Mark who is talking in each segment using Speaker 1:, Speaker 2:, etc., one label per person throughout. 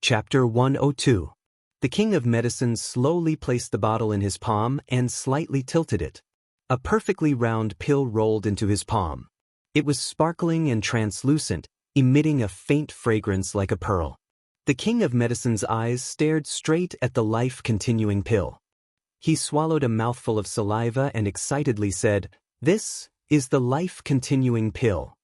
Speaker 1: Chapter 102. The King of Medicine slowly placed the bottle in his palm and slightly tilted it. A perfectly round pill rolled into his palm. It was sparkling and translucent, emitting a faint fragrance like a pearl. The King of Medicine's eyes stared straight at the life-continuing pill. He swallowed a mouthful of saliva and excitedly said, "This is the life-continuing pill."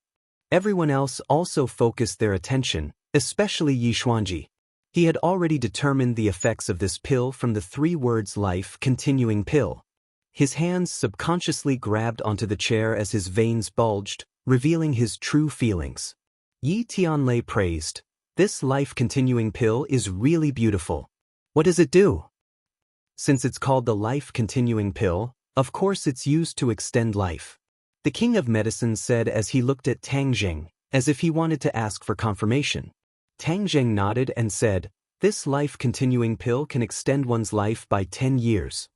Speaker 1: Everyone else also focused their attention, especially Yi Xuanji. He had already determined the effects of this pill from the 3 words life-continuing pill. His hands subconsciously grabbed onto the chair as his veins bulged, revealing his true feelings. Yi Tianlei praised, "This life-continuing pill is really beautiful. What does it do?" Since it's called the life-continuing pill, of course it's used to extend life. The King of Medicine said as he looked at Tang Zheng, as if he wanted to ask for confirmation. Tang Zheng nodded and said, "This life-continuing pill can extend one's life by 10 years.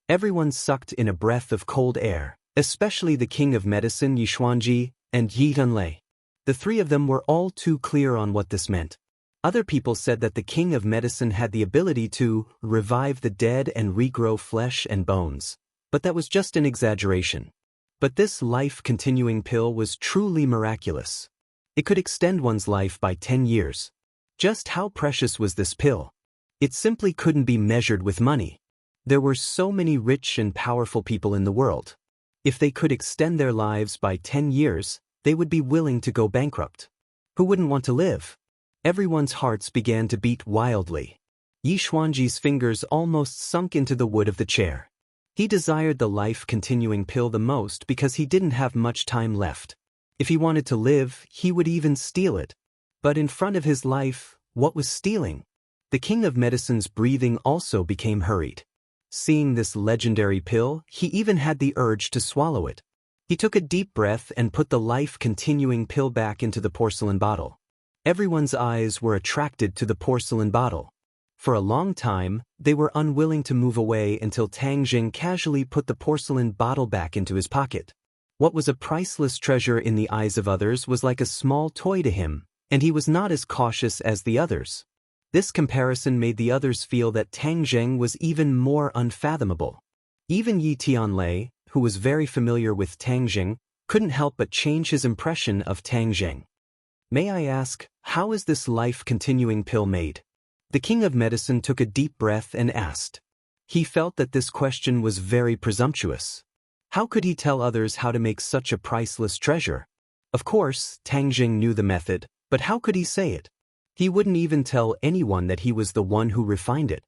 Speaker 1: Everyone sucked in a breath of cold air, especially the King of Medicine Yi Xuanji and Yi Tianlei. The 3 of them were all too clear on what this meant. Other people said that the King of Medicine had the ability to revive the dead and regrow flesh and bones, but that was just an exaggeration. But this life-continuing pill was truly miraculous. It could extend one's life by 10 years. Just how precious was this pill? It simply couldn't be measured with money. There were so many rich and powerful people in the world. If they could extend their lives by 10 years, they would be willing to go bankrupt. Who wouldn't want to live? Everyone's hearts began to beat wildly. Yi Xuanji's fingers almost sunk into the wood of the chair. He desired the life-continuing pill the most because he didn't have much time left. If he wanted to live, he would even steal it. But in front of his life, what was stealing? The King of Medicine's breathing also became hurried. Seeing this legendary pill, he even had the urge to swallow it. He took a deep breath and put the life-continuing pill back into the porcelain bottle. Everyone's eyes were attracted to the porcelain bottle. For a long time, they were unwilling to move away until Tang Zheng casually put the porcelain bottle back into his pocket. What was a priceless treasure in the eyes of others was like a small toy to him, and he was not as cautious as the others. This comparison made the others feel that Tang Zheng was even more unfathomable. Even Yi Tianlei, who was very familiar with Tang Zheng, couldn't help but change his impression of Tang Zheng. "May I ask, how is this life-continuing pill made?" The King of Medicine took a deep breath and asked. He felt that this question was very presumptuous. How could he tell others how to make such a priceless treasure? Of course, Tang Zheng knew the method, but how could he say it? He wouldn't even tell anyone that he was the one who refined it.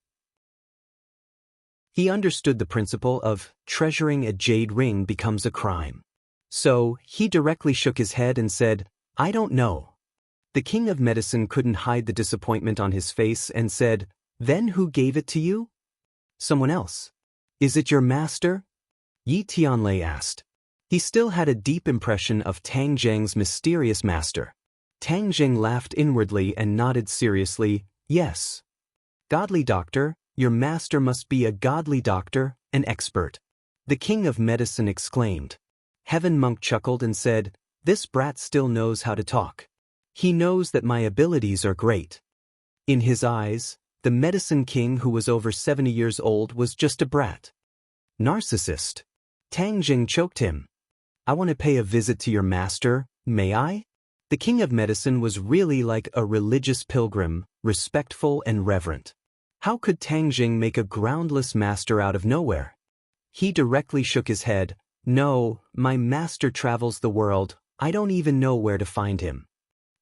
Speaker 1: He understood the principle of treasuring a jade ring becomes a crime. So, he directly shook his head and said, "I don't know." The King of Medicine couldn't hide the disappointment on his face and said, "Then who gave it to you?" "Someone else." "Is it your master?" Yi Tianlei asked. He still had a deep impression of Tang Zheng's mysterious master. Tang Zheng laughed inwardly and nodded seriously, "Yes." "Godly doctor, your master must be a godly doctor, an expert." The King of Medicine exclaimed. Heaven Monk chuckled and said, "This brat still knows how to talk. He knows that my abilities are great." In his eyes, the Medicine King who was over 70 years old was just a brat. Narcissist. Tang Zheng choked him. "I want to pay a visit to your master, may I?" The King of Medicine was really like a religious pilgrim, respectful and reverent. How could Tang Zheng make a groundless master out of nowhere? He directly shook his head. "No, my master travels the world, I don't even know where to find him."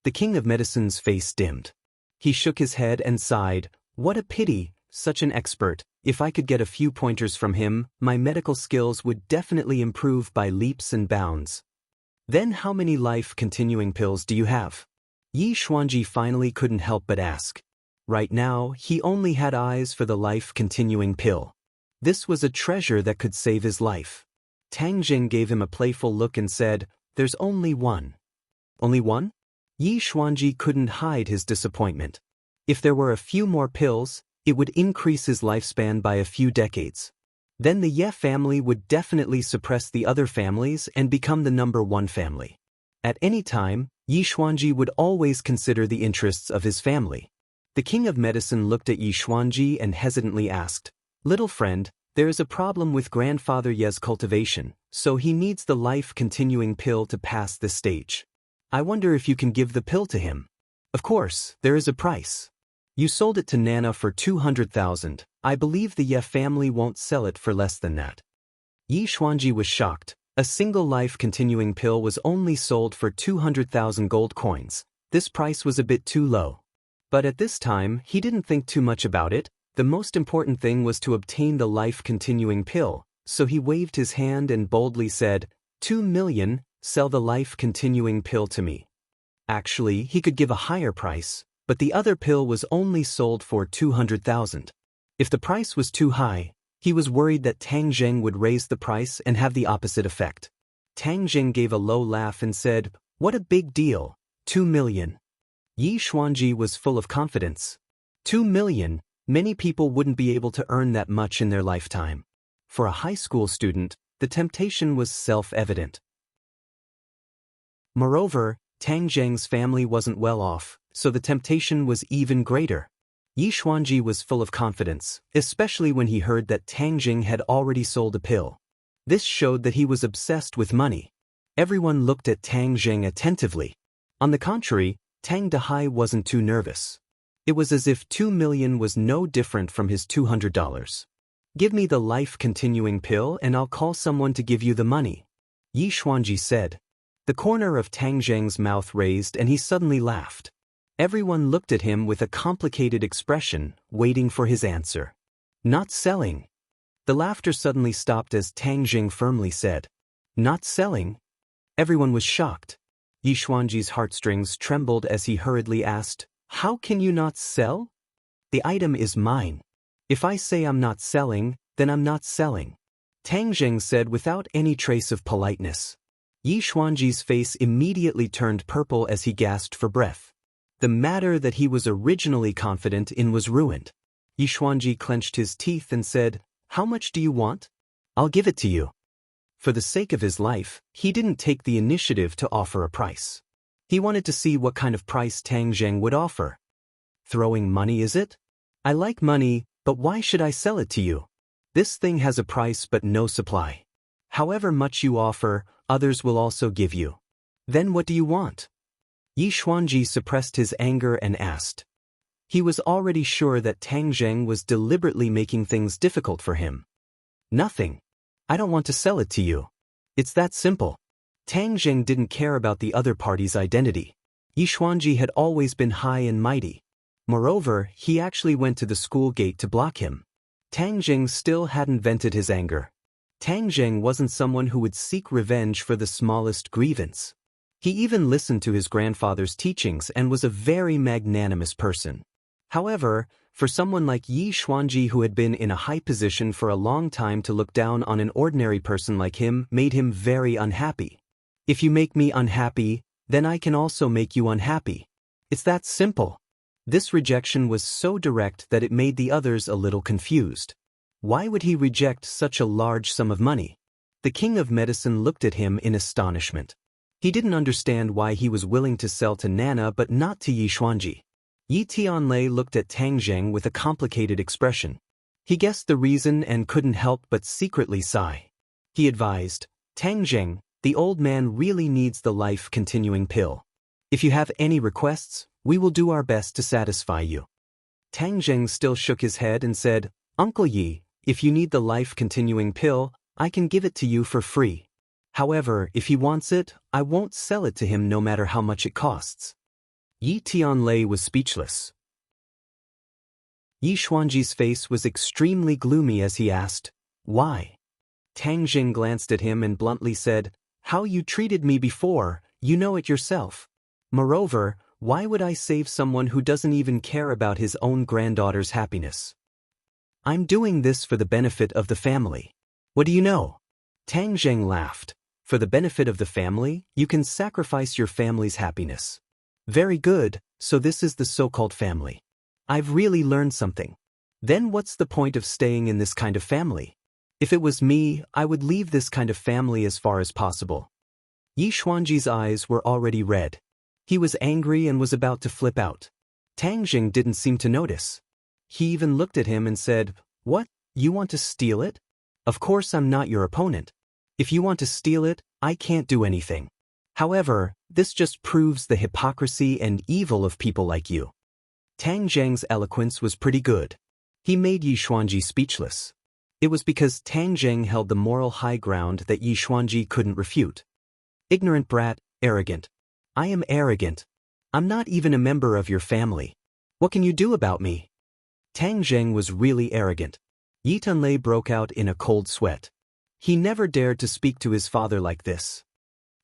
Speaker 1: The King of Medicine's face dimmed. He shook his head and sighed, "What a pity, such an expert. If I could get a few pointers from him, my medical skills would definitely improve by leaps and bounds." "Then how many life-continuing pills do you have?" Yi Xuanji finally couldn't help but ask. Right now, he only had eyes for the life-continuing pill. This was a treasure that could save his life. Tang Zheng gave him a playful look and said, "There's only one." "Only one?" Yi Xuanji couldn't hide his disappointment. If there were a few more pills, it would increase his lifespan by a few decades. Then the Ye family would definitely suppress the other families and become the #1 family. At any time, Yi Xuanji would always consider the interests of his family. The king of medicine looked at Yi Xuanji and hesitantly asked, "Little friend, there is a problem with grandfather Ye's cultivation, so he needs the life-continuing pill to pass this stage. I wonder if you can give the pill to him. Of course, there is a price. You sold it to Nana for 200,000. I believe the Ye family won't sell it for less than that." Yi Xuanji was shocked. A single life-continuing pill was only sold for 200,000 gold coins. This price was a bit too low. But at this time, he didn't think too much about it. The most important thing was to obtain the life-continuing pill, so he waved his hand and boldly said, 2 million, sell the life-continuing pill to me. Actually, he could give a higher price, but the other pill was only sold for 200,000. If the price was too high, he was worried that Tang Zheng would raise the price and have the opposite effect. Tang Zheng gave a low laugh and said, "What a big deal, 2 million. Yi Xuanji was full of confidence. 2 million, many people wouldn't be able to earn that much in their lifetime. For a high school student, the temptation was self-evident. Moreover, Tang Zheng's family wasn't well off, so the temptation was even greater. Yi Xuanji was full of confidence, especially when he heard that Tang Zheng had already sold a pill. This showed that he was obsessed with money. Everyone looked at Tang Zheng attentively. On the contrary, Tang Dehai wasn't too nervous. It was as if 2 million was no different from his $200. "Give me the life-continuing pill and I'll call someone to give you the money," Yi Xuanji said. The corner of Tang Zheng's mouth raised and he suddenly laughed. Everyone looked at him with a complicated expression, waiting for his answer. "Not selling." The laughter suddenly stopped as Tang Zheng firmly said, "Not selling?" Everyone was shocked. Yi Xuanji's heartstrings trembled as he hurriedly asked, "How can you not sell? The item is mine. If I say I'm not selling, then I'm not selling," Tang Zheng said without any trace of politeness. Yi Xuanji's face immediately turned purple as he gasped for breath. The matter that he was originally confident in was ruined. Yi Xuanji clenched his teeth and said, "How much do you want? I'll give it to you." For the sake of his life, he didn't take the initiative to offer a price. He wanted to see what kind of price Tang Zheng would offer. "Throwing money, is it? I like money, but why should I sell it to you? This thing has a price but no supply. However much you offer, others will also give you. Then what do you want?" Yi Xuanji suppressed his anger and asked. He was already sure that Tang Zheng was deliberately making things difficult for him. "Nothing. I don't want to sell it to you. It's that simple." Tang Zheng didn't care about the other party's identity. Yi Xuanji had always been high and mighty. Moreover, he actually went to the school gate to block him. Tang Zheng still hadn't vented his anger. Tang Zheng wasn't someone who would seek revenge for the smallest grievance. He even listened to his grandfather's teachings and was a very magnanimous person. However, for someone like Yi Xuanji who had been in a high position for a long time to look down on an ordinary person like him made him very unhappy. "If you make me unhappy, then I can also make you unhappy. It's that simple." This rejection was so direct that it made the others a little confused. Why would he reject such a large sum of money? The king of medicine looked at him in astonishment. He didn't understand why he was willing to sell to Nana but not to Yi Xuanji. Yi Tianlei looked at Tang Zheng with a complicated expression. He guessed the reason and couldn't help but secretly sigh. He advised, "Tang Zheng, the old man really needs the life-continuing pill. If you have any requests, we will do our best to satisfy you." Tang Zheng still shook his head and said, "Uncle Yi, if you need the life-continuing pill, I can give it to you for free. However, if he wants it, I won't sell it to him no matter how much it costs." Yi Tianlei was speechless. Yi Xuanji's face was extremely gloomy as he asked, "Why?" Tang Zheng glanced at him and bluntly said, "How you treated me before, you know it yourself. Moreover, why would I save someone who doesn't even care about his own granddaughter's happiness? I'm doing this for the benefit of the family. What do you know?" Tang Zheng laughed. "For the benefit of the family, you can sacrifice your family's happiness. Very good, so this is the so-called family. I've really learned something. Then what's the point of staying in this kind of family? If it was me, I would leave this kind of family as far as possible." Yi Xuanji's eyes were already red. He was angry and was about to flip out. Tang Jing didn't seem to notice. He even looked at him and said, "What, you want to steal it? Of course I'm not your opponent. If you want to steal it, I can't do anything. However, this just proves the hypocrisy and evil of people like you." Tang Zheng's eloquence was pretty good. He made Yi Xuanji speechless. It was because Tang Zheng held the moral high ground that Yi Xuanji couldn't refute. "Ignorant brat, arrogant. I am arrogant. I'm not even a member of your family. What can you do about me?" Tang Zheng was really arrogant. Yi Tunlei broke out in a cold sweat. He never dared to speak to his father like this.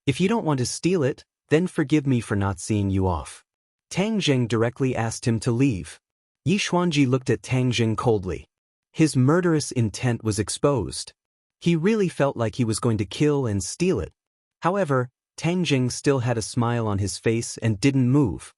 Speaker 1: "If you don't want to steal it, then forgive me for not seeing you off." Tang Zheng directly asked him to leave. Yi Xuanji looked at Tang Zheng coldly. His murderous intent was exposed. He really felt like he was going to kill and steal it. However, Tang Zheng still had a smile on his face and didn't move.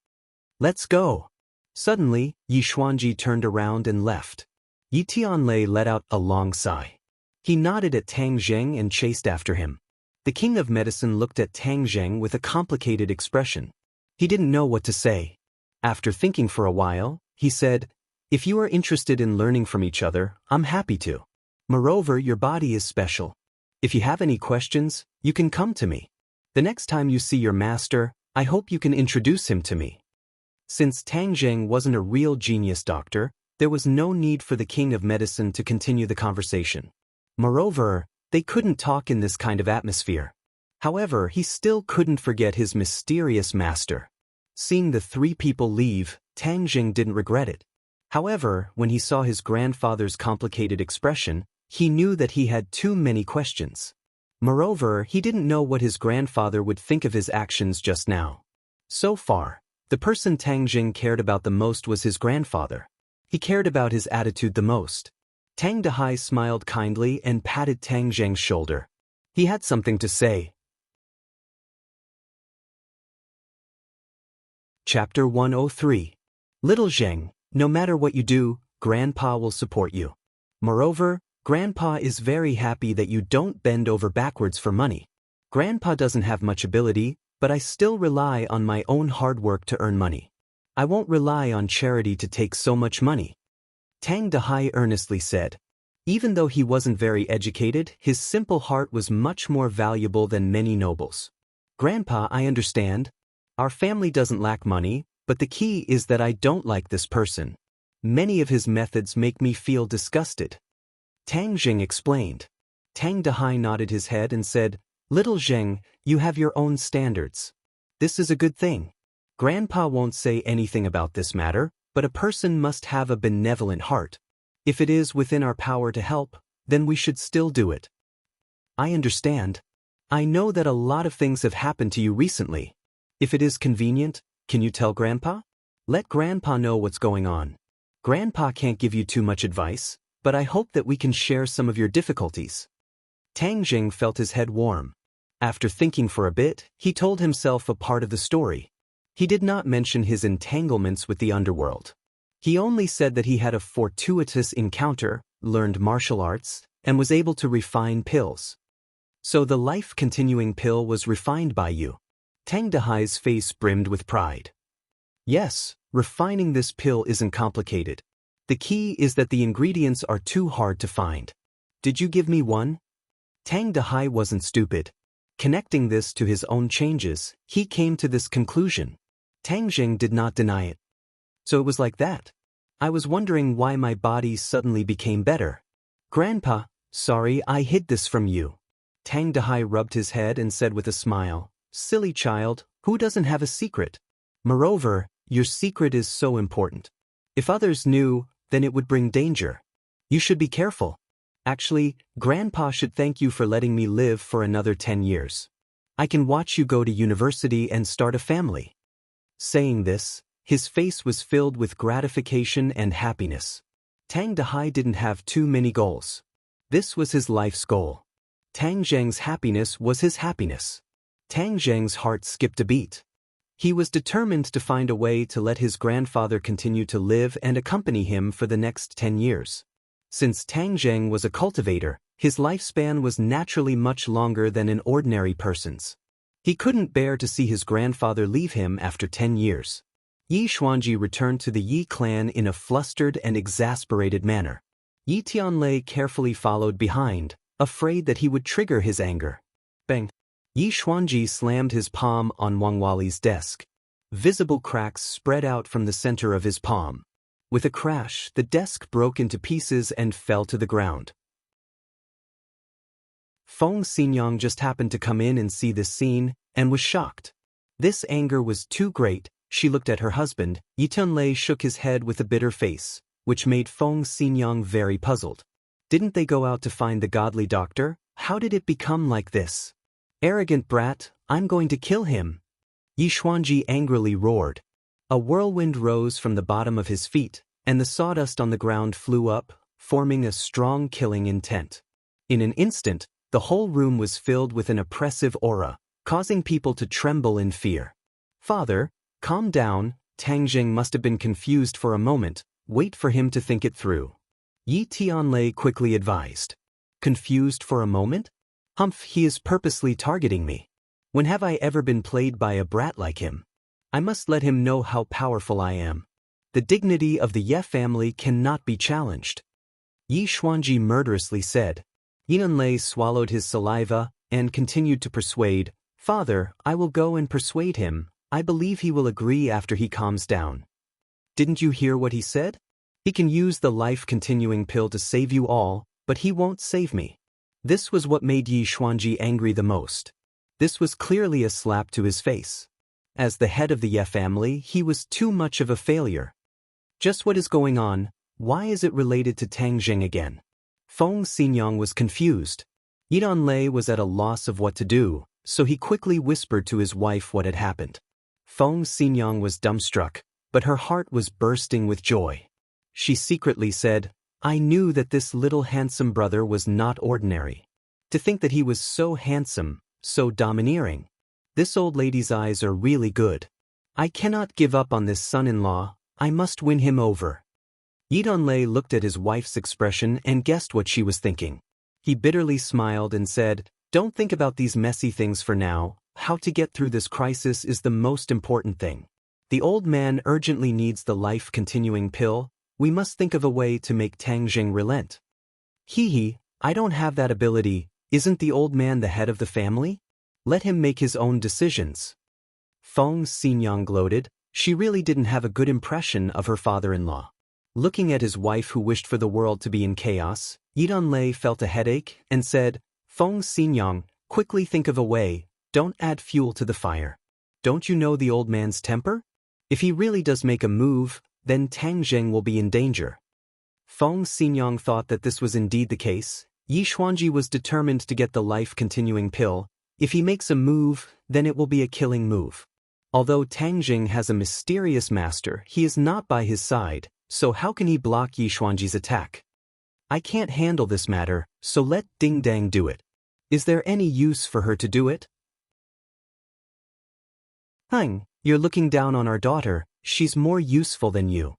Speaker 1: "Let's go." Suddenly, Yi Xuanji turned around and left. Yi Tianlei let out a long sigh. He nodded at Tang Zheng and chased after him. The king of medicine looked at Tang Zheng with a complicated expression. He didn't know what to say. After thinking for a while, he said, "If you are interested in learning from each other, I'm happy to. Moreover, your body is special. If you have any questions, you can come to me. The next time you see your master, I hope you can introduce him to me." Since Tang Zheng wasn't a real genius doctor, there was no need for the king of medicine to continue the conversation. Moreover, they couldn't talk in this kind of atmosphere. However, he still couldn't forget his mysterious master. Seeing the three people leave, Tang Zheng didn't regret it. However, when he saw his grandfather's complicated expression, he knew that he had too many questions. Moreover, he didn't know what his grandfather would think of his actions just now. So far, the person Tang Zheng cared about the most was his grandfather. He cared about his attitude the most. Tang Dehai smiled kindly and patted Tang Zheng's shoulder. He had something to say. Chapter 103. Little Zheng, no matter what you do, Grandpa will support you. Moreover, Grandpa is very happy that you don't bend over backwards for money. Grandpa doesn't have much ability, but I still rely on my own hard work to earn money. I won't rely on charity to take so much money." Tang Dehai earnestly said. Even though he wasn't very educated, his simple heart was much more valuable than many nobles. "Grandpa, I understand. Our family doesn't lack money, but the key is that I don't like this person. Many of his methods make me feel disgusted." Tang Zheng explained. Tang Dehai nodded his head and said, "Little Zheng, you have your own standards. This is a good thing. Grandpa won't say anything about this matter, but a person must have a benevolent heart. If it is within our power to help, then we should still do it." "I understand. I know that a lot of things have happened to you recently. If it is convenient, can you tell Grandpa? Let Grandpa know what's going on. Grandpa can't give you too much advice, but I hope that we can share some of your difficulties." Tang Zheng felt his head warm. After thinking for a bit, he told himself a part of the story. He did not mention his entanglements with the underworld. He only said that he had a fortuitous encounter, learned martial arts, and was able to refine pills. "So the life-continuing pill was refined by you." Tang Dehai's face brimmed with pride. "Yes, refining this pill isn't complicated. The key is that the ingredients are too hard to find. Did you give me one?" Tang Dehai wasn't stupid. Connecting this to his own changes, he came to this conclusion. Tang Zheng did not deny it. "So it was like that. I was wondering why my body suddenly became better. Grandpa, sorry I hid this from you." Tang Dehai rubbed his head and said with a smile, "Silly child, who doesn't have a secret? Moreover, your secret is so important. If others knew, then it would bring danger. You should be careful. Actually, Grandpa should thank you for letting me live for another 10 years. I can watch you go to university and start a family." Saying this, his face was filled with gratification and happiness. Tang Dehai didn't have too many goals. This was his life's goal. Tang Zheng's happiness was his happiness. Tang Zheng's heart skipped a beat. He was determined to find a way to let his grandfather continue to live and accompany him for the next 10 years. Since Tang Zheng was a cultivator, his lifespan was naturally much longer than an ordinary person's. He couldn't bear to see his grandfather leave him after 10 years. Yi Xuanji returned to the Yi clan in a flustered and exasperated manner. Yi Tianlei carefully followed behind, afraid that he would trigger his anger. Bang! Yi Xuanji slammed his palm on Wang Wali's desk. Visible cracks spread out from the center of his palm. With a crash, the desk broke into pieces and fell to the ground. Feng Xinyang just happened to come in and see this scene, and was shocked. This anger was too great. She looked at her husband. Yi Tianlei shook his head with a bitter face, which made Feng Xinyang very puzzled. Didn't they go out to find the godly doctor? How did it become like this? Arrogant brat, I'm going to kill him! Yi Xuanji angrily roared. A whirlwind rose from the bottom of his feet, and the sawdust on the ground flew up, forming a strong killing intent. In an instant, the whole room was filled with an oppressive aura, causing people to tremble in fear. Father, calm down. Tangjing must have been confused for a moment. Wait for him to think it through. Yi Tianlei quickly advised. Confused for a moment? Humph, he is purposely targeting me. When have I ever been played by a brat like him? I must let him know how powerful I am. The dignity of the Ye family cannot be challenged. Yi Xuanji murderously said. Yi Tianlei swallowed his saliva and continued to persuade. Father, I will go and persuade him. I believe he will agree after he calms down. Didn't you hear what he said? He can use the life-continuing pill to save you all, but he won't save me. This was what made Yi Xuanji angry the most. This was clearly a slap to his face. As the head of the Ye family, he was too much of a failure. Just what is going on? Why is it related to Tangjing again? Feng Xinyang was confused. Yi Tianlei was at a loss of what to do, so he quickly whispered to his wife what had happened. Feng Xinyang was dumbstruck, but her heart was bursting with joy. She secretly said, I knew that this little handsome brother was not ordinary. To think that he was so handsome, so domineering. This old lady's eyes are really good. I cannot give up on this son-in-law. I must win him over. Yi Tianlei looked at his wife's expression and guessed what she was thinking. He bitterly smiled and said, Don't think about these messy things for now. How to get through this crisis is the most important thing. The old man urgently needs the life-continuing pill. We must think of a way to make Tangjing relent. Hee, I don't have that ability. Isn't the old man the head of the family? Let him make his own decisions. Feng Xinyang gloated. She really didn't have a good impression of her father-in-law. Looking at his wife who wished for the world to be in chaos, Yi Tianlei felt a headache and said, Feng Xinyang, quickly think of a way. Don't add fuel to the fire. Don't you know the old man's temper? If he really does make a move, then Tangjing will be in danger. Feng Xinyang thought that this was indeed the case. Yi Xuanji was determined to get the life-continuing pill. If he makes a move, then it will be a killing move. Although Tangjing has a mysterious master, he is not by his side, so how can he block Yi Xuanji's attack? I can't handle this matter, so let Ding Dang do it. Is there any use for her to do it? Hang, you're looking down on our daughter. She's more useful than you.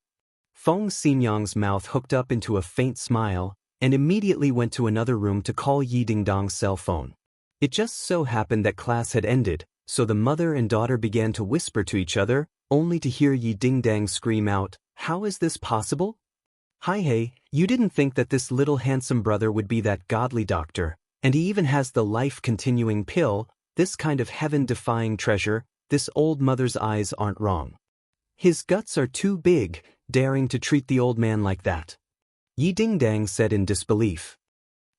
Speaker 1: Feng Xinyang's mouth hooked up into a faint smile, and immediately went to another room to call Yi Dingdong's cell phone. It just so happened that class had ended, so the mother and daughter began to whisper to each other, only to hear Yi Dingdang scream out, How is this possible? Hi hey, you didn't think that this little handsome brother would be that godly doctor, and he even has the life-continuing pill, this kind of heaven-defying treasure. This old mother's eyes aren't wrong. His guts are too big, daring to treat the old man like that. Yi Dingdang said in disbelief.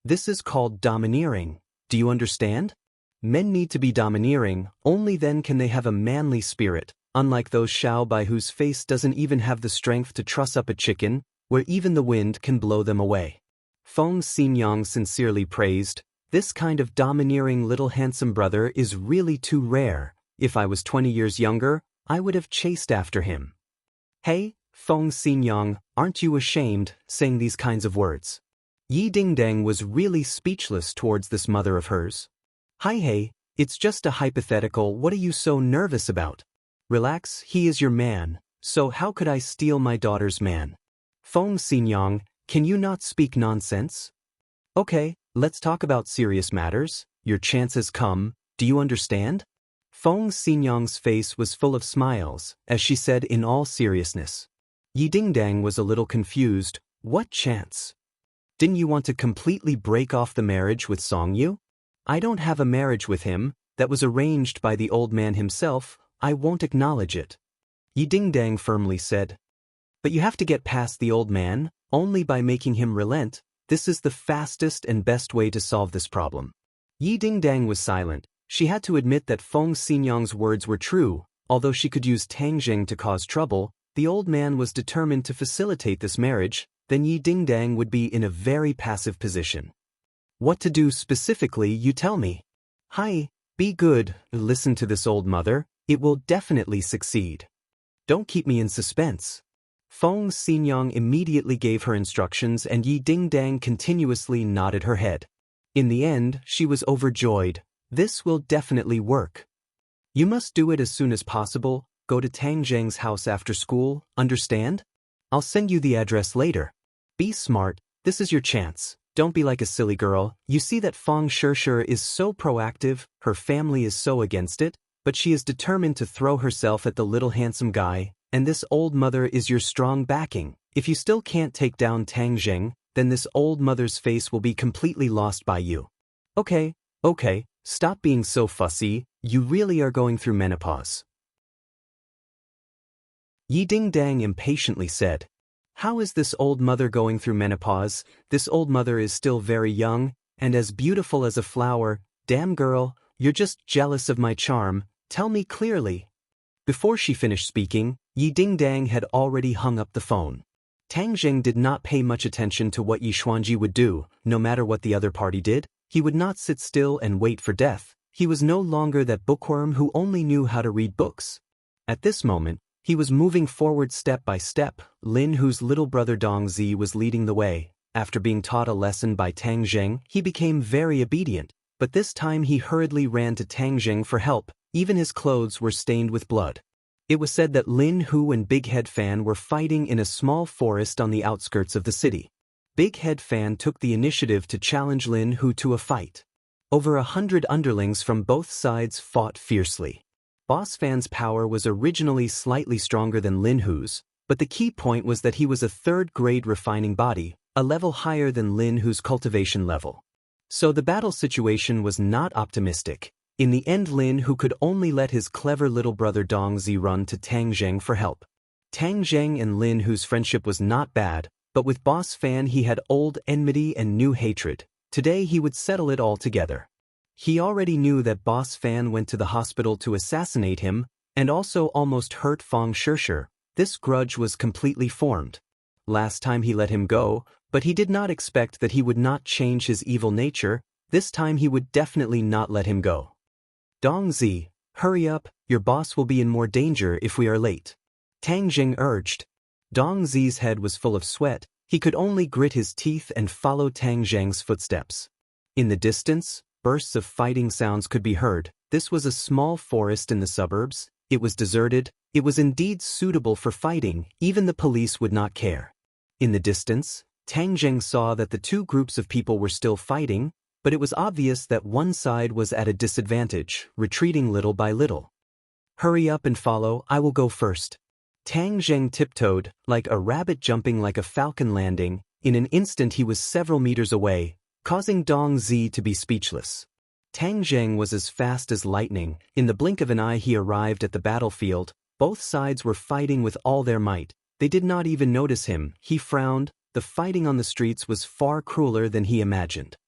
Speaker 1: This is called domineering. Do you understand? Men need to be domineering, only then can they have a manly spirit, unlike those Xiao Bai whose face doesn't even have the strength to truss up a chicken, where even the wind can blow them away. Feng Xinyang sincerely praised, this kind of domineering little handsome brother is really too rare. If I was 20 years younger, I would have chased after him. Hey, Feng Xinyang, aren't you ashamed, saying these kinds of words? Yi Dingdang was really speechless towards this mother of hers. Hi hey, it's just a hypothetical, what are you so nervous about? Relax, he is your man, so how could I steal my daughter's man? Feng Xinyang, can you not speak nonsense? Okay, let's talk about serious matters. Your chance has come, do you understand? Feng Xinyang's face was full of smiles, as she said in all seriousness. Yi Dingdang was a little confused. What chance? Didn't you want to completely break off the marriage with Song Yu? I don't have a marriage with him, that was arranged by the old man himself, I won't acknowledge it. Yi Dingdang firmly said. But you have to get past the old man, only by making him relent. This is the fastest and best way to solve this problem. Yi Dingdang was silent. She had to admit that Feng Xinyang's words were true. Although she could use Tang Jing to cause trouble, the old man was determined to facilitate this marriage. Then Yi Dingdang would be in a very passive position. What to do specifically, you tell me. Hi, be good, listen to this old mother, it will definitely succeed. Don't keep me in suspense. Feng Xinyang immediately gave her instructions and Yi Dingdang continuously nodded her head. In the end, she was overjoyed. This will definitely work. You must do it as soon as possible. Go to Tang Zheng's house after school, understand? I'll send you the address later. Be smart, this is your chance. Don't be like a silly girl. You see that Feng Shishir is so proactive, her family is so against it, but she is determined to throw herself at the little handsome guy, and this old mother is your strong backing. If you still can't take down Tang Zheng, then this old mother's face will be completely lost by you. Okay, stop being so fussy, you really are going through menopause. Yi Dingdang impatiently said. How is this old mother going through menopause? This old mother is still very young, and as beautiful as a flower. Damn girl, you're just jealous of my charm, tell me clearly. Before she finished speaking, Yi Dingdang had already hung up the phone. Tang Zheng did not pay much attention to what Yi Xuanji would do. No matter what the other party did, he would not sit still and wait for death. He was no longer that bookworm who only knew how to read books. At this moment, he was moving forward step by step. Lin Hu's little brother Dong Zi was leading the way. After being taught a lesson by Tang Zheng, he became very obedient, but this time he hurriedly ran to Tang Zheng for help. Even his clothes were stained with blood. It was said that Lin Hu and Big Head Fan were fighting in a small forest on the outskirts of the city. Big Head Fan took the initiative to challenge Lin Hu to a fight. Over 100 underlings from both sides fought fiercely. Boss Fan's power was originally slightly stronger than Lin Hu's, but the key point was that he was a third-grade refining body, a level higher than Lin Hu's cultivation level. So the battle situation was not optimistic. In the end, Lin Hu could only let his clever little brother Dong Zi run to Tang Zheng for help. Tang Zheng and Lin Hu's friendship was not bad, but with Boss Fan he had old enmity and new hatred. Today he would settle it all together. He already knew that Boss Fan went to the hospital to assassinate him, and also almost hurt Feng Shishir. This grudge was completely formed. Last time he let him go, but he did not expect that he would not change his evil nature. This time he would definitely not let him go. Dong Zi, hurry up, your boss will be in more danger if we are late. Tang Jing urged. Dong Zi's head was full of sweat. He could only grit his teeth and follow Tang Zheng's footsteps. In the distance, bursts of fighting sounds could be heard. This was a small forest in the suburbs. It was deserted. It was indeed suitable for fighting. Even the police would not care. In the distance, Tang Zheng saw that the two groups of people were still fighting, but it was obvious that one side was at a disadvantage, retreating little by little. Hurry up and follow, I will go first. Tang Zheng tiptoed, like a rabbit jumping like a falcon landing. In an instant he was several meters away, causing Dong Zi to be speechless. Tang Zheng was as fast as lightning. In the blink of an eye he arrived at the battlefield. Both sides were fighting with all their might. They did not even notice him. He frowned. The fighting on the streets was far crueler than he imagined.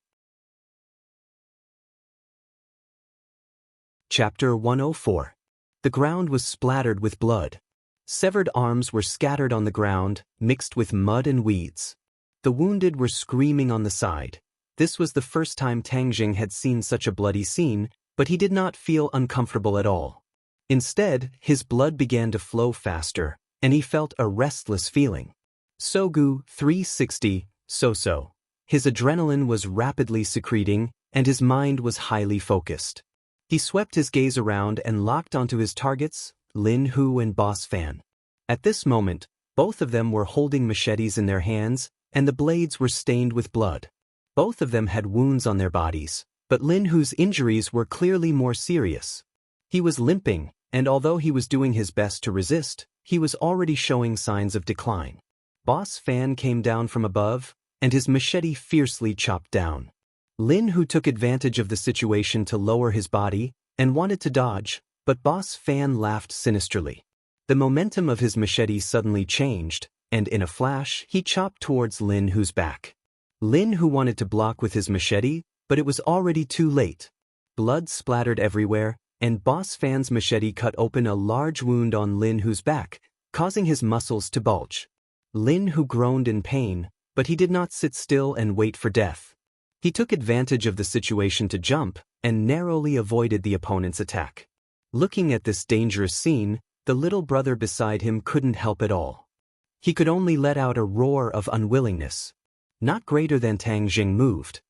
Speaker 1: Chapter 104. The ground was splattered with blood. Severed arms were scattered on the ground, mixed with mud and weeds. The wounded were screaming on the side. This was the first time Tang Jing had seen such a bloody scene, but he did not feel uncomfortable at all. Instead, his blood began to flow faster, and he felt a restless feeling. Sogu 360, so. His adrenaline was rapidly secreting, and his mind was highly focused. He swept his gaze around and locked onto his targets, Lin Hu and Boss Fan. At this moment, both of them were holding machetes in their hands, and the blades were stained with blood. Both of them had wounds on their bodies, but Lin Hu's injuries were clearly more serious. He was limping, and although he was doing his best to resist, he was already showing signs of decline. Boss Fan came down from above, and his machete fiercely chopped down. Lin Hu took advantage of the situation to lower his body and wanted to dodge, but Boss Fan laughed sinisterly. The momentum of his machete suddenly changed, and in a flash, he chopped towards Lin Hu's back. Lin Hu wanted to block with his machete, but it was already too late. Blood splattered everywhere, and Boss Fan's machete cut open a large wound on Lin Hu's back, causing his muscles to bulge. Lin Hu groaned in pain, but he did not sit still and wait for death. He took advantage of the situation to jump and narrowly avoided the opponent's attack. Looking at this dangerous scene, the little brother beside him couldn't help at all. He could only let out a roar of unwillingness. Not greater than Tang Jing moved.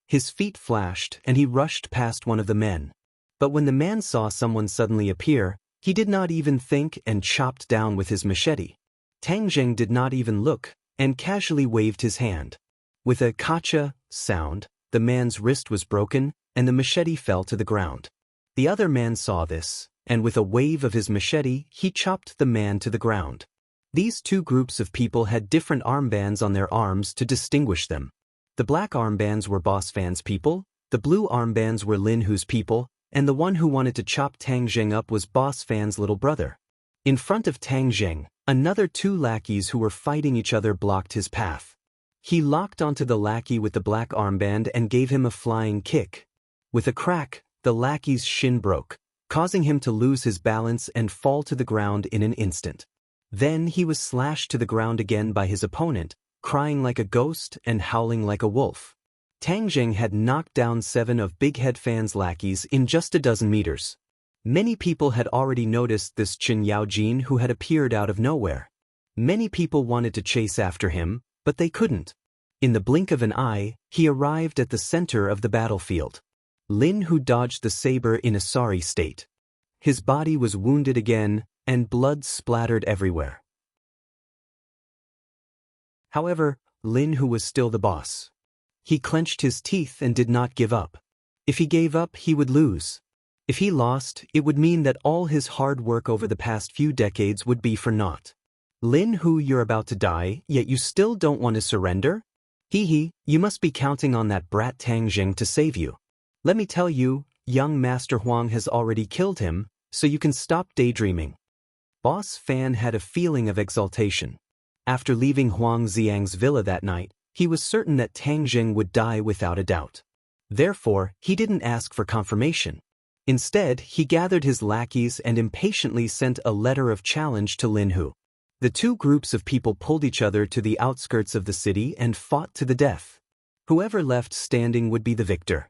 Speaker 1: His feet flashed and he rushed past one of the men. But when the man saw someone suddenly appear, he did not even think and chopped down with his machete. Tang Jing did not even look and casually waved his hand. With a kacha sound, the man's wrist was broken and the machete fell to the ground. The other man saw this, and with a wave of his machete, he chopped the man to the ground. These two groups of people had different armbands on their arms to distinguish them. The black armbands were Boss Fan's people, the blue armbands were Lin Hu's people, and the one who wanted to chop Tang Jing up was Boss Fan's little brother. In front of Tang Jing, another two lackeys who were fighting each other blocked his path. He locked onto the lackey with the black armband and gave him a flying kick. With a crack, the lackey's shin broke, causing him to lose his balance and fall to the ground in an instant. Then he was slashed to the ground again by his opponent, crying like a ghost and howling like a wolf. Tang Jing had knocked down 7 of Big Head Fan's lackeys in just a dozen meters. Many people had already noticed this Chen Yaojin who had appeared out of nowhere. Many people wanted to chase after him, but they couldn't. In the blink of an eye, he arrived at the center of the battlefield. Lin Hu dodged the saber in a sorry state. His body was wounded again, and blood splattered everywhere. However, Lin Hu was still the boss. He clenched his teeth and did not give up. If he gave up, he would lose. If he lost, it would mean that all his hard work over the past few decades would be for naught. Lin Hu, you're about to die, yet you still don't want to surrender? Hee, you must be counting on that brat Tang Jing to save you. Let me tell you, young Master Huang has already killed him, so you can stop daydreaming. Boss Fan had a feeling of exultation. After leaving Huang Xiang's villa that night, he was certain that Tang Jing would die without a doubt. Therefore, he didn't ask for confirmation. Instead, he gathered his lackeys and impatiently sent a letter of challenge to Lin Hu. The two groups of people pulled each other to the outskirts of the city and fought to the death. Whoever left standing would be the victor.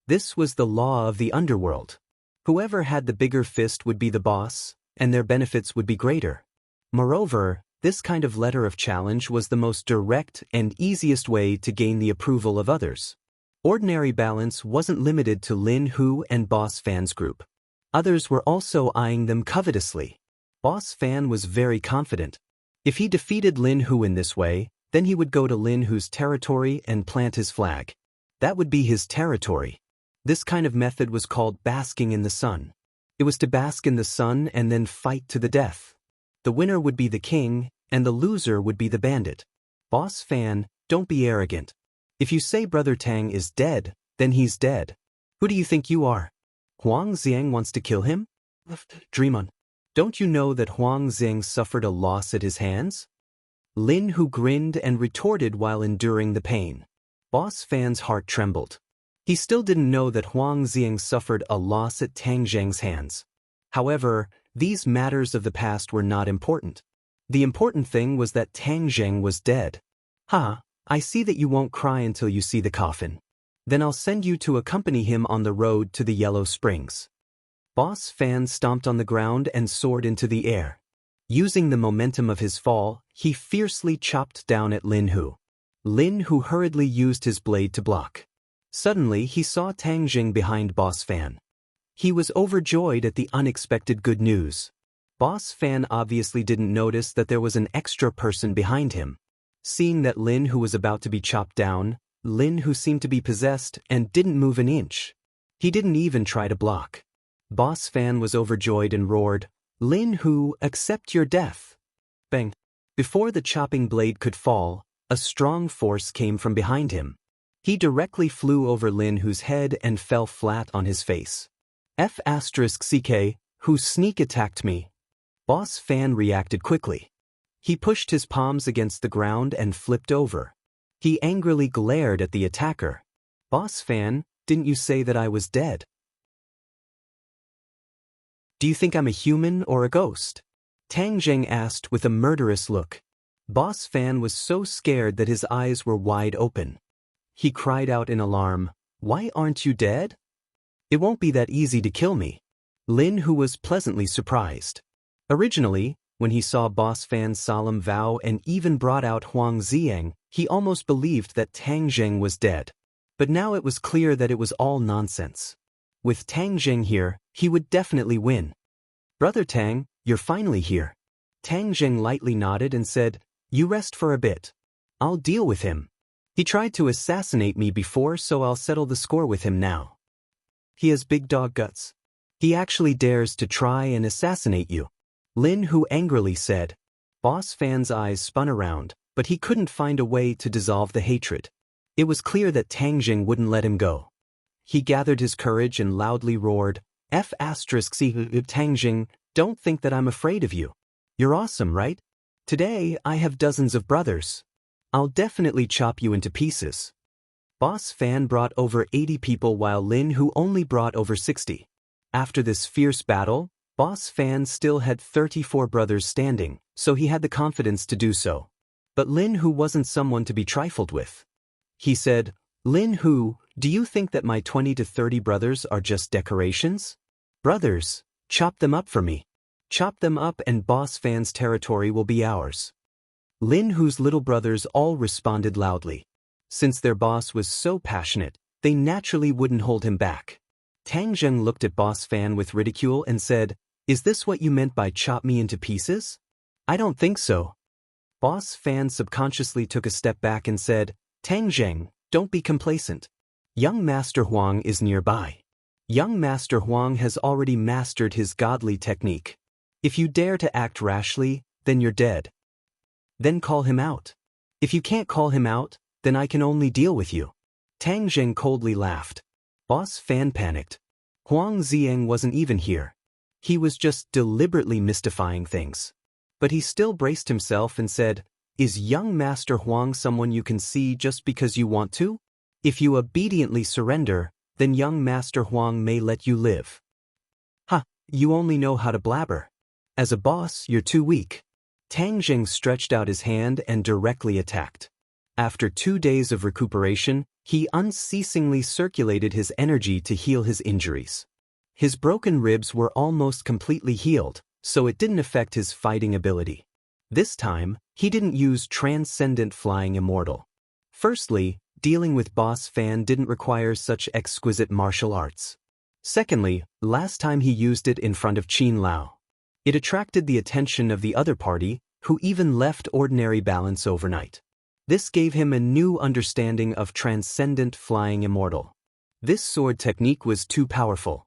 Speaker 1: This was the law of the underworld. Whoever had the bigger fist would be the boss, and their benefits would be greater. Moreover, this kind of letter of challenge was the most direct and easiest way to gain the approval of others. Ordinary balance wasn't limited to Lin Hu and Boss Fan's group. Others were also eyeing them covetously. Boss Fan was very confident. If he defeated Lin Hu in this way, then he would go to Lin Hu's territory and plant his flag. That would be his territory. This kind of method was called basking in the sun. It was to bask in the sun and then fight to the death. The winner would be the king, and the loser would be the bandit. Boss Fan, don't be arrogant. If you say Brother Tang is dead, then he's dead. Who do you think you are? Huang Xiang wants to kill him? Dream on. Don't you know that Huang Xiang suffered a loss at his hands? Lin Hu grinned and retorted while enduring the pain. Boss Fan's heart trembled. He still didn't know that Huang Xiang suffered a loss at Tang Jing's hands. However, these matters of the past were not important. The important thing was that Tang Jing was dead. I see that you won't cry until you see the coffin. Then I'll send you to accompany him on the road to the Yellow Springs. Boss Fan stomped on the ground and soared into the air. Using the momentum of his fall, he fiercely chopped down at Lin Hu. Lin Hu hurriedly used his blade to block. Suddenly, he saw Tang Jing behind Boss Fan. He was overjoyed at the unexpected good news. Boss Fan obviously didn't notice that there was an extra person behind him. Seeing that Lin Hu was about to be chopped down, Lin Hu seemed to be possessed and didn't move an inch. He didn't even try to block. Boss Fan was overjoyed and roared, "Lin Hu, accept your death." Bang. Before the chopping blade could fall, a strong force came from behind him. He directly flew over Lin Hu's head and fell flat on his face. F***ck, who sneak attacked me? Boss Fan reacted quickly. He pushed his palms against the ground and flipped over. He angrily glared at the attacker. "Boss Fan, didn't you say that I was dead? Do you think I'm a human or a ghost?" Tang Zheng asked with a murderous look. Boss Fan was so scared that his eyes were wide open. He cried out in alarm, "Why aren't you dead?" "It won't be that easy to kill me." Lin Hu was pleasantly surprised. Originally, when he saw Boss Fan's solemn vow and even brought out Huang Ziyang, he almost believed that Tang Zheng was dead. But now it was clear that it was all nonsense. With Tang Zheng here, he would definitely win. "Brother Tang, you're finally here." Tang Zheng lightly nodded and said, "You rest for a bit. I'll deal with him. He tried to assassinate me before, so I'll settle the score with him now. He has big dog guts. He actually dares to try and assassinate you." Lin Hu angrily said. Boss Fan's eyes spun around, but he couldn't find a way to dissolve the hatred. It was clear that Tang Zheng wouldn't let him go. He gathered his courage and loudly roared, Tang Zheng, don't think that I'm afraid of you. You're awesome, right? Today, I have dozens of brothers. I'll definitely chop you into pieces." Boss Fan brought over 80 people while Lin Hu only brought over 60. After this fierce battle, Boss Fan still had 34 brothers standing, so he had the confidence to do so. But Lin Hu wasn't someone to be trifled with. He said, "Lin Hu, do you think that my 20 to 30 brothers are just decorations? Brothers, chop them up for me. Chop them up and Boss Fan's territory will be ours." Lin Hu's little brothers all responded loudly. Since their boss was so passionate, they naturally wouldn't hold him back. Tang Zheng looked at Boss Fan with ridicule and said, "Is this what you meant by chop me into pieces? I don't think so." Boss Fan subconsciously took a step back and said, "Tang Zheng, don't be complacent. Young Master Huang is nearby. Young Master Huang has already mastered his godly technique. If you dare to act rashly, then you're dead. Then call him out. If you can't call him out, then I can only deal with you." Tang Zheng coldly laughed. Boss Fan panicked. Huang Ziyang wasn't even here. He was just deliberately mystifying things. But he still braced himself and said, "Is young Master Huang someone you can see just because you want to? If you obediently surrender, then young Master Huang may let you live." "Ha, you only know how to blabber. As a boss, you're too weak." Tang Zheng stretched out his hand and directly attacked. After 2 days of recuperation, he unceasingly circulated his energy to heal his injuries. His broken ribs were almost completely healed, so it didn't affect his fighting ability. This time, he didn't use Transcendent Flying Immortal. Firstly, dealing with Boss Fan didn't require such exquisite martial arts. Secondly, last time he used it in front of Qin Lao. It attracted the attention of the other party, who even left ordinary balance overnight. This gave him a new understanding of Transcendent Flying Immortal. This sword technique was too powerful.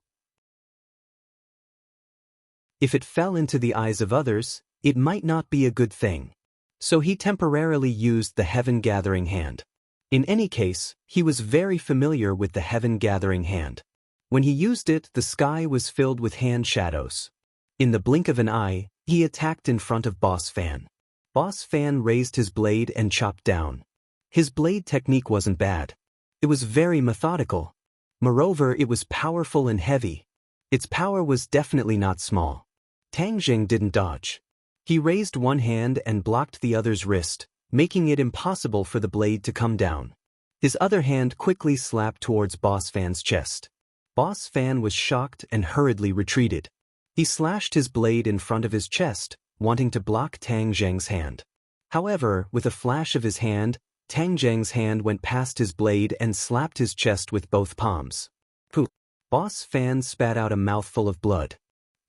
Speaker 1: If it fell into the eyes of others, it might not be a good thing. So he temporarily used the Heaven Gathering Hand. In any case, he was very familiar with the Heaven Gathering Hand. When he used it, the sky was filled with hand shadows. In the blink of an eye, he attacked in front of Boss Fan. Boss Fan raised his blade and chopped down. His blade technique wasn't bad. It was very methodical. Moreover, it was powerful and heavy. Its power was definitely not small. Tang Zheng didn't dodge. He raised one hand and blocked the other's wrist, making it impossible for the blade to come down. His other hand quickly slapped towards Boss Fan's chest. Boss Fan was shocked and hurriedly retreated. He slashed his blade in front of his chest, wanting to block Tang Zheng's hand. However, with a flash of his hand, Tang Zheng's hand went past his blade and slapped his chest with both palms. Pooh! Boss Fan spat out a mouthful of blood.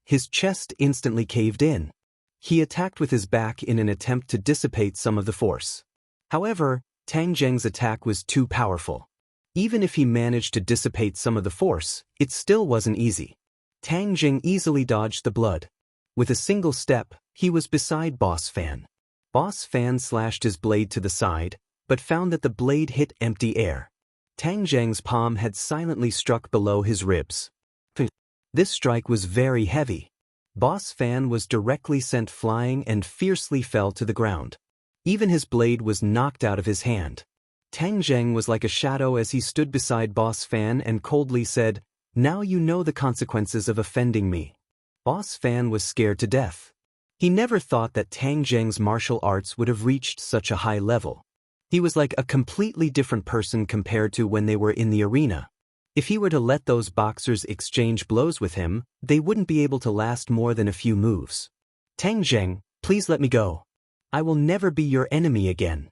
Speaker 1: His chest instantly caved in. He attacked with his back in an attempt to dissipate some of the force. However, Tang Zheng's attack was too powerful. Even if he managed to dissipate some of the force, it still wasn't easy. Tang Jing easily dodged the blood. With a single step, he was beside Boss Fan. Boss Fan slashed his blade to the side, but found that the blade hit empty air. Tang Jing's palm had silently struck below his ribs. This strike was very heavy. Boss Fan was directly sent flying and fiercely fell to the ground. Even his blade was knocked out of his hand. Tang Jing was like a shadow as he stood beside Boss Fan and coldly said, "Now you know the consequences of offending me." Boss Fan was scared to death. He never thought that Tang Jing's martial arts would have reached such a high level. He was like a completely different person compared to when they were in the arena. If he were to let those boxers exchange blows with him, they wouldn't be able to last more than a few moves. "Tang Jing, please let me go. I will never be your enemy again."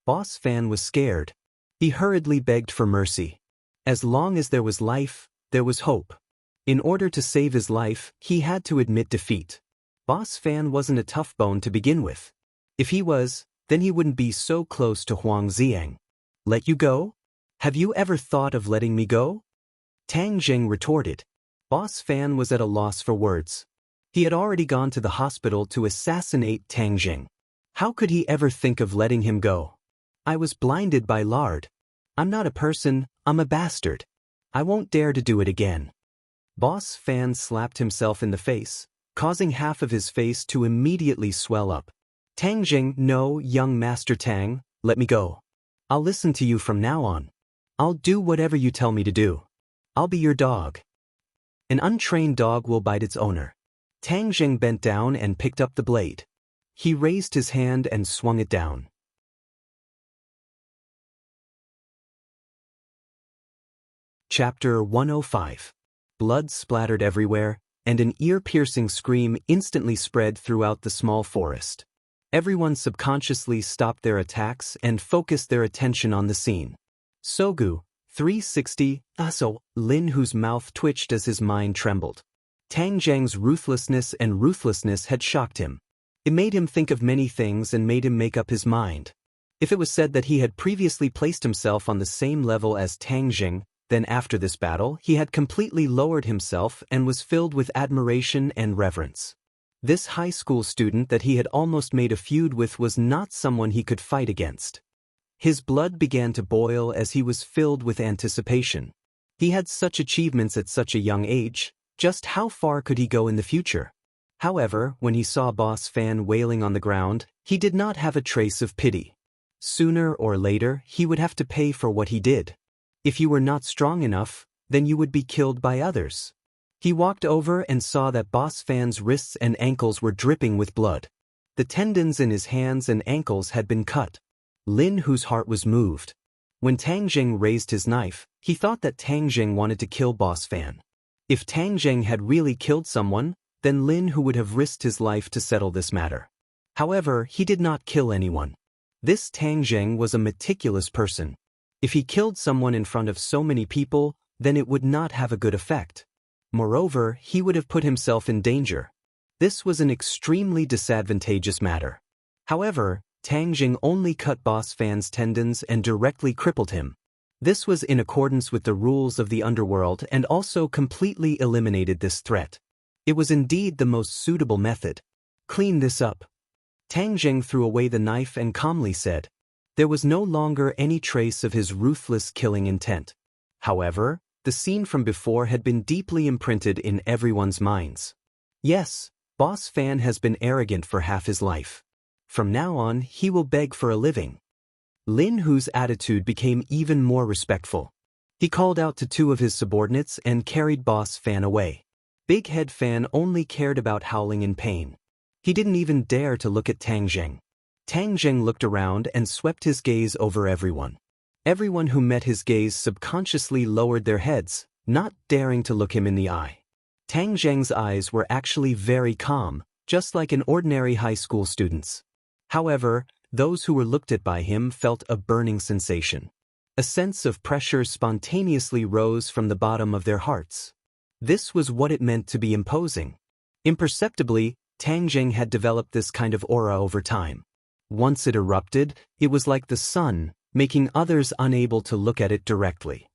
Speaker 1: Boss Fan was scared. He hurriedly begged for mercy. As long as there was life, there was hope. In order to save his life, he had to admit defeat. Boss Fan wasn't a tough bone to begin with. If he was, then he wouldn't be so close to Huang Xiang. "Let you go? Have you ever thought of letting me go?" Tang Jing retorted. Boss Fan was at a loss for words. He had already gone to the hospital to assassinate Tang Jing. How could he ever think of letting him go? "I was blinded by lard. I'm not a person, I'm a bastard. I won't dare to do it again." Boss Fan slapped himself in the face, causing half of his face to immediately swell up. "Tang Jing, no, young Master Tang, let me go. I'll listen to you from now on. I'll do whatever you tell me to do. I'll be your dog." An untrained dog will bite its owner. Tang Jing bent down and picked up the blade. He raised his hand and swung it down. Chapter 105. Blood splattered everywhere, and an ear-piercing scream instantly spread throughout the small forest. Everyone subconsciously stopped their attacks and focused their attention on the scene. Sogu, 360, Lin, whose mouth twitched as his mind trembled. Tang Jing's ruthlessness had shocked him. It made him think of many things and made him make up his mind. If it was said that he had previously placed himself on the same level as Tang Jing, then after this battle he had completely lowered himself and was filled with admiration and reverence. This high school student that he had almost made a feud with was not someone he could fight against. His blood began to boil as he was filled with anticipation. He had such achievements at such a young age, just how far could he go in the future? However, when he saw Boss Fan wailing on the ground, he did not have a trace of pity. Sooner or later, he would have to pay for what he did. If you were not strong enough, then you would be killed by others. He walked over and saw that Boss Fan's wrists and ankles were dripping with blood. The tendons in his hands and ankles had been cut. Lin, whose heart was moved. When Tang Jing raised his knife, he thought that Tang Jing wanted to kill Boss Fan. If Tang Jing had really killed someone, then Lin who would have risked his life to settle this matter. However, he did not kill anyone. This Tang Jing was a meticulous person. If he killed someone in front of so many people, then it would not have a good effect. Moreover, he would have put himself in danger. This was an extremely disadvantageous matter. However, Tang Jing only cut Boss Fan's tendons and directly crippled him. This was in accordance with the rules of the underworld and also completely eliminated this threat. It was indeed the most suitable method. "Clean this up." Tang Jing threw away the knife and calmly said. There was no longer any trace of his ruthless killing intent. However, the scene from before had been deeply imprinted in everyone's minds. Yes, Boss Fan has been arrogant for half his life. From now on, he will beg for a living. Lin, whose attitude became even more respectful. He called out to two of his subordinates and carried Boss Fan away. Big Head Fan only cared about howling in pain. He didn't even dare to look at Tang Jing. Tang Jing looked around and swept his gaze over everyone. Everyone who met his gaze subconsciously lowered their heads, not daring to look him in the eye. Tang Jing's eyes were actually very calm, just like an ordinary high school student's. However, those who were looked at by him felt a burning sensation. A sense of pressure spontaneously rose from the bottom of their hearts. This was what it meant to be imposing. Imperceptibly, Tang Jing had developed this kind of aura over time. Once it erupted, it was like the sun, making others unable to look at it directly.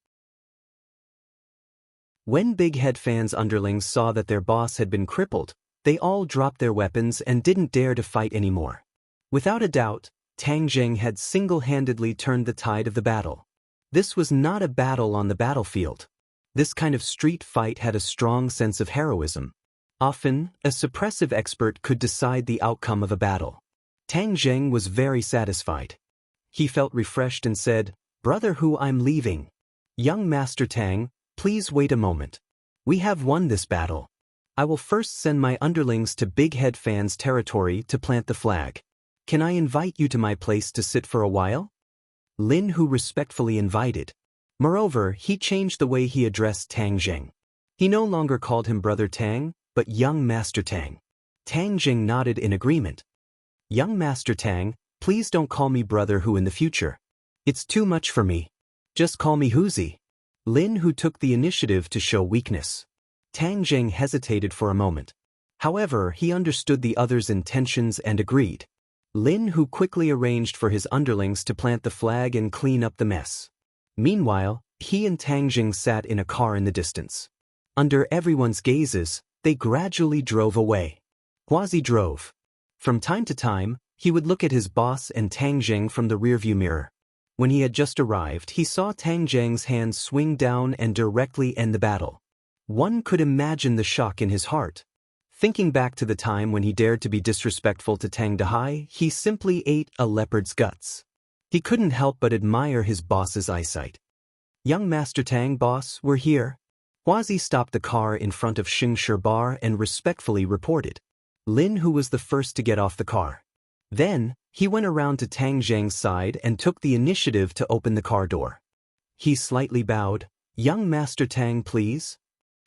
Speaker 1: When Big Head Fan's underlings saw that their boss had been crippled, they all dropped their weapons and didn't dare to fight anymore. Without a doubt, Tang Jing had single-handedly turned the tide of the battle. This was not a battle on the battlefield. This kind of street fight had a strong sense of heroism. Often, a suppressive expert could decide the outcome of a battle. Tang Jing was very satisfied. He felt refreshed and said, "Brother Hu, I'm leaving. Young Master Tang, please wait a moment. We have won this battle. I will first send my underlings to Big Head Fan's territory to plant the flag. Can I invite you to my place to sit for a while?" Lin Hu respectfully invited. Moreover, he changed the way he addressed Tang Jing. He no longer called him Brother Tang, but Young Master Tang. Tang Jing nodded in agreement. "Young Master Tang, please don't call me Brother Hu in the future. It's too much for me. Just call me Huzi." Lin Hu took the initiative to show weakness. Tang Jing hesitated for a moment. However, he understood the other's intentions and agreed. Lin Hu quickly arranged for his underlings to plant the flag and clean up the mess. Meanwhile, he and Tang Jing sat in a car in the distance. Under everyone's gazes, they gradually drove away. Huazi drove. From time to time, he would look at his boss and Tang Jing from the rearview mirror. When he had just arrived, he saw Tang Jing's hand swing down and directly end the battle. One could imagine the shock in his heart. Thinking back to the time when he dared to be disrespectful to Tang Dehai, he simply ate a leopard's guts. He couldn't help but admire his boss's eyesight. "Young Master Tang, boss, we're here." Huazi stopped the car in front of Xingshi Bar and respectfully reported. Lin Hu was the first to get off the car. Then, he went around to Tang Jing's side and took the initiative to open the car door. He slightly bowed. "Young Master Tang, please."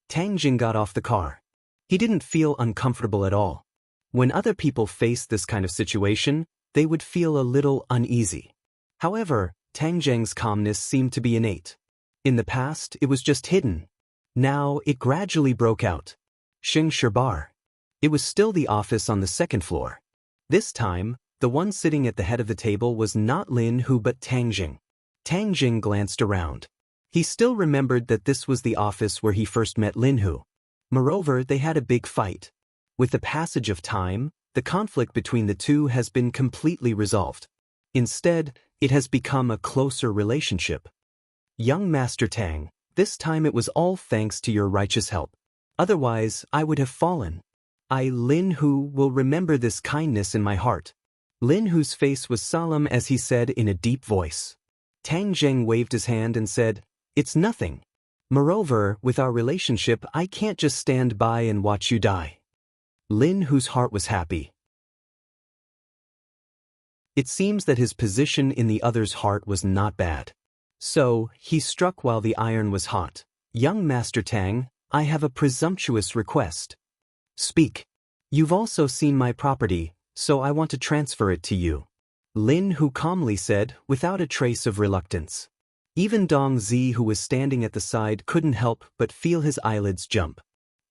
Speaker 1: Tang Jing got off the car. He didn't feel uncomfortable at all. When other people faced this kind of situation, they would feel a little uneasy. However, Tang Jing's calmness seemed to be innate. In the past, it was just hidden. Now, it gradually broke out. Xingshi Bar. It was still the office on the second floor. This time, the one sitting at the head of the table was not Lin Hu but Tang Jing. Tang Jing glanced around. He still remembered that this was the office where he first met Lin Hu. Moreover, they had a big fight. With the passage of time, the conflict between the two has been completely resolved. Instead, it has become a closer relationship. "Young Master Tang, this time it was all thanks to your righteous help. Otherwise, I would have fallen. I, Lin Hu, will remember this kindness in my heart." Lin Hu's face was solemn as he said in a deep voice. Tang Jing waved his hand and said, "It's nothing. Moreover, with our relationship, I can't just stand by and watch you die." Lin Hu's heart was happy. It seems that his position in the other's heart was not bad. So, he struck while the iron was hot. "Young Master Tang, I have a presumptuous request." "Speak. You've also seen my property, so I want to transfer it to you." Lin Hu calmly said, without a trace of reluctance. Even Dong Zi, who was standing at the side, couldn't help but feel his eyelids jump.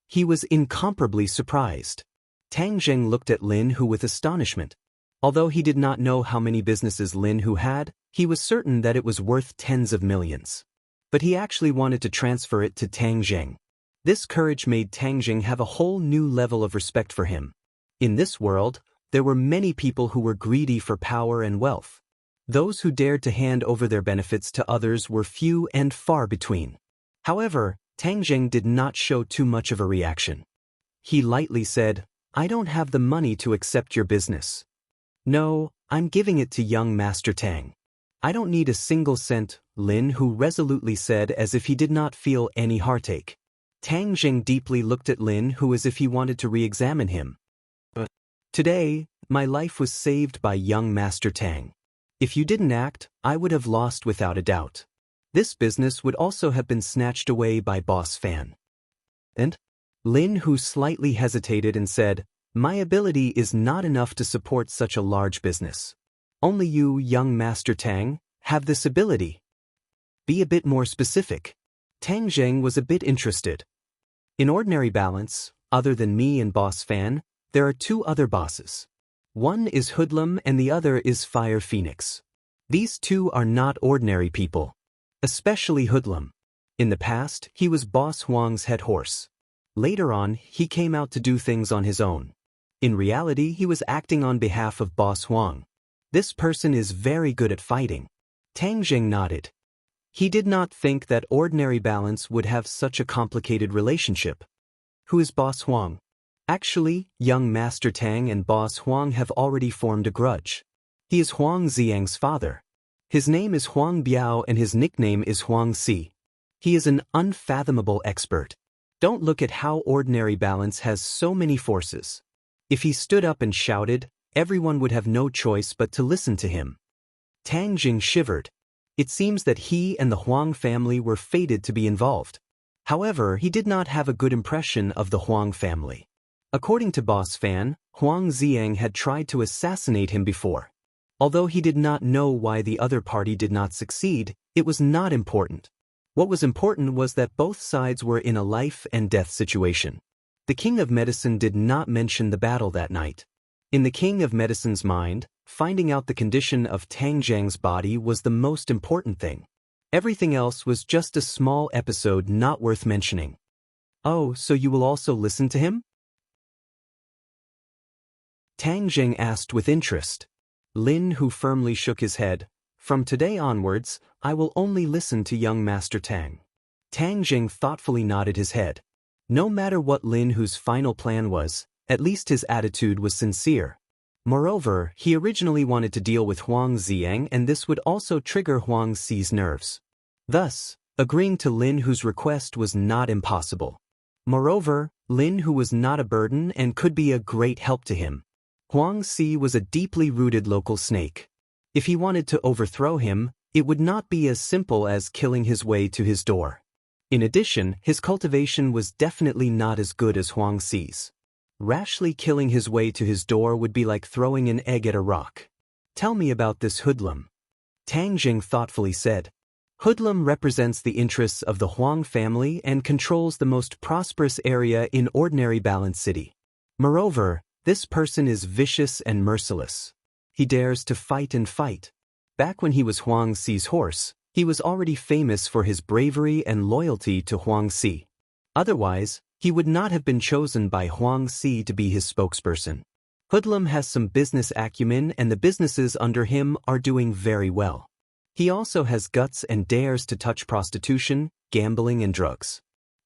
Speaker 1: He was incomparably surprised. Tang Jing looked at Lin Hu with astonishment. Although he did not know how many businesses Lin Hu had, he was certain that it was worth tens of millions. But he actually wanted to transfer it to Tang Jing. This courage made Tang Jing have a whole new level of respect for him. In this world, there were many people who were greedy for power and wealth. Those who dared to hand over their benefits to others were few and far between. However, Tang Jing did not show too much of a reaction. He lightly said, "I don't have the money to accept your business. No, I'm giving it to young Master Tang. I don't need a single cent," Lin Hu resolutely said as if he did not feel any heartache. Tang Jing deeply looked at Lin Hu as if he wanted to re-examine him. "But today, my life was saved by young Master Tang. If you didn't act, I would have lost without a doubt. This business would also have been snatched away by Boss Fan." And Lin Hu slightly hesitated and said, "My ability is not enough to support such a large business. Only you, young Master Tang, have this ability. Be a bit more specific." Tang Jing was a bit interested. "In ordinary balance, other than me and Boss Fan, there are two other bosses. One is Hoodlum and the other is Fire Phoenix. These two are not ordinary people. Especially Hoodlum. In the past, he was Boss Huang's head horse. Later on, he came out to do things on his own. In reality, he was acting on behalf of Boss Huang. This person is very good at fighting. Tang Jing nodded. He did not think that ordinary balance would have such a complicated relationship. Who is Boss Huang? Actually, young Master Tang and Boss Huang have already formed a grudge. He is Huang Ziyang's father. His name is Huang Biao and his nickname is Huang Si. He is an unfathomable expert. Don't look at how ordinary balance has so many forces. If he stood up and shouted, everyone would have no choice but to listen to him. Tang Jing shivered. It seems that he and the Huang family were fated to be involved. However, he did not have a good impression of the Huang family. According to Boss Fan, Huang Ziyang had tried to assassinate him before. Although he did not know why the other party did not succeed, it was not important. What was important was that both sides were in a life and death situation. The King of Medicine did not mention the battle that night. In the King of Medicine's mind, finding out the condition of Tang Zhang's body was the most important thing. Everything else was just a small episode not worth mentioning. Oh, so you will also listen to him? Tang Zhang asked with interest. Lin Hu firmly shook his head. From today onwards, I will only listen to young Master Tang. Tang Jing thoughtfully nodded his head. No matter what Lin Hu's final plan was, at least his attitude was sincere. Moreover, he originally wanted to deal with Huang Ziyang and this would also trigger Huang Si's nerves. Thus, agreeing to Lin Hu's request was not impossible. Moreover, Lin Hu was not a burden and could be a great help to him. Huang Si was a deeply rooted local snake. If he wanted to overthrow him, it would not be as simple as killing his way to his door. In addition, his cultivation was definitely not as good as Huang Si's. Rashly killing his way to his door would be like throwing an egg at a rock. Tell me about this hoodlum. Tang Jing thoughtfully said. Hoodlum represents the interests of the Huang family and controls the most prosperous area in ordinary Balance City. Moreover, this person is vicious and merciless. He dares to fight and fight. Back when he was Huang Si's horse, he was already famous for his bravery and loyalty to Huang Si. Otherwise, he would not have been chosen by Huang Si to be his spokesperson. Hoodlum has some business acumen and the businesses under him are doing very well. He also has guts and dares to touch prostitution, gambling and drugs.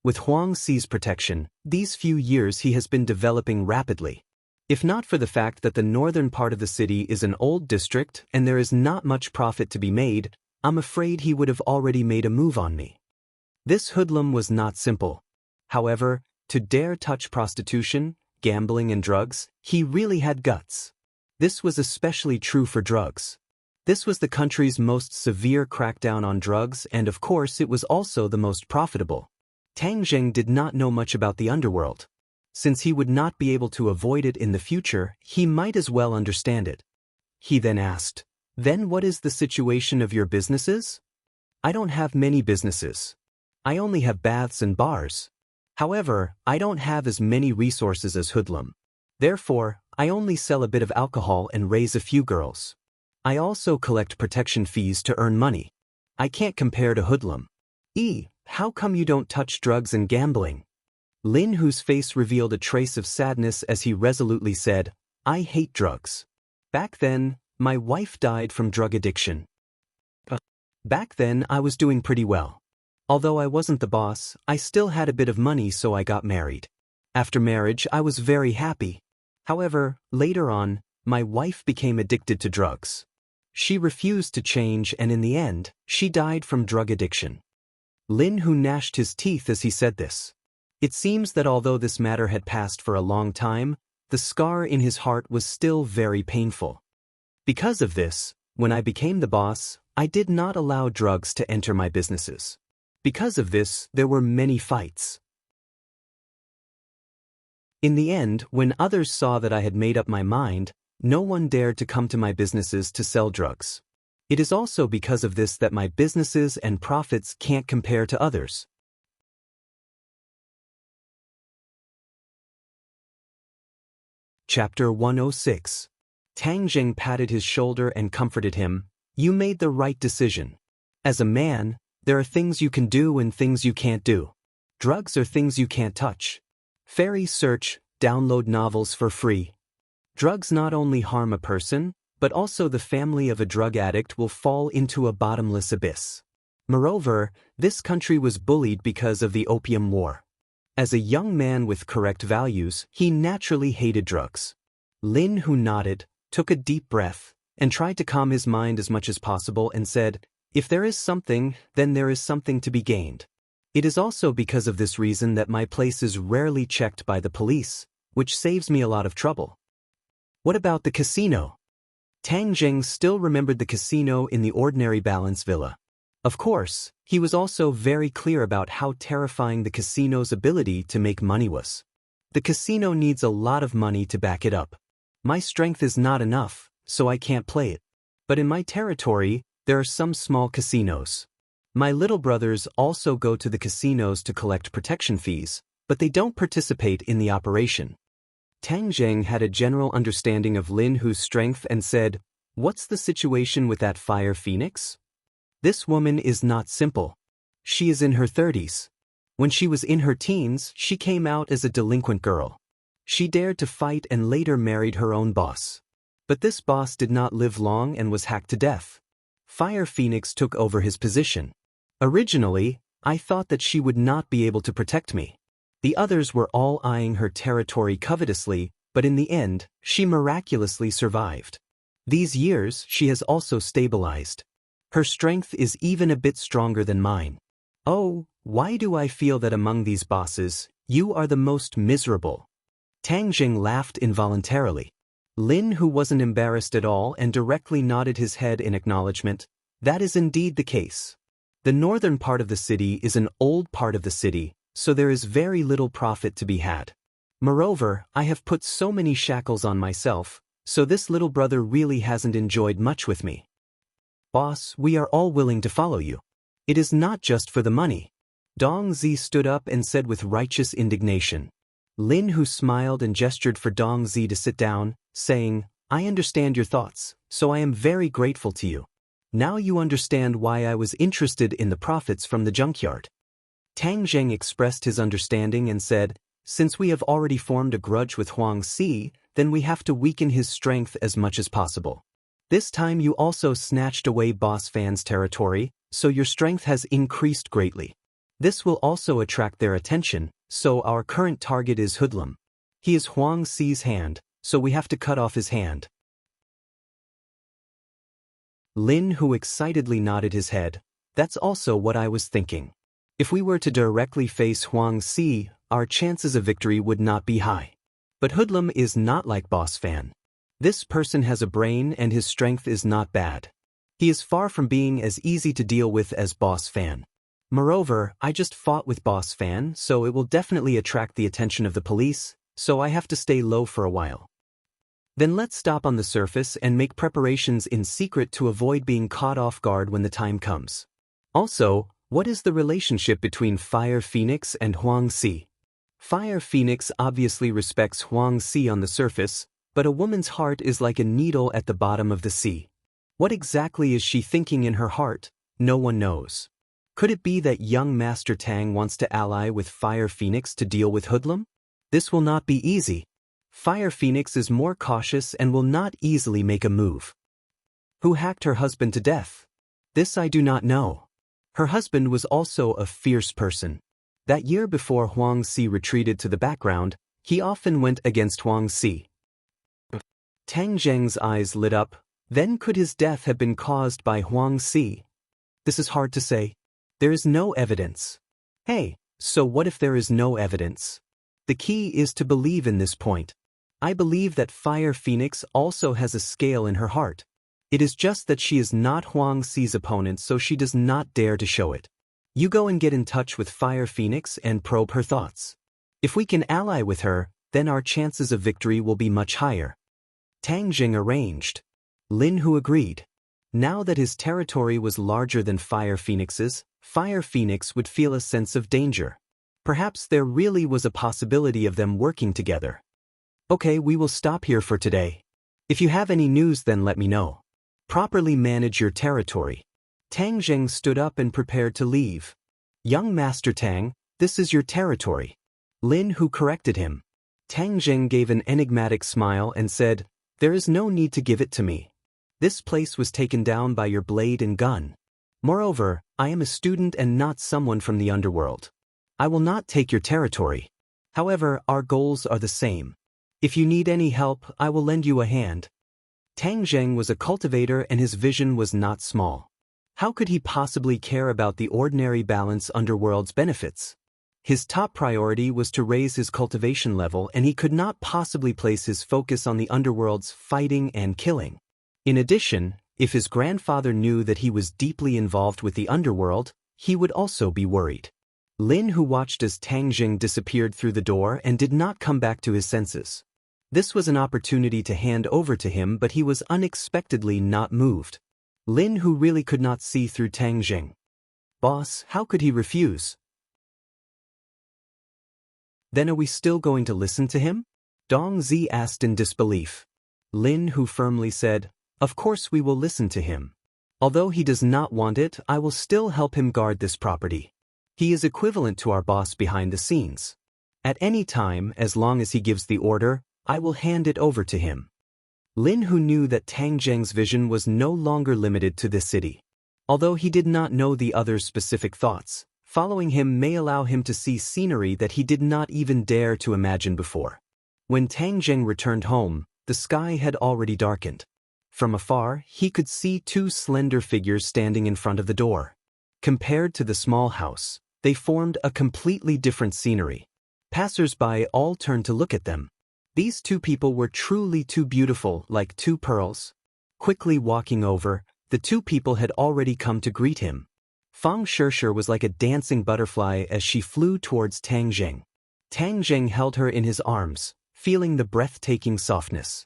Speaker 1: With Huang Si's protection, these few years he has been developing rapidly. If not for the fact that the northern part of the city is an old district and there is not much profit to be made, I'm afraid he would have already made a move on me. This hoodlum was not simple. However, to dare touch prostitution, gambling and drugs, he really had guts. This was especially true for drugs. This was the country's most severe crackdown on drugs and of course it was also the most profitable. Tang Zheng did not know much about the underworld. Since he would not be able to avoid it in the future, he might as well understand it. He then asked, Then what is the situation of your businesses? I don't have many businesses. I only have baths and bars. However, I don't have as many resources as Hoodlum. Therefore, I only sell a bit of alcohol and raise a few girls. I also collect protection fees to earn money. I can't compare to Hoodlum. How come you don't touch drugs and gambling? Lin Hu's face revealed a trace of sadness as he resolutely said, I hate drugs. Back then, my wife died from drug addiction. Back then, I was doing pretty well. Although I wasn't the boss, I still had a bit of money so I got married. After marriage, I was very happy. However, later on, my wife became addicted to drugs. She refused to change and in the end, she died from drug addiction. Lin Hu gnashed his teeth as he said this. It seems that although this matter had passed for a long time, the scar in his heart was still very painful. Because of this, when I became the boss, I did not allow drugs to enter my businesses. Because of this, there were many fights. In the end, when others saw that I had made up my mind, no one dared to come to my businesses to sell drugs. It is also because of this that my businesses and profits can't compare to others. Chapter 106. Tang Jing patted his shoulder and comforted him. You made the right decision. As a man, There are things you can do and things you can't do. Drugs are things you can't touch. Fairy search, download novels for free. Drugs not only harm a person, but also the family of a drug addict will fall into a bottomless abyss. Moreover, this country was bullied because of the Opium War. As a young man with correct values, he naturally hated drugs. Lin, who nodded, took a deep breath, and tried to calm his mind as much as possible and said, "If there is something, then there is something to be gained. It is also because of this reason that my place is rarely checked by the police, which saves me a lot of trouble." What about the casino? Tang Jing still remembered the casino in the ordinary balance villa. Of course, he was also very clear about how terrifying the casino's ability to make money was. The casino needs a lot of money to back it up. My strength is not enough, so I can't play it. But in my territory, there are some small casinos. My little brothers also go to the casinos to collect protection fees, but they don't participate in the operation. Tang Zheng had a general understanding of Lin Hu's strength and said, "What's the situation with that fire phoenix? This woman is not simple. She is in her 30s. When she was in her teens, she came out as a delinquent girl. She dared to fight and later married her own boss. But this boss did not live long and was hacked to death. Fire Phoenix took over his position. Originally, I thought that she would not be able to protect me. The others were all eyeing her territory covetously, but in the end, she miraculously survived. These years, she has also stabilized. Her strength is even a bit stronger than mine. Oh, why do I feel that among these bosses, you are the most miserable?" Tang Jing laughed involuntarily. Lin, who wasn't embarrassed at all and directly nodded his head in acknowledgement, "That is indeed the case. The northern part of the city is an old part of the city, so there is very little profit to be had. Moreover, I have put so many shackles on myself, so this little brother really hasn't enjoyed much with me. Boss, we are all willing to follow you. It is not just for the money." Dong Zi stood up and said with righteous indignation. Lin, who smiled and gestured for Dong Zi to sit down, saying, "I understand your thoughts, so I am very grateful to you. Now you understand why I was interested in the profits from the junkyard." Tang Zheng expressed his understanding and said, "Since we have already formed a grudge with Huang Si, then we have to weaken his strength as much as possible. This time you also snatched away Boss Fan's territory, so your strength has increased greatly. This will also attract their attention, so our current target is Hoodlum. He is Huang Si's hand, so we have to cut off his hand." Lin, who excitedly nodded his head, "That's also what I was thinking. If we were to directly face Huang Si, our chances of victory would not be high. But Hoodlum is not like Boss Fan. This person has a brain and his strength is not bad. He is far from being as easy to deal with as Boss Fan. Moreover, I just fought with Boss Fan, so it will definitely attract the attention of the police, so I have to stay low for a while. Then let's stop on the surface and make preparations in secret to avoid being caught off guard when the time comes. Also, what is the relationship between Fire Phoenix and Huang Si? Fire Phoenix obviously respects Huang Si on the surface, but a woman's heart is like a needle at the bottom of the sea. What exactly is she thinking in her heart? No one knows. Could it be that young Master Tang wants to ally with Fire Phoenix to deal with Hoodlum? This will not be easy. Fire Phoenix is more cautious and will not easily make a move. Who hacked her husband to death? This I do not know. Her husband was also a fierce person. That year before Huang Si retreated to the background, he often went against Huang Si. Tang Zheng's eyes lit up. Then could his death have been caused by Huang Si? This is hard to say. There is no evidence. Hey, so what if there is no evidence? The key is to believe in this point. I believe that Fire Phoenix also has a scale in her heart. It is just that she is not Huang Si's opponent, so she does not dare to show it. You go and get in touch with Fire Phoenix and probe her thoughts. If we can ally with her, then our chances of victory will be much higher." Tang Jing arranged. Lin, who agreed. Now that his territory was larger than Fire Phoenix's, Fire Phoenix would feel a sense of danger. Perhaps there really was a possibility of them working together. "Okay, we will stop here for today. If you have any news, then let me know. Properly manage your territory. Tang Zheng stood up and prepared to leave. Young Master Tang, this is your territory. Lin Hu corrected him. Tang Zheng gave an enigmatic smile and said, there is no need to give it to me. This place was taken down by your blade and gun. Moreover, I am a student and not someone from the underworld. I will not take your territory. However, our goals are the same. If you need any help, I will lend you a hand. Tang Zheng was a cultivator and his vision was not small. How could he possibly care about the ordinary balance underworld's benefits? His top priority was to raise his cultivation level, and he could not possibly place his focus on the underworld's fighting and killing. In addition, if his grandfather knew that he was deeply involved with the underworld, he would also be worried. Lin Hu watched as Tang Zheng disappeared through the door and did not come back to his senses. This was an opportunity to hand over to him, but he was unexpectedly not moved. Lin Hu really could not see through Tang Zheng. Boss, how could he refuse? Then are we still going to listen to him? Dong Zi asked in disbelief. Lin Hu firmly said, of course we will listen to him. Although he does not want it, I will still help him guard this property. He is equivalent to our boss behind the scenes. At any time, as long as he gives the order, I will hand it over to him. Lin Hu knew that Tang Zheng's vision was no longer limited to this city. Although he did not know the other's specific thoughts, following him may allow him to see scenery that he did not even dare to imagine before. When Tang Zheng returned home, the sky had already darkened. From afar, he could see two slender figures standing in front of the door. Compared to the small house, they formed a completely different scenery. Passers-by all turned to look at them. These two people were truly too beautiful, like two pearls. Quickly walking over, the two people had already come to greet him. Fang Shishir was like a dancing butterfly as she flew towards Tang Zheng. Tang Zheng held her in his arms, feeling the breathtaking softness.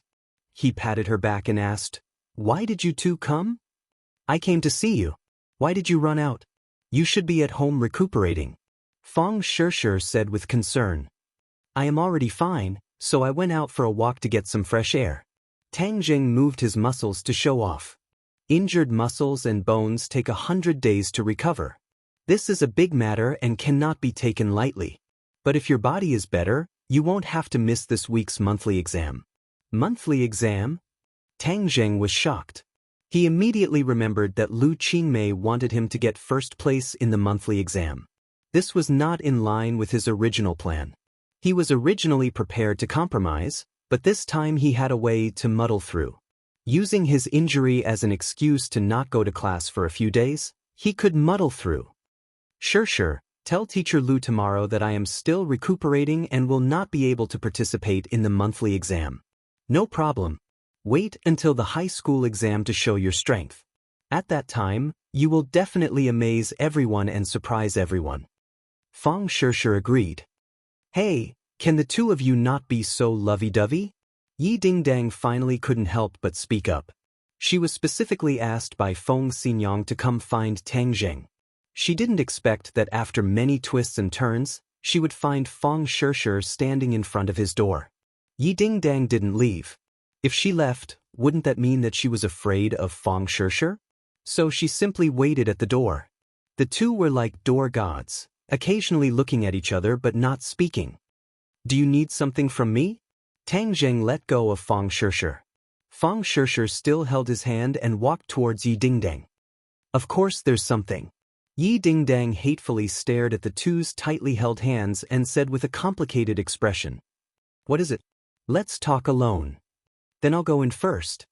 Speaker 1: He patted her back and asked, why did you two come? I came to see you. Why did you run out? You should be at home recuperating. Fang Shishir said with concern. I am already fine, so I went out for a walk to get some fresh air. Tang Zheng moved his muscles to show off. Injured muscles and bones take 100 days to recover. This is a big matter and cannot be taken lightly. But if your body is better, you won't have to miss this week's monthly exam. Monthly exam? Tang Zheng was shocked. He immediately remembered that Lu Qingmei wanted him to get first place in the monthly exam. This was not in line with his original plan. He was originally prepared to compromise, but this time he had a way to muddle through. Using his injury as an excuse to not go to class for a few days, he could muddle through. Sure, tell Teacher Lu tomorrow that I am still recuperating and will not be able to participate in the monthly exam. No problem. Wait until the high school exam to show your strength. At that time, you will definitely amaze everyone and surprise everyone. Fang Shishir agreed. Hey, can the two of you not be so lovey-dovey? Yi Dingdang finally couldn't help but speak up. She was specifically asked by Feng Xinyang to come find Tang Zheng. She didn't expect that after many twists and turns, she would find Fang Shishir standing in front of his door. Yi Dingdang didn't leave. If she left, wouldn't that mean that she was afraid of Fang Shishir? So she simply waited at the door. The two were like door gods, occasionally looking at each other but not speaking. Do you need something from me? Tang Zheng let go of Fang Shishir. Fang Shishir still held his hand and walked towards Yi Dingdang. Of course there's something. Yi Dingdang hatefully stared at the two's tightly held hands and said with a complicated expression. What is it? Let's talk alone. Then I'll go in first.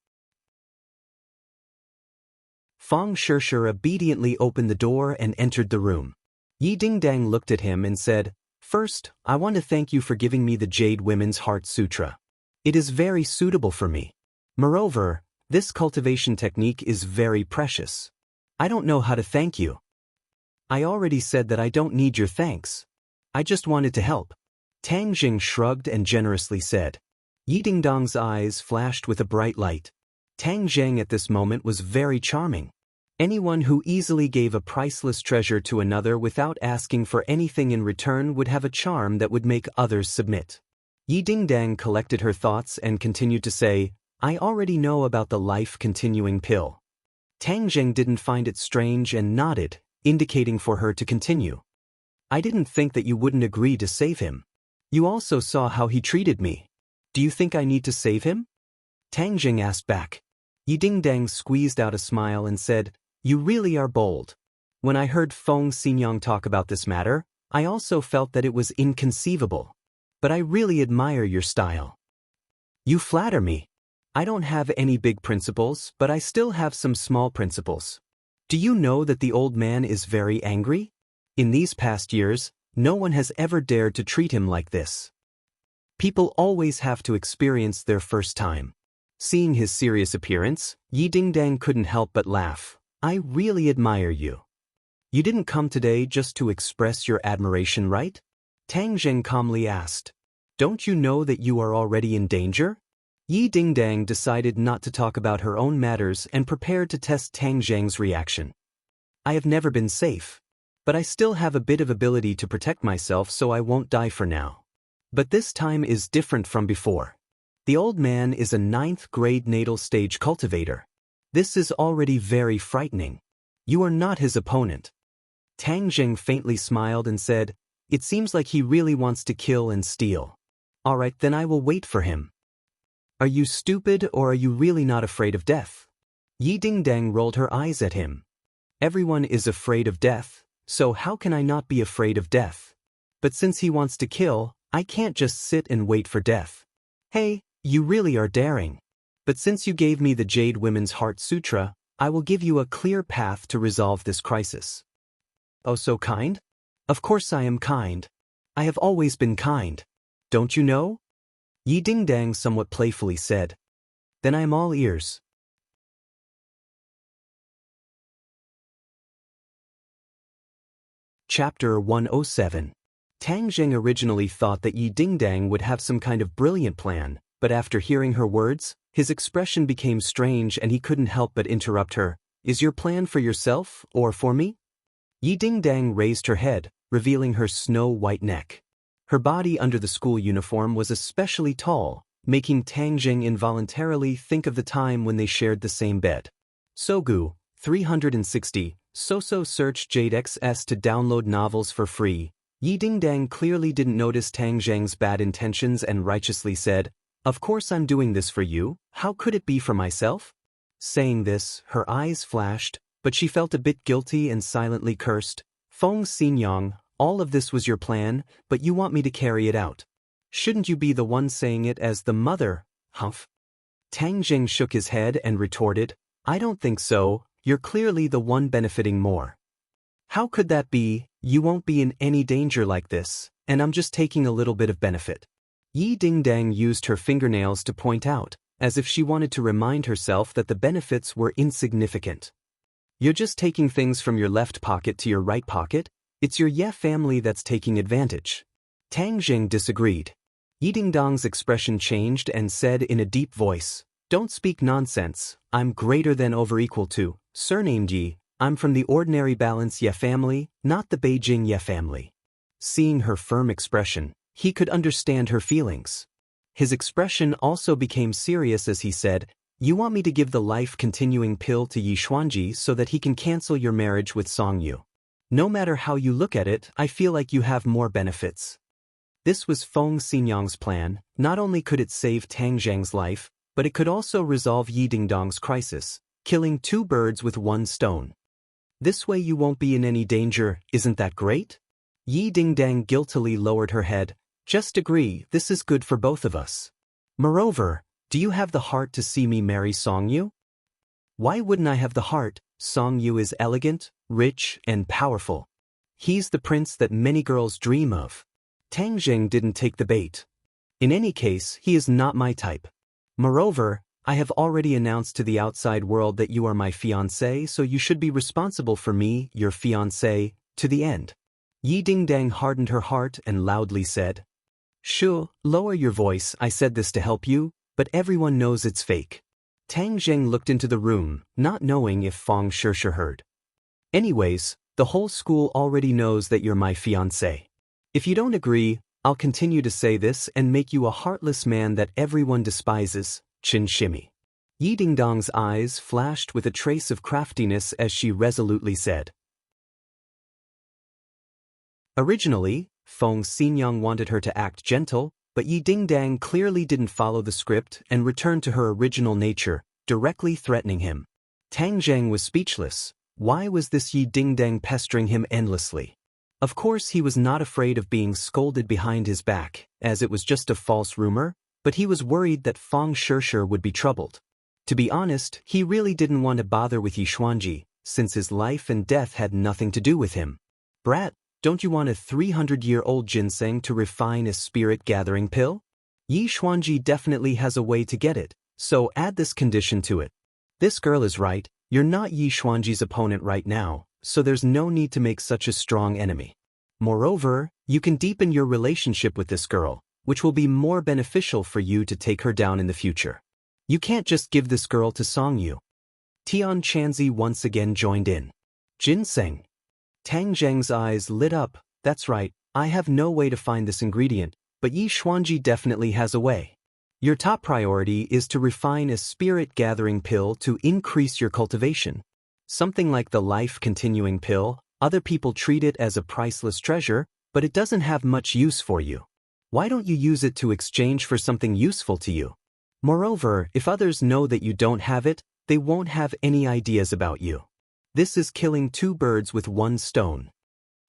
Speaker 1: Fang Shishir obediently opened the door and entered the room. Yi Dingdang looked at him and said, First, I want to thank you for giving me the Jade Women's Heart Sutra. It is very suitable for me. Moreover, this cultivation technique is very precious. I don't know how to thank you. I already said that I don't need your thanks. I just wanted to help. Tang Zheng shrugged and generously said. Yi Dingdang's eyes flashed with a bright light. Tang Zheng at this moment was very charming. Anyone who easily gave a priceless treasure to another without asking for anything in return would have a charm that would make others submit. Yi Dingdang collected her thoughts and continued to say, I already know about the life-continuing pill. Tang Zheng didn't find it strange and nodded, indicating for her to continue. I didn't think that you wouldn't agree to save him. You also saw how he treated me. Do you think I need to save him? Tang Zheng asked back. Yi Dingdang squeezed out a smile and said, You really are bold. When I heard Feng Xinyang talk about this matter, I also felt that it was inconceivable. But I really admire your style. You flatter me. I don't have any big principles, but I still have some small principles. Do you know that the old man is very angry? In these past years, no one has ever dared to treat him like this. People always have to experience their first time. Seeing his serious appearance, Yi Dingdang couldn't help but laugh. I really admire you. You didn't come today just to express your admiration, right? Tang Zheng calmly asked. Don't you know that you are already in danger? Yi Dingdang decided not to talk about her own matters and prepared to test Tang Zheng's reaction. I have never been safe. But I still have a bit of ability to protect myself, so I won't die for now. But this time is different from before. The old man is a 9th grade natal stage cultivator. This is already very frightening. You are not his opponent. Tang Zheng faintly smiled and said, It seems like he really wants to kill and steal. All right, then I will wait for him. Are you stupid, or are you really not afraid of death? Yi Dingdang rolled her eyes at him. Everyone is afraid of death, so how can I not be afraid of death? But since he wants to kill, I can't just sit and wait for death. Hey, you really are daring. But since you gave me the Jade Women's Heart Sutra, I will give you a clear path to resolve this crisis. Oh, so kind? Of course I am kind. I have always been kind. Don't you know? Yi Dingdang somewhat playfully said. Then I am all ears. Chapter 107. Tang Zheng originally thought that Yi Dingdang would have some kind of brilliant plan, but after hearing her words, his expression became strange and he couldn't help but interrupt her. Is your plan for yourself, or for me? Yi Dingdang raised her head, revealing her snow-white neck. Her body under the school uniform was especially tall, making Tang Zheng involuntarily think of the time when they shared the same bed. Sogu, 360, Soso search Jade XS to download novels for free. Yi Dingdang clearly didn't notice Tang Zheng's bad intentions and righteously said, Of course I'm doing this for you, how could it be for myself? Saying this, her eyes flashed, but she felt a bit guilty and silently cursed. Feng Xinyang, all of this was your plan, but you want me to carry it out. Shouldn't you be the one saying it as the mother, humph? Tang Zheng shook his head and retorted, I don't think so, you're clearly the one benefiting more. How could that be? You won't be in any danger like this, and I'm just taking a little bit of benefit. Yi Dingdang used her fingernails to point out, as if she wanted to remind herself that the benefits were insignificant. You're just taking things from your left pocket to your right pocket? It's your Ye family that's taking advantage. Tang Zheng disagreed. Yi Dingdang's expression changed and said in a deep voice, Don't speak nonsense, I'm greater than over equal to, surnamed Yi, I'm from the ordinary Balance Ye family, not the Beijing Ye family. Seeing her firm expression, he could understand her feelings. His expression also became serious as he said, You want me to give the life-continuing pill to Yi Xuanji so that he can cancel your marriage with Song Yu. No matter how you look at it, I feel like you have more benefits. This was Feng Xinyang's plan. Not only could it save Tang Zheng's life, but it could also resolve Yi Dingdang's crisis, killing 2 birds with 1 stone. This way you won't be in any danger, isn't that great? Yi Dingdang guiltily lowered her head. Just agree, this is good for both of us. Moreover, do you have the heart to see me marry Song Yu? Why wouldn't I have the heart? Song Yu is elegant, rich, and powerful. He's the prince that many girls dream of. Tang Zheng didn't take the bait. In any case, he is not my type. Moreover, I have already announced to the outside world that you are my fiancé, so you should be responsible for me, your fiancé, to the end. Yi Dingdang hardened her heart and loudly said, Shu, lower your voice, I said this to help you, but everyone knows it's fake. Tang Zheng looked into the room, not knowing if Feng Sheshe heard. Anyways, the whole school already knows that you're my fiancé. If you don't agree, I'll continue to say this and make you a heartless man that everyone despises, Chin Shimmy. Yi Dingdong's eyes flashed with a trace of craftiness as she resolutely said. Originally, Feng Xinyang wanted her to act gentle, but Yi Dingdang clearly didn't follow the script and returned to her original nature, directly threatening him. Tang Zheng was speechless. Why was this Yi Dingdang pestering him endlessly? Of course he was not afraid of being scolded behind his back, as it was just a false rumor, but he was worried that Feng Shishir would be troubled. To be honest, he really didn't want to bother with Yi Xuanji, since his life and death had nothing to do with him. Brat, don't you want a 300-year-old ginseng to refine a spirit-gathering pill? Yi Xuanji definitely has a way to get it, so add this condition to it. This girl is right, you're not Yi Xuanji's opponent right now, so there's no need to make such a strong enemy. Moreover, you can deepen your relationship with this girl, which will be more beneficial for you to take her down in the future. You can't just give this girl to Song Yu. Tian Chanzi once again joined in. Ginseng. Tang Zheng's eyes lit up. That's right, I have no way to find this ingredient, but Yi Xuanji definitely has a way. Your top priority is to refine a spirit-gathering pill to increase your cultivation. Something like the life-continuing pill, other people treat it as a priceless treasure, but it doesn't have much use for you. Why don't you use it to exchange for something useful to you? Moreover, if others know that you don't have it, they won't have any ideas about you. This is killing two birds with one stone.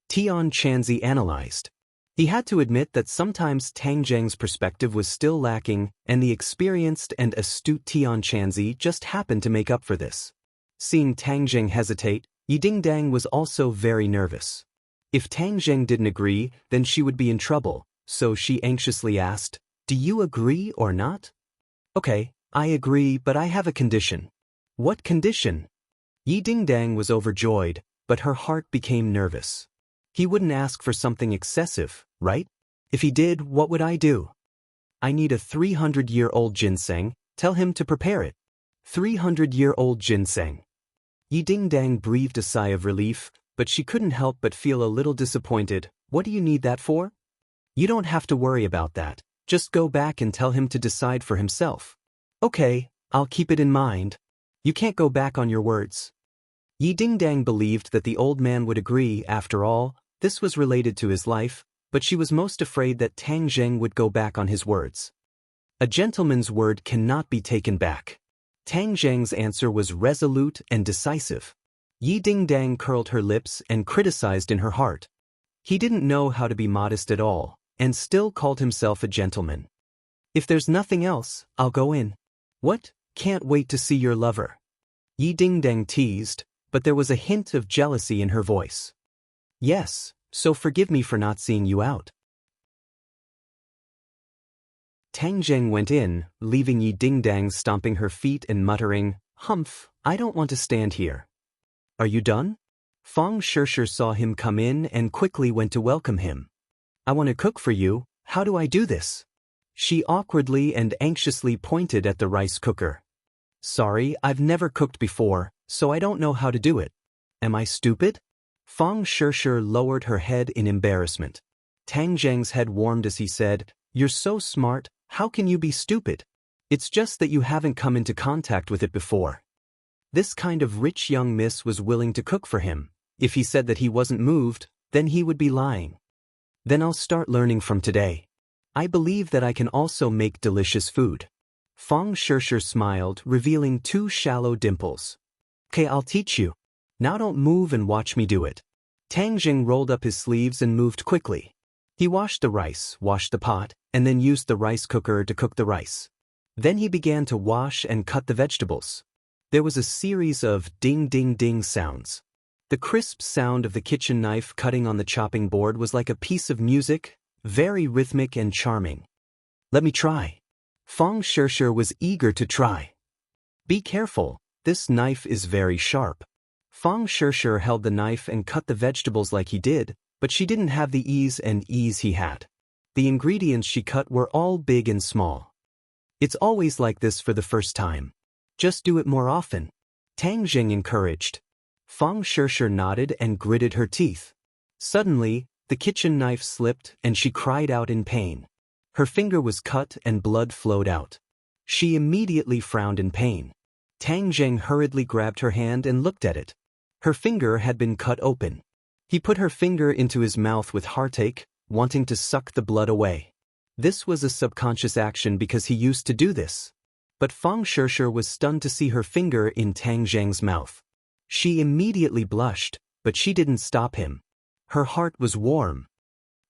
Speaker 1: Tian Chanzi analyzed. He had to admit that sometimes Tang Zheng's perspective was still lacking, and the experienced and astute Tian Chanzi just happened to make up for this. Seeing Tang Zheng hesitate, Yi Dingdang was also very nervous. If Tang Zheng didn't agree, then she would be in trouble, so she anxiously asked, "Do you agree or not?" "Okay, I agree, but I have a condition." "What condition?" Yi Dingdang was overjoyed, but her heart became nervous. He wouldn't ask for something excessive, right? If he did, what would I do? "I need a 300-year-old ginseng, tell him to prepare it." 300-year-old ginseng. Yi Dingdang breathed a sigh of relief, but she couldn't help but feel a little disappointed. "What do you need that for?" "You don't have to worry about that. Just go back and tell him to decide for himself." "Okay, I'll keep it in mind." "You can't go back on your words." Yi Dingdang believed that the old man would agree. After all, this was related to his life, but she was most afraid that Tang Zheng would go back on his words. A gentleman's word cannot be taken back. Tang Zheng's answer was resolute and decisive. Yi Dingdang curled her lips and criticized in her heart. He didn't know how to be modest at all, and still called himself a gentleman. "If there's nothing else, I'll go in." "What? Can't wait to see your lover." Yi Dingdang teased, but there was a hint of jealousy in her voice. "Yes, so forgive me for not seeing you out." Tang Zheng went in, leaving Yi Dingdang stomping her feet and muttering, "Humph, I don't want to stand here." "Are you done?" Feng Shishir saw him come in and quickly went to welcome him. "I want to cook for you, how do I do this?" She awkwardly and anxiously pointed at the rice cooker. "Sorry, I've never cooked before, so I don't know how to do it." "Am I stupid?" Feng Shishir lowered her head in embarrassment. Tang Zheng's head warmed as he said, "You're so smart, how can you be stupid? It's just that you haven't come into contact with it before." This kind of rich young miss was willing to cook for him. If he said that he wasn't moved, then he would be lying. "Then I'll start learning from today. I believe that I can also make delicious food." Feng Shishir smiled, revealing two shallow dimples. "Okay, I'll teach you. Now don't move and watch me do it." Tang Zheng rolled up his sleeves and moved quickly. He washed the rice, washed the pot, and then used the rice cooker to cook the rice. Then he began to wash and cut the vegetables. There was a series of ding-ding-ding sounds. The crisp sound of the kitchen knife cutting on the chopping board was like a piece of music, very rhythmic and charming. "Let me try." Feng Shishir was eager to try. "Be careful, this knife is very sharp." Feng Shishir held the knife and cut the vegetables like he did, but she didn't have the ease he had. The ingredients she cut were all big and small. "It's always like this for the first time. Just do it more often," Tang Zheng encouraged. Feng Shishir nodded and gritted her teeth. Suddenly, the kitchen knife slipped and she cried out in pain. Her finger was cut and blood flowed out. She immediately frowned in pain. Tang Zheng hurriedly grabbed her hand and looked at it. Her finger had been cut open. He put her finger into his mouth with heartache, wanting to suck the blood away. This was a subconscious action because he used to do this. But Fang Shishir was stunned to see her finger in Tang Zheng's mouth. She immediately blushed, but she didn't stop him. Her heart was warm.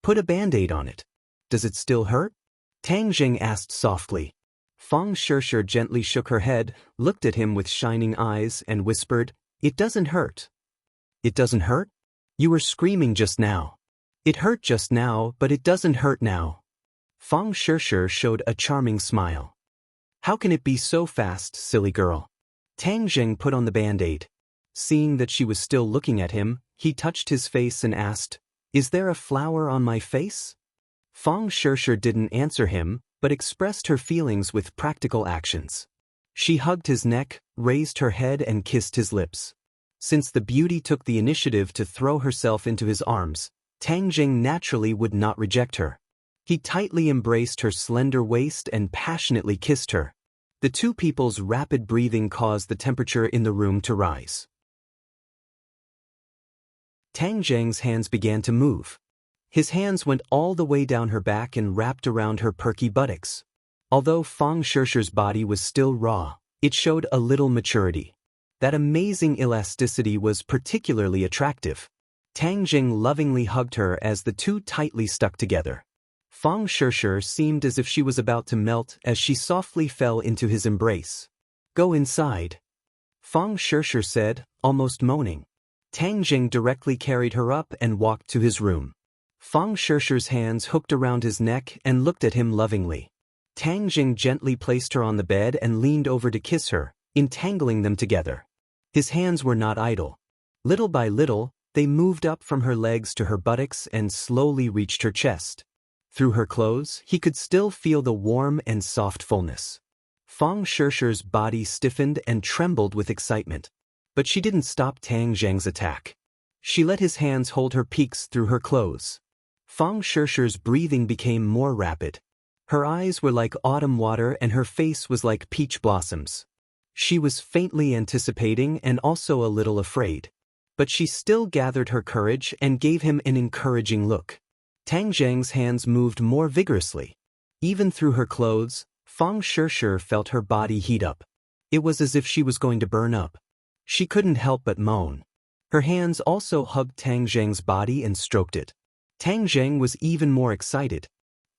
Speaker 1: "Put a band-aid on it. Does it still hurt?" Tang Zheng asked softly. Fang Shishir gently shook her head, looked at him with shining eyes, and whispered, "It doesn't hurt." "It doesn't hurt? You were screaming just now." "It hurt just now, but it doesn't hurt now." Fang Shishir showed a charming smile. "How can it be so fast, silly girl?" Tang Zheng put on the band-aid. Seeing that she was still looking at him, he touched his face and asked, "Is there a flower on my face?" Fang Shishir didn't answer him, but expressed her feelings with practical actions. She hugged his neck, raised her head and kissed his lips. Since the beauty took the initiative to throw herself into his arms, Tang Zheng naturally would not reject her. He tightly embraced her slender waist and passionately kissed her. The two people's rapid breathing caused the temperature in the room to rise. Tang Zheng's hands began to move. His hands went all the way down her back and wrapped around her perky buttocks. Although Fang Shishir's body was still raw, it showed a little maturity. That amazing elasticity was particularly attractive. Tang Zheng lovingly hugged her as the two tightly stuck together. Fang Shishir seemed as if she was about to melt as she softly fell into his embrace. "Go inside," Fang Shishir said, almost moaning. Tang Zheng directly carried her up and walked to his room. Fang Shishir's hands hooked around his neck and looked at him lovingly. Tang Zheng gently placed her on the bed and leaned over to kiss her, entangling them together. His hands were not idle. Little by little, they moved up from her legs to her buttocks and slowly reached her chest. Through her clothes, he could still feel the warm and soft fullness. Fang Shishir's body stiffened and trembled with excitement. But she didn't stop Tang Zheng's attack. She let his hands hold her peaks through her clothes. Fang Shishir's breathing became more rapid. Her eyes were like autumn water and her face was like peach blossoms. She was faintly anticipating and also a little afraid. But she still gathered her courage and gave him an encouraging look. Tang Zheng's hands moved more vigorously. Even through her clothes, Fang Shishir felt her body heat up. It was as if she was going to burn up. She couldn't help but moan. Her hands also hugged Tang Zheng's body and stroked it. Tang Zheng was even more excited.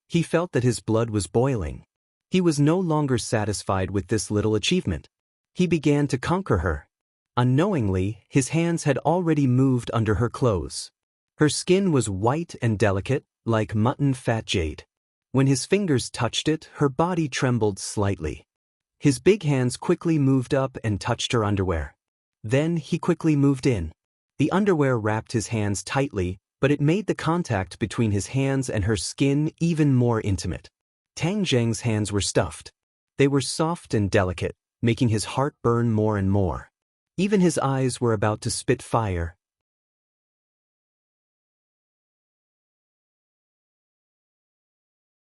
Speaker 1: He felt that his blood was boiling. He was no longer satisfied with this little achievement. He began to conquer her. Unknowingly, his hands had already moved under her clothes. Her skin was white and delicate, like mutton fat jade. When his fingers touched it, her body trembled slightly. His big hands quickly moved up and touched her underwear. Then he quickly moved in. The underwear wrapped his hands tightly, but it made the contact between his hands and her skin even more intimate. Tang Zheng's hands were stuffed. They were soft and delicate, making his heart burn more and more. Even his eyes were about to spit fire.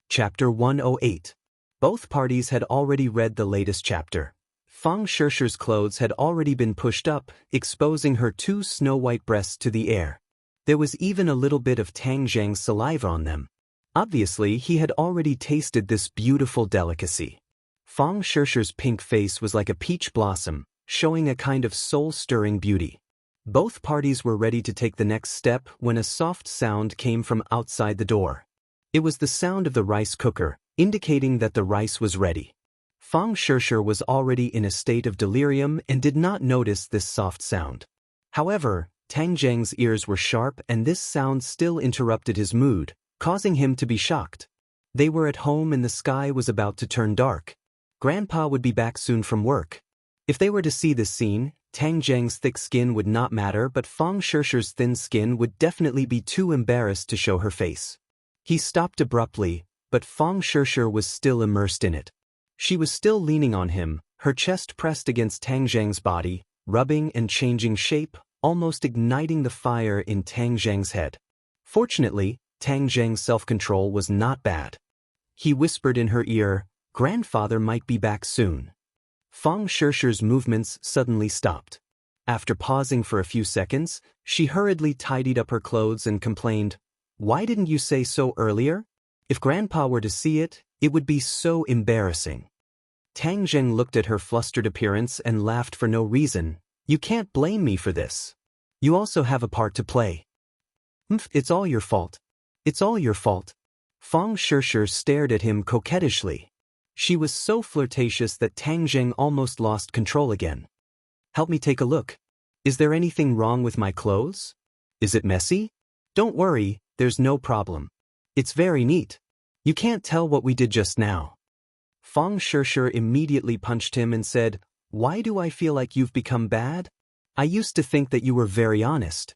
Speaker 1: Chapter 108. Both parties had already read the latest chapter. Fang Shishir's clothes had already been pushed up, exposing her two snow-white breasts to the air. There was even a little bit of Tang Zheng's saliva on them. Obviously, he had already tasted this beautiful delicacy. Fang Shishir's pink face was like a peach blossom, showing a kind of soul-stirring beauty. Both parties were ready to take the next step when a soft sound came from outside the door. It was the sound of the rice cooker, indicating that the rice was ready. Fang Shishir was already in a state of delirium and did not notice this soft sound. However, Tang Zheng's ears were sharp and this sound still interrupted his mood, causing him to be shocked. They were at home and the sky was about to turn dark. Grandpa would be back soon from work. If they were to see this scene, Tang Zheng's thick skin would not matter, but Fang Shishir's thin skin would definitely be too embarrassed to show her face. He stopped abruptly, but Fang Shishir was still immersed in it. She was still leaning on him, her chest pressed against Tang Zheng's body, rubbing and changing shape, almost igniting the fire in Tang Zheng's head. Fortunately, Tang Zheng's self-control was not bad. He whispered in her ear, "Grandfather might be back soon." Fang Shishi's movements suddenly stopped. After pausing for a few seconds, she hurriedly tidied up her clothes and complained, "Why didn't you say so earlier? If Grandpa were to see it, it would be so embarrassing." Tang Zheng looked at her flustered appearance and laughed for no reason. "You can't blame me for this. You also have a part to play." It's all your fault. It's all your fault." Fang Shishi stared at him coquettishly. She was so flirtatious that Tang Zheng almost lost control again. "Help me take a look. Is there anything wrong with my clothes? Is it messy? Don't worry, there's no problem. It's very neat. You can't tell what we did just now." Fang Shishi immediately punched him and said, "Why do I feel like you've become bad? I used to think that you were very honest."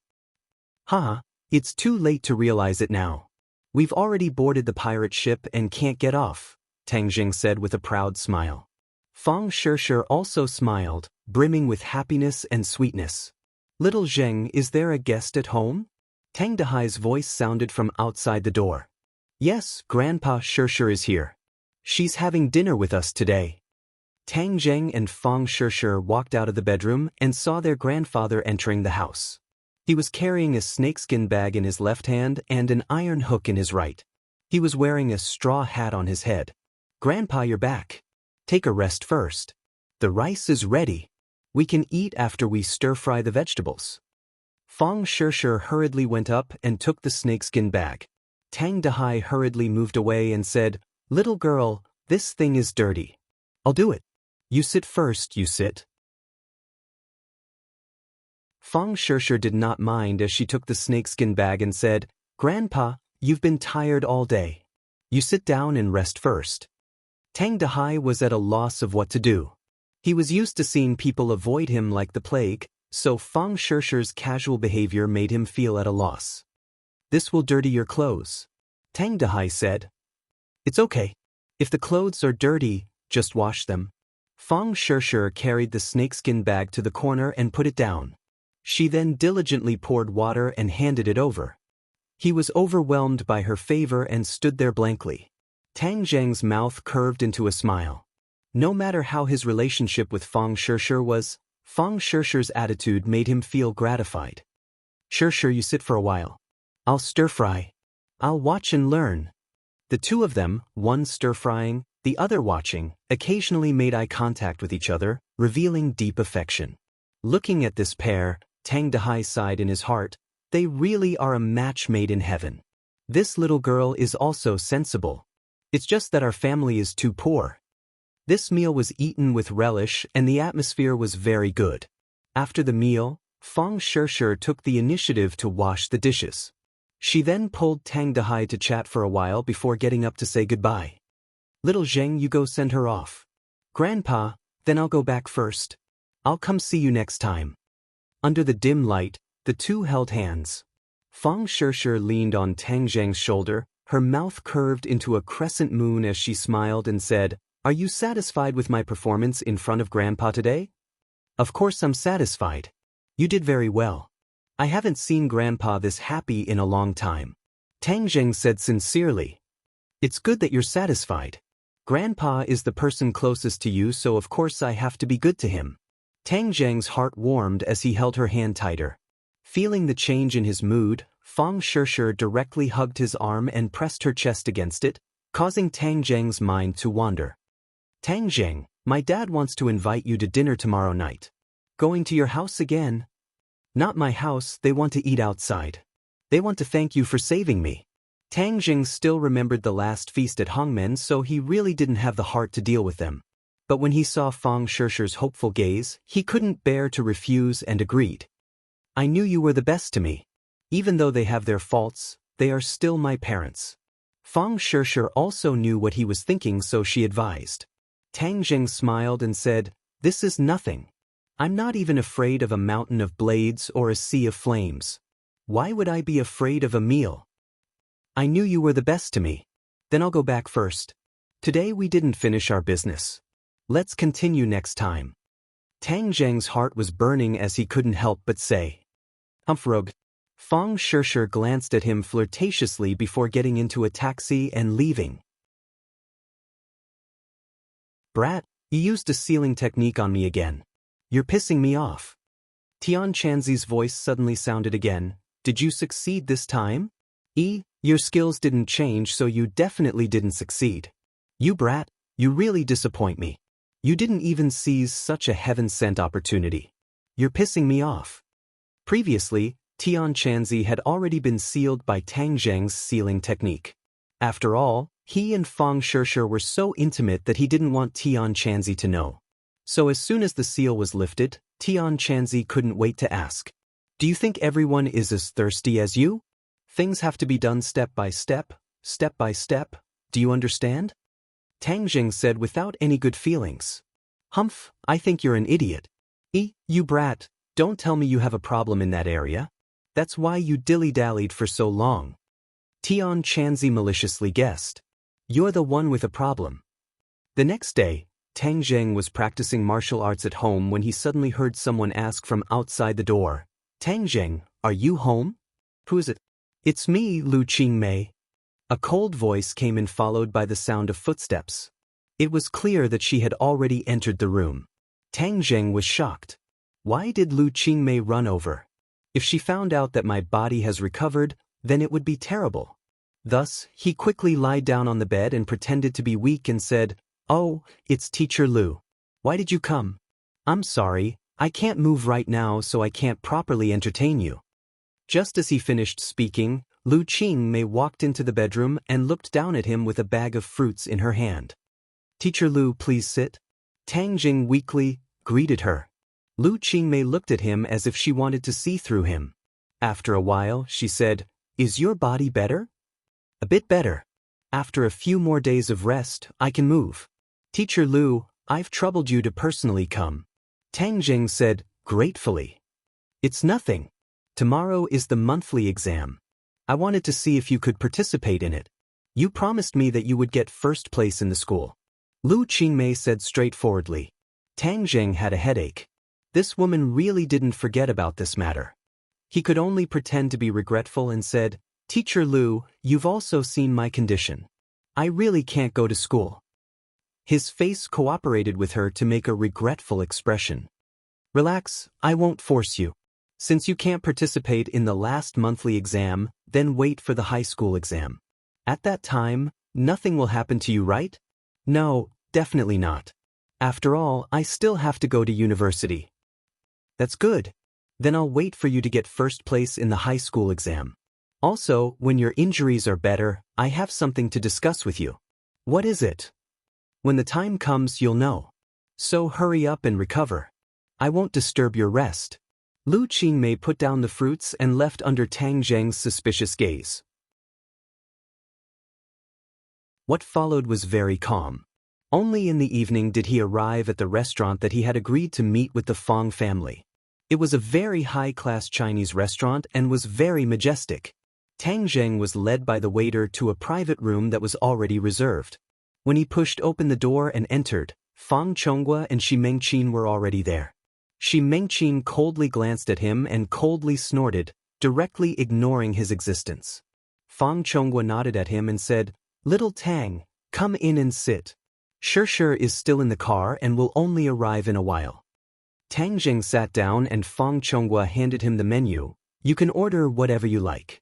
Speaker 1: "Haha, it's too late to realize it now. We've already boarded the pirate ship and can't get off," Tang Jing said with a proud smile. Fang Shishi also smiled, brimming with happiness and sweetness. "Little Zheng, is there a guest at home?" Tang Dehai's voice sounded from outside the door. "Yes, Grandpa Shishi is here. She's having dinner with us today." Tang Zheng and Fang Shishi walked out of the bedroom and saw their grandfather entering the house. He was carrying a snakeskin bag in his left hand and an iron hook in his right. He was wearing a straw hat on his head. "Grandpa, you're back. Take a rest first. The rice is ready. We can eat after we stir-fry the vegetables." Fang Shishi hurriedly went up and took the snakeskin bag. Tang Dehai hurriedly moved away and said, "Little girl, this thing is dirty. I'll do it. You sit first, you sit." Fang Shishi did not mind as she took the snakeskin bag and said, "Grandpa, you've been tired all day. You sit down and rest first." Tang Dehai was at a loss of what to do. He was used to seeing people avoid him like the plague, so Fang Shishi's casual behavior made him feel at a loss. "This will dirty your clothes," Tang Dehai said. "It's okay. If the clothes are dirty, just wash them." Fang Shishi carried the snakeskin bag to the corner and put it down. She then diligently poured water and handed it over. He was overwhelmed by her favor and stood there blankly. Tang Zheng's mouth curved into a smile. No matter how his relationship with Fang Shishi was, Fang Shishi's attitude made him feel gratified. "Shishi, you sit for a while. I'll stir-fry. I'll watch and learn." The two of them, one stir-frying, the other watching, occasionally made eye contact with each other, revealing deep affection. Looking at this pair, Tang Dehai sighed in his heart, "They really are a match made in heaven. This little girl is also sensible. It's just that our family is too poor." This meal was eaten with relish and the atmosphere was very good. After the meal, Fang Shishi took the initiative to wash the dishes. She then pulled Tang Dehai to chat for a while before getting up to say goodbye. "Little Zheng, you go send her off. Grandpa, then I'll go back first. I'll come see you next time." Under the dim light, the two held hands. Fang Shishi leaned on Tang Zheng's shoulder, her mouth curved into a crescent moon as she smiled and said, "Are you satisfied with my performance in front of Grandpa today?" "Of course I'm satisfied. You did very well. I haven't seen Grandpa this happy in a long time." Tang Zheng said sincerely. "It's good that you're satisfied. Grandpa is the person closest to you, so of course I have to be good to him." Tang Zheng's heart warmed as he held her hand tighter. Feeling the change in his mood, Fang Shishi directly hugged his arm and pressed her chest against it, causing Tang Zheng's mind to wander. "Tang Zheng, my dad wants to invite you to dinner tomorrow night." "Going to your house again?" "Not my house, they want to eat outside. They want to thank you for saving me." Tang Zheng still remembered the last feast at Hongmen, so he really didn't have the heart to deal with them. But when he saw Fang Shishi's hopeful gaze, he couldn't bear to refuse and agreed. "I knew you were the best to me. Even though they have their faults, they are still my parents." Fang Shishi also knew what he was thinking, so she advised. Tang Zheng smiled and said, "This is nothing. I'm not even afraid of a mountain of blades or a sea of flames. Why would I be afraid of a meal? I knew you were the best to me. Then I'll go back first. Today we didn't finish our business. Let's continue next time." Tang Zheng's heart was burning as he couldn't help but say, "Humphrug." Fang Shishi glanced at him flirtatiously before getting into a taxi and leaving. "Brat, You used a sealing technique on me again. You're pissing me off. Tian Chanzi's voice suddenly sounded again. Did you succeed this time? Your skills didn't change, so you definitely didn't succeed. You brat, you really disappoint me. You didn't even seize such a heaven-sent opportunity. You're pissing me off. Previously, Tian Chanzi had already been sealed by Tang Zheng's sealing technique. After all, he and Fang Shishir were so intimate that he didn't want Tian Chanzi to know. So as soon as the seal was lifted, Tian Chanzi couldn't wait to ask. Do you think everyone is as thirsty as you? Things have to be done step by step, do you understand? Tang Zheng said without any good feelings. Humph, I think you're an idiot. You brat, don't tell me you have a problem in that area. That's why you dilly-dallied for so long. Tian Chanzi maliciously guessed. You're the one with a problem. The next day, Tang Zheng was practicing martial arts at home when he suddenly heard someone ask from outside the door. Tang Zheng, are you home? Who is it? It's me, Lu Qingmei. A cold voice came in, followed by the sound of footsteps. It was clear that she had already entered the room. Tang Zheng was shocked. Why did Lu Qingmei run over? If she found out that my body has recovered, then it would be terrible. Thus, he quickly lied down on the bed and pretended to be weak and said, Oh, it's Teacher Lu. Why did you come? I'm sorry, I can't move right now, so I can't properly entertain you. Just as he finished speaking, Lu Qingmei walked into the bedroom and looked down at him with a bag of fruits in her hand. Teacher Lu, please sit. Tang Zheng weakly greeted her. Lu Qingmei looked at him as if she wanted to see through him. After a while, she said, Is your body better? A bit better. After a few more days of rest, I can move. Teacher Lu, I've troubled you to personally come. Tang Zheng said, gratefully. It's nothing. Tomorrow is the monthly exam. I wanted to see if you could participate in it. You promised me that you would get first place in the school. Lu Qingmei said straightforwardly. Tang Zheng had a headache. This woman really didn't forget about this matter. He could only pretend to be regretful and said, Teacher Lu, you've also seen my condition. I really can't go to school. His face cooperated with her to make a regretful expression. Relax, I won't force you. Since you can't participate in the last monthly exam, then wait for the high school exam. At that time, nothing will happen to you, right? No, definitely not. After all, I still have to go to university. That's good. Then I'll wait for you to get first place in the high school exam. Also, when your injuries are better, I have something to discuss with you. What is it? When the time comes, you'll know. So hurry up and recover. I won't disturb your rest. Lu Qingmei put down the fruits and left under Tang Zheng's suspicious gaze. What followed was very calm. Only in the evening did he arrive at the restaurant that he had agreed to meet with the Fang family. It was a very high-class Chinese restaurant and was very majestic. Tang Zheng was led by the waiter to a private room that was already reserved. When he pushed open the door and entered, Fang Chonghua and Shi Mengqin were already there. Shi Mengqin coldly glanced at him and coldly snorted, directly ignoring his existence. Fang Chonghua nodded at him and said, Little Tang, come in and sit. Shishir is still in the car and will only arrive in a while. Tang Zheng sat down and Fang Chonghua handed him the menu. You can order whatever you like.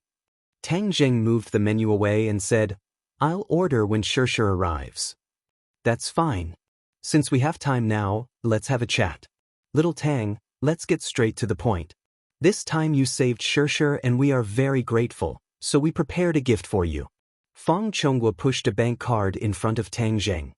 Speaker 1: Tang Zheng moved the menu away and said, I'll order when Shishir arrives. That's fine. Since we have time now, let's have a chat. Little Tang, let's get straight to the point. This time you saved Shishir and we are very grateful, so we prepared a gift for you. Fang Chonghua pushed a bank card in front of Tang Zheng.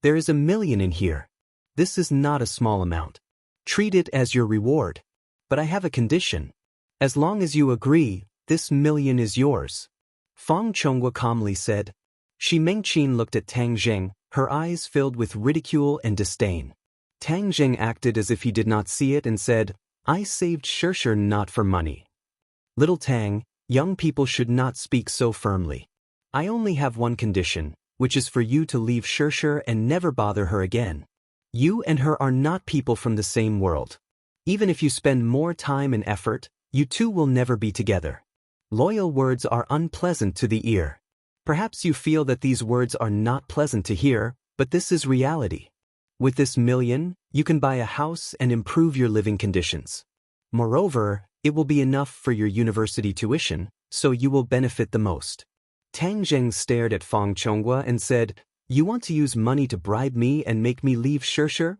Speaker 1: There is 1 million in here. This is not a small amount. Treat it as your reward. But I have a condition. As long as you agree, this 1 million is yours. Fang Chonghua calmly said. Shi Mengqin looked at Tang Zheng, her eyes filled with ridicule and disdain. Tang Zheng acted as if he did not see it and said, I saved Shishir not for money. Little Tang, young people should not speak so firmly. I only have one condition, which is for you to leave Shishir and never bother her again. You and her are not people from the same world. Even if you spend more time and effort, you two will never be together. Loyal words are unpleasant to the ear. Perhaps you feel that these words are not pleasant to hear, but this is reality. With this million, you can buy a house and improve your living conditions. Moreover, it will be enough for your university tuition, so you will benefit the most. Tang Zheng stared at Fang Chonghua and said, "You want to use money to bribe me and make me leave Shishir?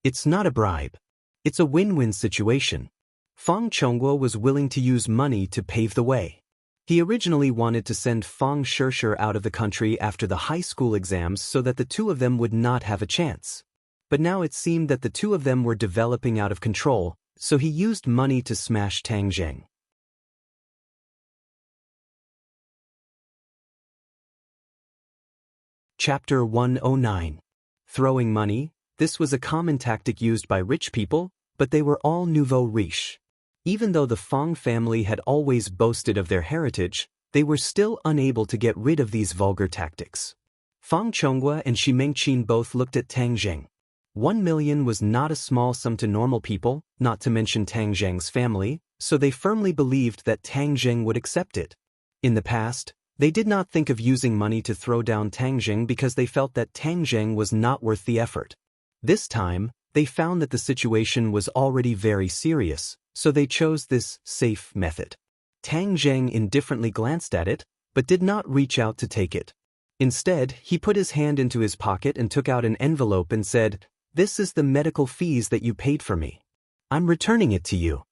Speaker 1: It's not a bribe. It's a win-win situation." Fang Chonghua was willing to use money to pave the way. He originally wanted to send Fang Shishir out of the country after the high school exams so that the two of them would not have a chance. But now it seemed that the two of them were developing out of control, so he used money to smash Tang Zheng. Chapter 109. Throwing money. This was a common tactic used by rich people, but they were all nouveau riche. Even though the Fang family had always boasted of their heritage, they were still unable to get rid of these vulgar tactics. Fang Chonghua and Shi Mengqin both looked at Tang Zheng. 1 million was not a small sum to normal people, not to mention Tang Zheng's family, so they firmly believed that Tang Zheng would accept it. In the past, they did not think of using money to throw down Tang Zheng because they felt that Tang Zheng was not worth the effort. This time, they found that the situation was already very serious, so they chose this safe method. Tang Zheng indifferently glanced at it, but did not reach out to take it. Instead, he put his hand into his pocket and took out an envelope and said, "This is the medical fees that you paid for me. I'm returning it to you."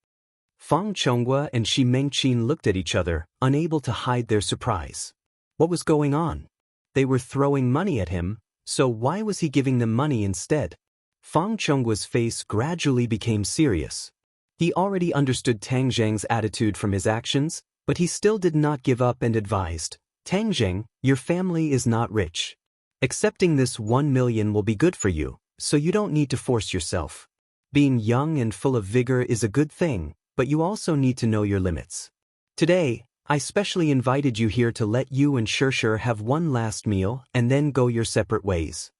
Speaker 1: Fang Chonghua and Shi Mengqin looked at each other, unable to hide their surprise. What was going on? They were throwing money at him, so why was he giving them money instead? Fang Chonghua's face gradually became serious. He already understood Tang Zheng's attitude from his actions, but he still did not give up and advised, "Tang Zheng, your family is not rich. Accepting this 1 million will be good for you, so you don't need to force yourself. Being young and full of vigor is a good thing, but you also need to know your limits. Today, I specially invited you here to let you and Shishir have one last meal and then go your separate ways."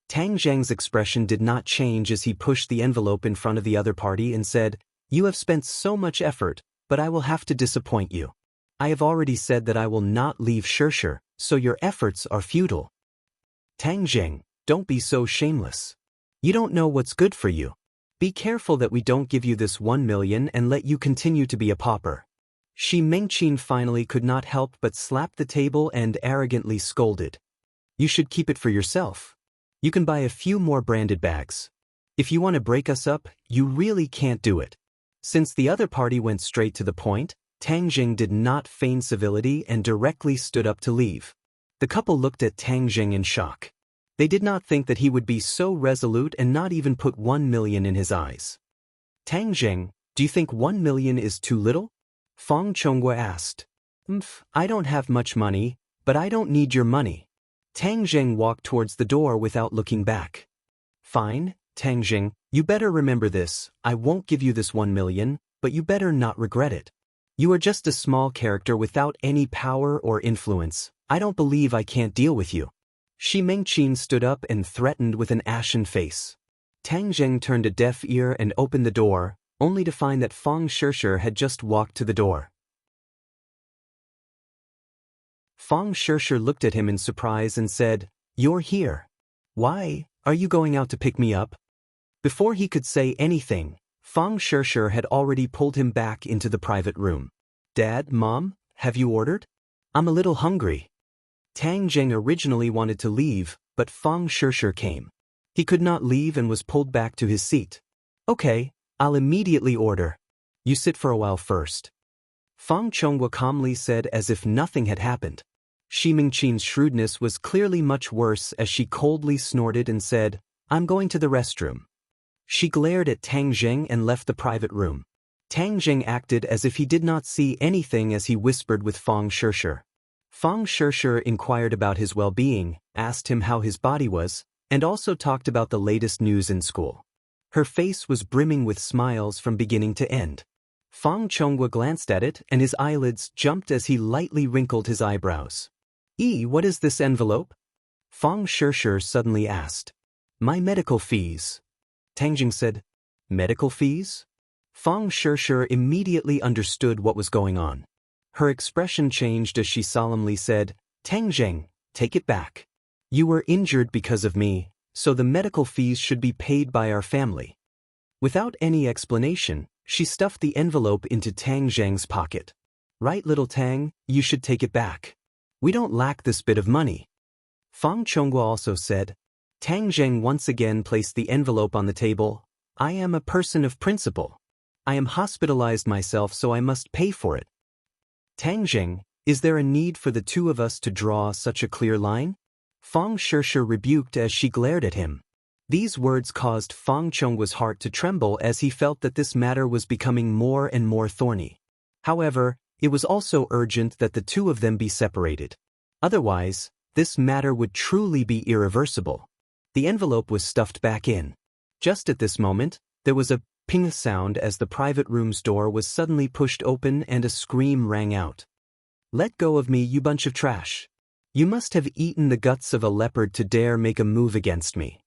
Speaker 1: Tang Zheng's expression did not change as he pushed the envelope in front of the other party and said, "You have spent so much effort, but I will have to disappoint you. I have already said that I will not leave Shishir, so your efforts are futile." "Tang Zheng, don't be so shameless. You don't know what's good for you. Be careful that we don't give you this 1 million and let you continue to be a pauper." Shi Mengqin finally could not help but slap the table and arrogantly scolded. "You should keep it for yourself. You can buy a few more branded bags. If you want to break us up, you really can't do it." Since the other party went straight to the point, Tang Zheng did not feign civility and directly stood up to leave. The couple looked at Tang Zheng in shock. They did not think that he would be so resolute and not even put 1 million in his eyes. "Tang Zheng, do you think 1 million is too little?" Fang Chonghua asked. I don't have much money, but I don't need your money." Tang Zheng walked towards the door without looking back. "Fine, Tang Zheng, you better remember this. I won't give you this 1 million, but you better not regret it. You are just a small character without any power or influence. I don't believe I can't deal with you." Shi Mengqin stood up and threatened with an ashen face. Tang Zheng turned a deaf ear and opened the door, only to find that Fang Shishir had just walked to the door. Fang Shishir looked at him in surprise and said, "You're here. Why, are you going out to pick me up?" Before he could say anything, Fang Shishir had already pulled him back into the private room. "Dad, Mom, have you ordered? I'm a little hungry." Tang Zheng originally wanted to leave, but Fang Shishir came. He could not leave and was pulled back to his seat. "Okay, I'll immediately order. You sit for a while first." Fang Chonghua calmly said as if nothing had happened. Shi Mengqin's shrewdness was clearly much worse as she coldly snorted and said, "I'm going to the restroom." She glared at Tang Zheng and left the private room. Tang Zheng acted as if he did not see anything as he whispered with Fang Shishir. Fang Shishir inquired about his well-being, asked him how his body was, and also talked about the latest news in school. Her face was brimming with smiles from beginning to end. Fang Chonghua glanced at it and his eyelids jumped as he lightly wrinkled his eyebrows. What is this envelope?" Fang Shishir suddenly asked. "My medical fees." Tang Zheng said, "Medical fees?" Fang Shishir immediately understood what was going on. Her expression changed as she solemnly said, "Tang Zheng, take it back. You were injured because of me, so the medical fees should be paid by our family. Without any explanation, she stuffed the envelope into Tang Zhang's pocket. Right, little Tang, you should take it back. We don't lack this bit of money. Fang Chonghua also said. Tang Zheng once again placed the envelope on the table. I am a person of principle. I am hospitalized myself, so I must pay for it. Tang Zheng, is there a need for the two of us to draw such a clear line? Fang Sheshe rebuked as she glared at him. These words caused Fang Chonghua's heart to tremble as he felt that this matter was becoming more and more thorny. However, it was also urgent that the two of them be separated. Otherwise, this matter would truly be irreversible. The envelope was stuffed back in. Just at this moment, there was a ping sound as the private room's door was suddenly pushed open and a scream rang out. Let go of me, you bunch of trash. You must have eaten the guts of a leopard to dare make a move against me.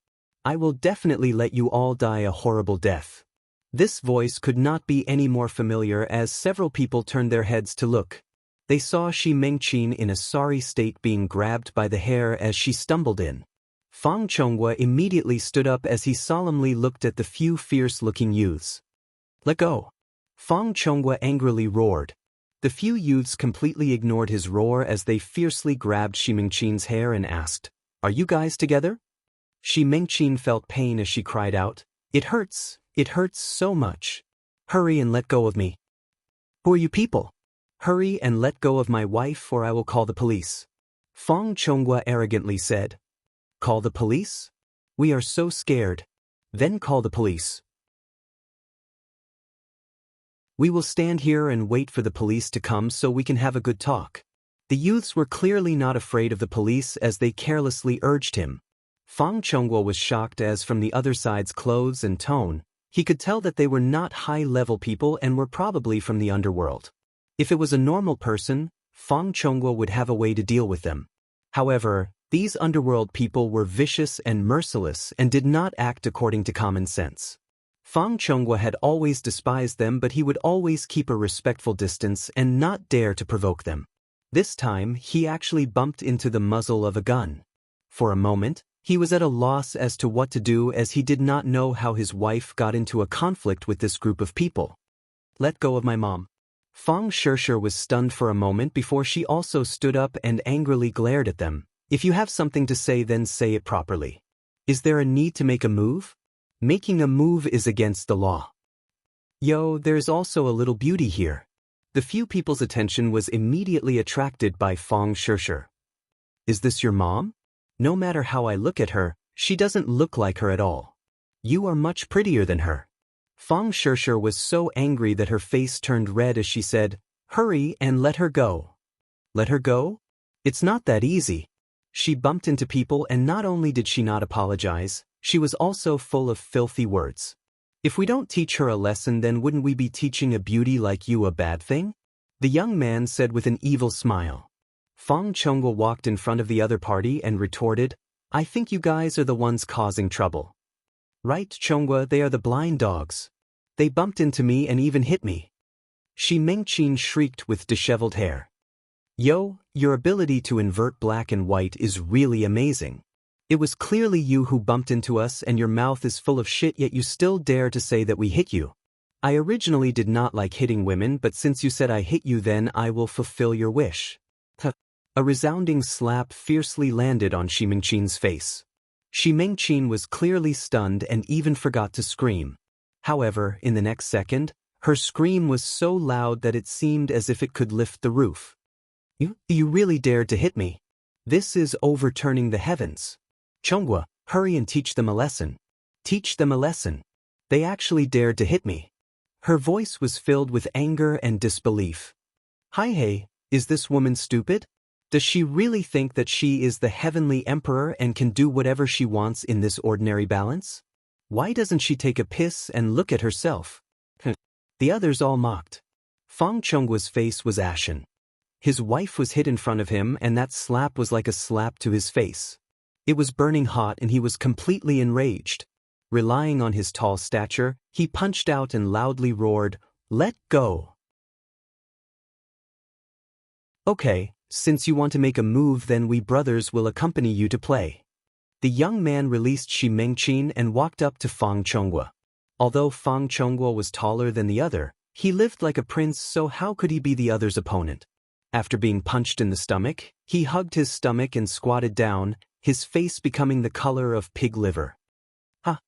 Speaker 1: I will definitely let you all die a horrible death. This voice could not be any more familiar as several people turned their heads to look. They saw Shi Mengqin in a sorry state being grabbed by the hair as she stumbled in. Fang Chonghua immediately stood up as he solemnly looked at the few fierce-looking youths. Let go! Fang Chonghua angrily roared. The few youths completely ignored his roar as they fiercely grabbed Shi Mengqin's hair and asked, Are you guys together? Shi Mengqin felt pain as she cried out, It hurts so much. Hurry and let go of me. Who are you people? Hurry and let go of my wife or I will call the police. Fang Chonghua arrogantly said. Call the police? We are so scared. Then call the police. We will stand here and wait for the police to come so we can have a good talk. The youths were clearly not afraid of the police as they carelessly urged him. Fang Chonghua was shocked as from the other side's clothes and tone, he could tell that they were not high-level people and were probably from the underworld. If it was a normal person, Fang Chonghua would have a way to deal with them. However, these underworld people were vicious and merciless and did not act according to common sense. Fang Chonghua had always despised them, but he would always keep a respectful distance and not dare to provoke them. This time, he actually bumped into the muzzle of a gun. For a moment, he was at a loss as to what to do as he did not know how his wife got into a conflict with this group of people. Let go of my mom. Fang Sheshe was stunned for a moment before she also stood up and angrily glared at them. If you have something to say, then say it properly. Is there a need to make a move? Making a move is against the law. Yo, there's also a little beauty here. The few people's attention was immediately attracted by Fang Sheshe. Is this your mom? No matter how I look at her, she doesn't look like her at all. You are much prettier than her. Fang Sheshe was so angry that her face turned red as she said, Hurry and let her go. Let her go? It's not that easy. She bumped into people and not only did she not apologize, she was also full of filthy words. If we don't teach her a lesson, then wouldn't we be teaching a beauty like you a bad thing? The young man said with an evil smile. Fang Chonghua walked in front of the other party and retorted, I think you guys are the ones causing trouble. Right, Chonghua, they are the blind dogs. They bumped into me and even hit me. Shi Mengqin shrieked with disheveled hair. Yo, your ability to invert black and white is really amazing. It was clearly you who bumped into us and your mouth is full of shit, yet you still dare to say that we hit you. I originally did not like hitting women, but since you said I hit you, then I will fulfill your wish. A resounding slap fiercely landed on Shi Mengqin's face. Shi Mengqin was clearly stunned and even forgot to scream. However, in the next second, her scream was so loud that it seemed as if it could lift the roof. You really dared to hit me. This is overturning the heavens. Chonghua, hurry and teach them a lesson. Teach them a lesson. They actually dared to hit me. Her voice was filled with anger and disbelief. Hey, is this woman stupid? Does she really think that she is the heavenly emperor and can do whatever she wants in this ordinary balance? Why doesn't she take a piss and look at herself? The others all mocked. Fang Chonghua's face was ashen. His wife was hit in front of him and that slap was like a slap to his face. It was burning hot and he was completely enraged. Relying on his tall stature, he punched out and loudly roared, Let go! Okay, since you want to make a move, then we brothers will accompany you to play. The young man released Shi Mengqin and walked up to Fang Chonghua. Although Fang Chonghua was taller than the other, he lived like a prince, so how could he be the other's opponent? After being punched in the stomach, he hugged his stomach and squatted down, his face becoming the color of pig liver.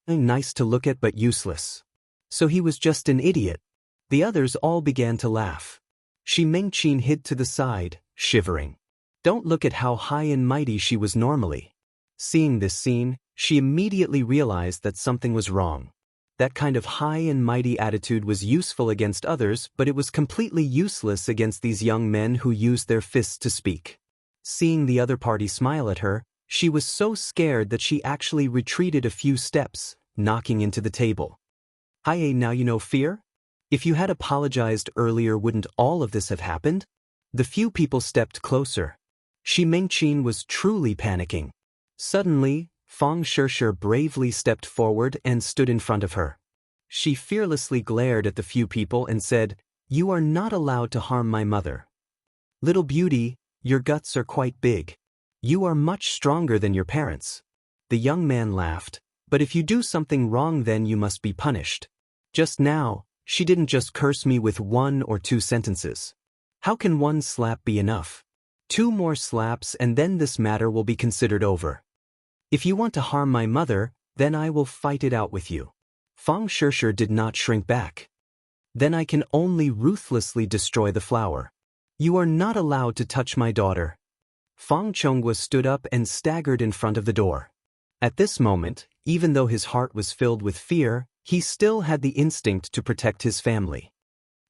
Speaker 1: Nice to look at but useless. So he was just an idiot. The others all began to laugh. Shi Mengqin hid to the side, shivering. Don't look at how high and mighty she was normally. Seeing this scene, she immediately realized that something was wrong. That kind of high and mighty attitude was useful against others, but it was completely useless against these young men who used their fists to speak. Seeing the other party smile at her, she was so scared that she actually retreated a few steps, knocking into the table. Now you know fear? If you had apologized earlier, wouldn't all of this have happened? The few people stepped closer. Shi Mengqin was truly panicking. Suddenly, Fang Shishir bravely stepped forward and stood in front of her. She fearlessly glared at the few people and said, "You are not allowed to harm my mother. Little beauty, your guts are quite big. You are much stronger than your parents." The young man laughed, "But if you do something wrong, then you must be punished. Just now, she didn't just curse me with 1 or 2 sentences. How can 1 slap be enough? 2 more slaps and then this matter will be considered over. If you want to harm my mother, then I will fight it out with you." Fang Shishir did not shrink back. "Then I can only ruthlessly destroy the flower. You are not allowed to touch my daughter." Fang Chonghua stood up and staggered in front of the door. At this moment, even though his heart was filled with fear, he still had the instinct to protect his family.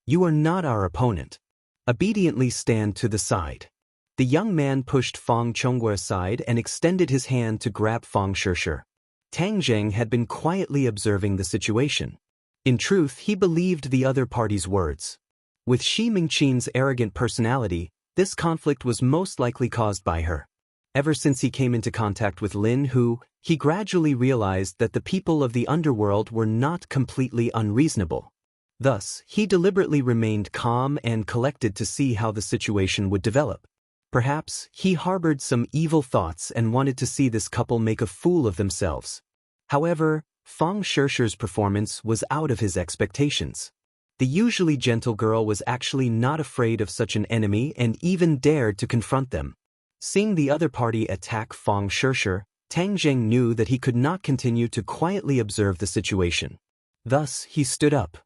Speaker 1: "You are not our opponent. Obediently stand to the side." The young man pushed Fang Chonghua aside and extended his hand to grab Fang Shishir. Tang Zheng had been quietly observing the situation. In truth, he believed the other party's words. With Shi Mengqin's arrogant personality, this conflict was most likely caused by her. Ever since he came into contact with Lin Hu, he gradually realized that the people of the underworld were not completely unreasonable. Thus, he deliberately remained calm and collected to see how the situation would develop. Perhaps he harbored some evil thoughts and wanted to see this couple make a fool of themselves. However, Fang Shishir's performance was out of his expectations. The usually gentle girl was actually not afraid of such an enemy and even dared to confront them. Seeing the other party attack Fang Shishir, Tang Zheng knew that he could not continue to quietly observe the situation. Thus, he stood up.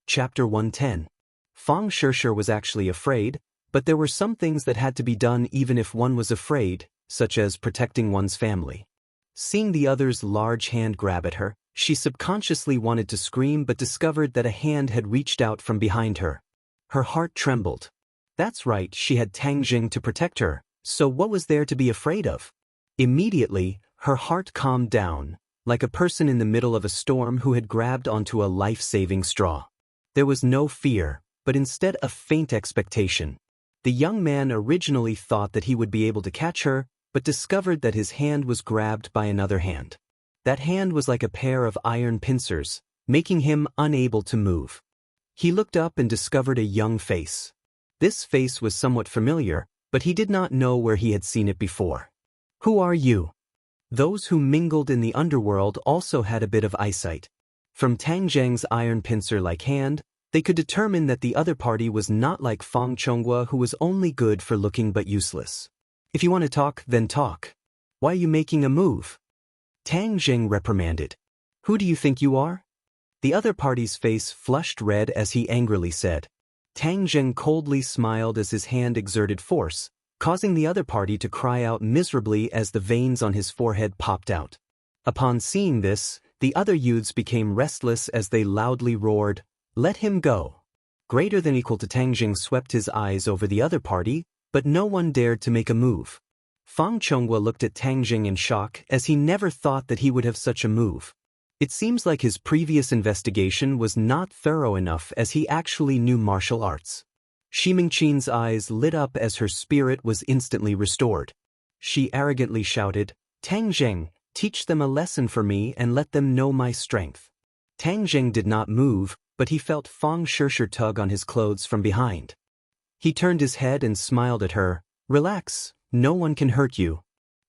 Speaker 1: Chapter 110. Fang Shishir was actually afraid, but there were some things that had to be done even if one was afraid, such as protecting one's family. Seeing the other's large hand grab at her, she subconsciously wanted to scream but discovered that a hand had reached out from behind her. Her heart trembled. That's right, she had Tang Zheng to protect her, so what was there to be afraid of? Immediately, her heart calmed down, like a person in the middle of a storm who had grabbed onto a life-saving straw. There was no fear, but instead a faint expectation. The young man originally thought that he would be able to catch her, but discovered that his hand was grabbed by another hand. That hand was like a pair of iron pincers, making him unable to move. He looked up and discovered a young face. This face was somewhat familiar, but he did not know where he had seen it before. "Who are you?" Those who mingled in the underworld also had a bit of eyesight. From Tang Zheng's iron pincer-like hand, they could determine that the other party was not like Fang Chonghua, who was only good for looking but useless. "If you want to talk, then talk. Why are you making a move?" Tang Zheng reprimanded. "Who do you think you are?" The other party's face flushed red as he angrily said. Tang Zheng coldly smiled as his hand exerted force, causing the other party to cry out miserably as the veins on his forehead popped out. Upon seeing this, the other youths became restless as they loudly roared, "Let him go!" Greater than equal to Tang Zheng swept his eyes over the other party, but no one dared to make a move. Fang Chonghua looked at Tang Zheng in shock as he never thought that he would have such a move. It seems like his previous investigation was not thorough enough as he actually knew martial arts. Shi Mengqin's eyes lit up as her spirit was instantly restored. She arrogantly shouted, "Tang Zheng, teach them a lesson for me and let them know my strength." Tang Zheng did not move, but he felt Fang Shishir tug on his clothes from behind. He turned his head and smiled at her. Relax, no one can hurt you.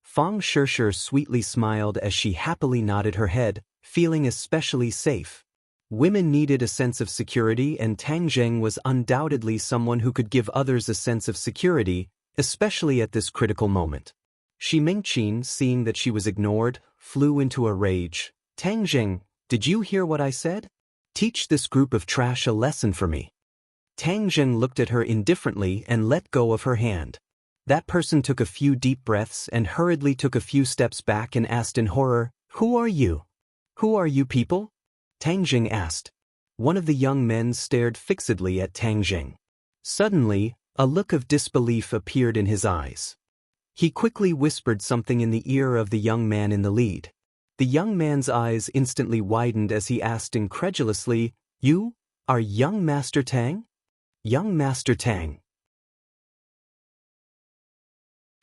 Speaker 1: Fang Shishir sweetly smiled as she happily nodded her head, feeling especially safe. Women needed a sense of security, and Tang Zheng was undoubtedly someone who could give others a sense of security, especially at this critical moment. Shi Mingqin, seeing that she was ignored, flew into a rage. Tang Zheng, did you hear what I said? Teach this group of trash a lesson for me. Tang Zheng looked at her indifferently and let go of her hand. That person took a few deep breaths and hurriedly took a few steps back and asked in horror, Who are you? Who are you people? Tang Zheng asked. One of the young men stared fixedly at Tang Zheng. Suddenly, a look of disbelief appeared in his eyes. He quickly whispered something in the ear of the young man in the lead. The young man's eyes instantly widened as he asked incredulously, You are young Master Tang? Young Master Tang.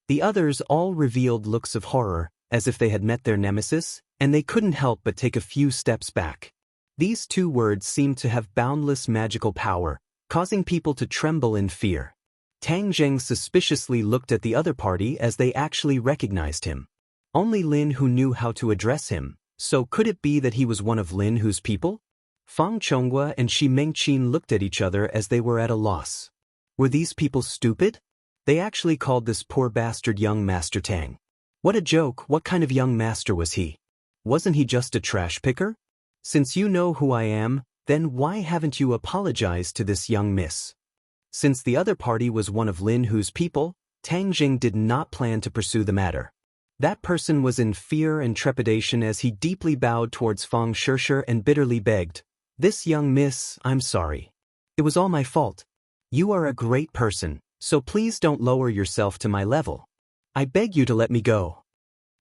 Speaker 1: The others all revealed looks of horror, as if they had met their nemesis, and they couldn't help but take a few steps back. These two words seemed to have boundless magical power, causing people to tremble in fear. Tang Zheng suspiciously looked at the other party as they actually recognized him. Only Lin Hu knew how to address him, so could it be that he was one of Lin Hu's people? Fang Chonghua and Shi Mingqin looked at each other as they were at a loss. Were these people stupid? They actually called this poor bastard young Master Tang. What a joke! What kind of young master was he? Wasn't he just a trash picker? Since you know who I am, then why haven't you apologized to this young miss? Since the other party was one of Lin Hu's people, Tang Zheng did not plan to pursue the matter. That person was in fear and trepidation as he deeply bowed towards Fang Shishir and bitterly begged, This young miss, I'm sorry. It was all my fault. You are a great person, so please don't lower yourself to my level. I beg you to let me go.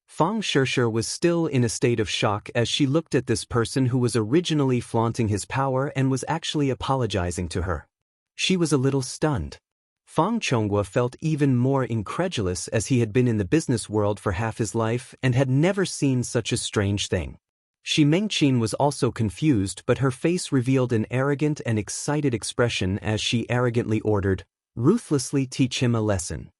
Speaker 1: Fang Shishir was still in a state of shock as she looked at this person who was originally flaunting his power and was actually apologizing to her. She was a little stunned. Fang Chonghua felt even more incredulous as he had been in the business world for half his life and had never seen such a strange thing. Shi Mingqin was also confused, but her face revealed an arrogant and excited expression as she arrogantly ordered, Ruthlessly teach him a lesson.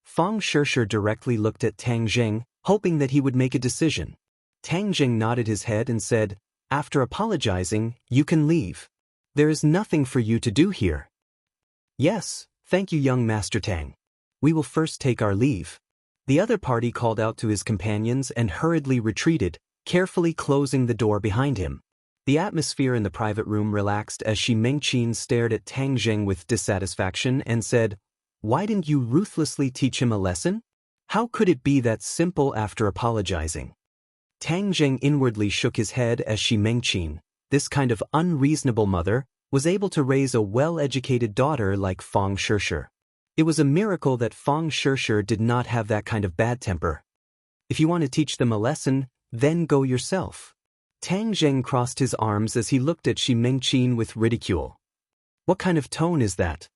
Speaker 1: Fang Shishir directly looked at Tang Zheng, hoping that he would make a decision. Tang Zheng nodded his head and said, After apologizing, you can leave. There is nothing for you to do here. Yes, thank you, young Master Tang. We will first take our leave. The other party called out to his companions and hurriedly retreated, carefully closing the door behind him. The atmosphere in the private room relaxed as Shi Mingqin stared at Tang Zheng with dissatisfaction and said, Why didn't you ruthlessly teach him a lesson? How could it be that simple after apologizing? Tang Zheng inwardly shook his head as Shi Mingqin, this kind of unreasonable mother, was able to raise a well-educated daughter like Fang Shishir. It was a miracle that Fang Shishir did not have that kind of bad temper. If you want to teach them a lesson, then go yourself. Tang Zheng crossed his arms as he looked at Shi Mingqin with ridicule. What kind of tone is that?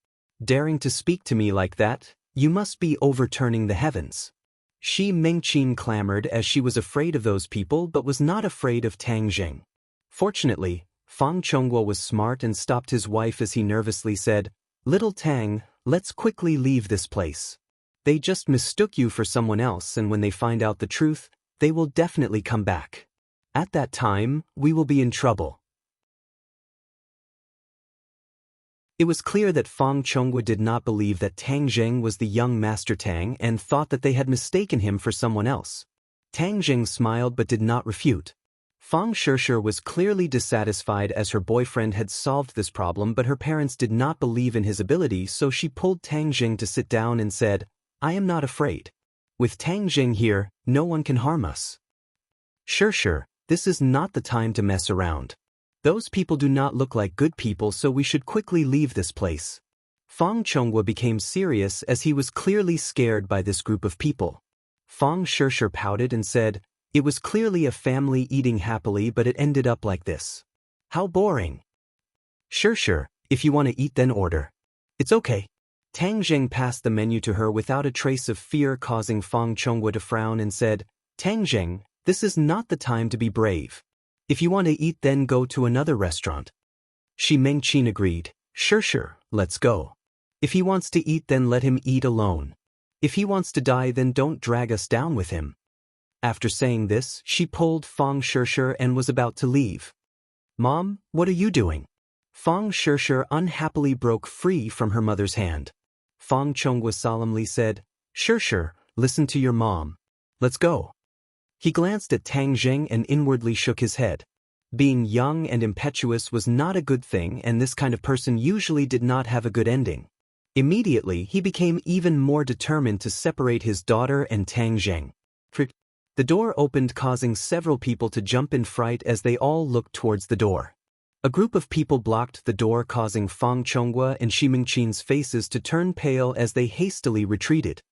Speaker 1: Daring to speak to me like that? You must be overturning the heavens. Shi Mingqin clamored as she was afraid of those people but was not afraid of Tang Zheng. Fortunately, Fang Chonghua was smart and stopped his wife as he nervously said, Little Tang, let's quickly leave this place. They just mistook you for someone else, and when they find out the truth, they will definitely come back. At that time, we will be in trouble. It was clear that Fang Chonghua did not believe that Tang Zheng was the young Master Tang and thought that they had mistaken him for someone else. Tang Zheng smiled but did not refute. Fang Shishir was clearly dissatisfied as her boyfriend had solved this problem, but her parents did not believe in his ability, so she pulled Tang Zheng to sit down and said, I am not afraid. With Tang Zheng here, no one can harm us. Shishir, this is not the time to mess around. Those people do not look like good people, so we should quickly leave this place. Fang Chonghua became serious as he was clearly scared by this group of people. Fang Shishir pouted and said, It was clearly a family eating happily, but it ended up like this. How boring. Shishir, if you want to eat then order. It's okay. Tang Zheng passed the menu to her without a trace of fear, causing Fang Chonghua to frown and said, Tang Zheng, this is not the time to be brave. If you want to eat then go to another restaurant. Shi Mingqin agreed. Sure, let's go. If he wants to eat, then let him eat alone. If he wants to die, then don't drag us down with him." After saying this, she pulled Fang Shishir and was about to leave. "Mom, what are you doing?" Fang Shishir unhappily broke free from her mother's hand. Fang Chonghua solemnly said, "Shishir, listen to your mom. Let's go." He glanced at Tang Zheng and inwardly shook his head. Being young and impetuous was not a good thing, and this kind of person usually did not have a good ending. Immediately, he became even more determined to separate his daughter and Tang Zheng. The door opened, causing several people to jump in fright as they all looked towards the door. A group of people blocked the door, causing Fang Chonghua and Shi Mingqin's faces to turn pale as they hastily retreated.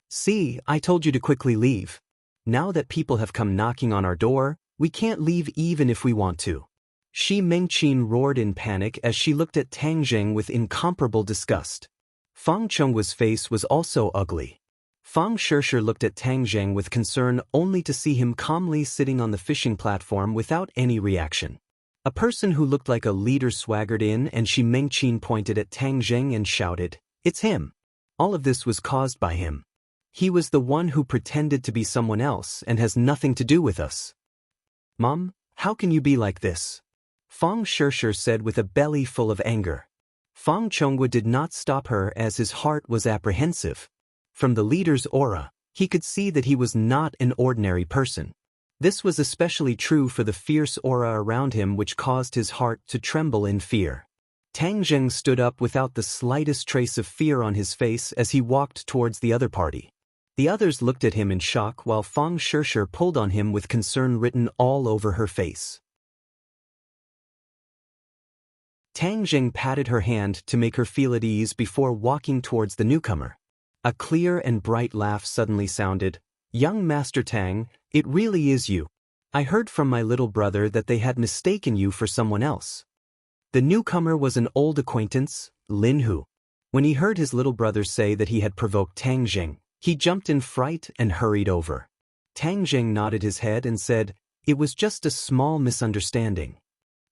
Speaker 1: "See, I told you to quickly leave. Now that people have come knocking on our door, we can't leave even if we want to." Shi Mingqin roared in panic as she looked at Tang Zheng with incomparable disgust. Fang Chonghua's face was also ugly. Fang Shishir looked at Tang Zheng with concern, only to see him calmly sitting on the fishing platform without any reaction. A person who looked like a leader swaggered in, and Shi Mingqin pointed at Tang Zheng and shouted, "It's him." All of this was caused by him. He was the one who pretended to be someone else and has nothing to do with us. "Mom, how can you be like this?" Fang Shishir said with a belly full of anger. Fang Chonghua did not stop her as his heart was apprehensive. From the leader's aura, he could see that he was not an ordinary person. This was especially true for the fierce aura around him, which caused his heart to tremble in fear. Tang Zheng stood up without the slightest trace of fear on his face as he walked towards the other party. The others looked at him in shock while Fang Shishir pulled on him with concern written all over her face. Tang Zheng patted her hand to make her feel at ease before walking towards the newcomer. A clear and bright laugh suddenly sounded. "Young Master Tang, it really is you. I heard from my little brother that they had mistaken you for someone else." The newcomer was an old acquaintance, Lin Hu. When he heard his little brother say that he had provoked Tang Zheng, he jumped in fright and hurried over. Tang Zheng nodded his head and said, "It was just a small misunderstanding."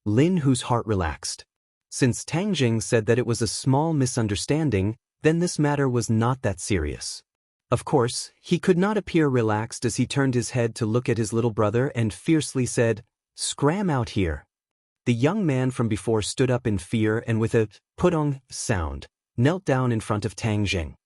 Speaker 1: Lin Hu's heart relaxed. Since Tang Zheng said that it was a small misunderstanding, then this matter was not that serious. Of course, he could not appear relaxed as he turned his head to look at his little brother and fiercely said, "Scram out here." The young man from before stood up in fear and with a putong sound, knelt down in front of Tang Zheng.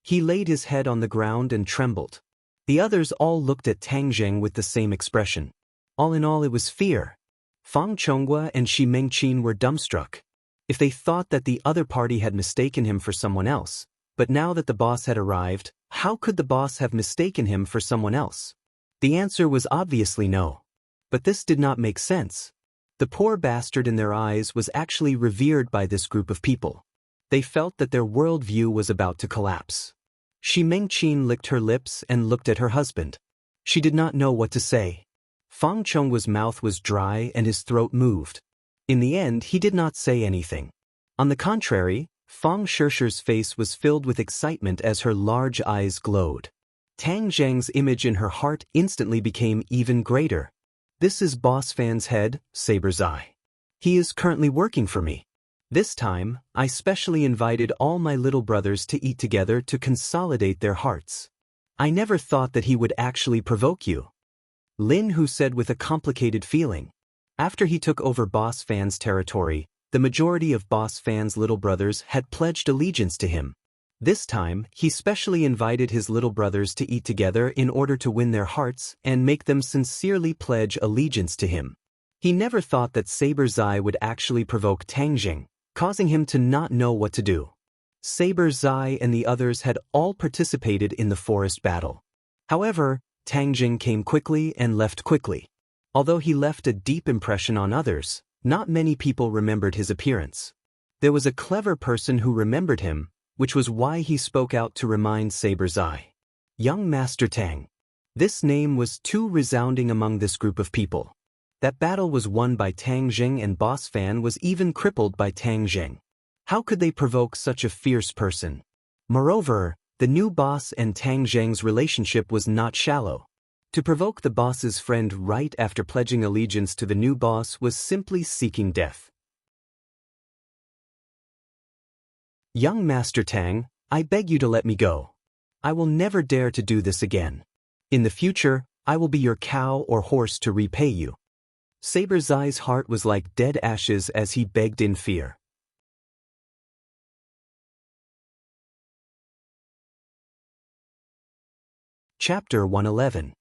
Speaker 1: He laid his head on the ground and trembled. The others all looked at Tang Zheng with the same expression. All in all, it was fear. Fang Chonghua and Shi Mingqin were dumbstruck. If they thought that the other party had mistaken him for someone else, but now that the boss had arrived, how could the boss have mistaken him for someone else? The answer was obviously no. But this did not make sense. The poor bastard in their eyes was actually revered by this group of people. They felt that their worldview was about to collapse. Shi Mingqin licked her lips and looked at her husband. She did not know what to say. Fang Chonghua's mouth was dry and his throat moved. In the end, he did not say anything. On the contrary, Fang Shishir's face was filled with excitement as her large eyes glowed. Tang Zheng's image in her heart instantly became even greater. "This is Boss Fan's head, Saber's eye. He is currently working for me. This time, I specially invited all my little brothers to eat together to consolidate their hearts. I never thought that he would actually provoke you." Lin Hu said with a complicated feeling. After he took over Boss Fan's territory, the majority of Boss Fan's little brothers had pledged allegiance to him. This time, he specially invited his little brothers to eat together in order to win their hearts and make them sincerely pledge allegiance to him. He never thought that Saber's eye would actually provoke Tang Zheng, causing him to not know what to do. Saber's eye and the others had all participated in the forest battle. However, Tang Zheng came quickly and left quickly. Although he left a deep impression on others, not many people remembered his appearance. There was a clever person who remembered him, which was why he spoke out to remind Saber's eye. "Young Master Tang." This name was too resounding among this group of people. That battle was won by Tang Zheng, and Boss Fan was even crippled by Tang Zheng. How could they provoke such a fierce person? Moreover, the new boss and Tang Zheng's relationship was not shallow. To provoke the boss's friend right after pledging allegiance to the new boss was simply seeking death. "Young Master Tang, I beg you to let me go. I will never dare to do this again. In the future, I will be your cow or horse to repay you." Saber Zai's heart was like dead ashes as he begged in fear. Chapter 111.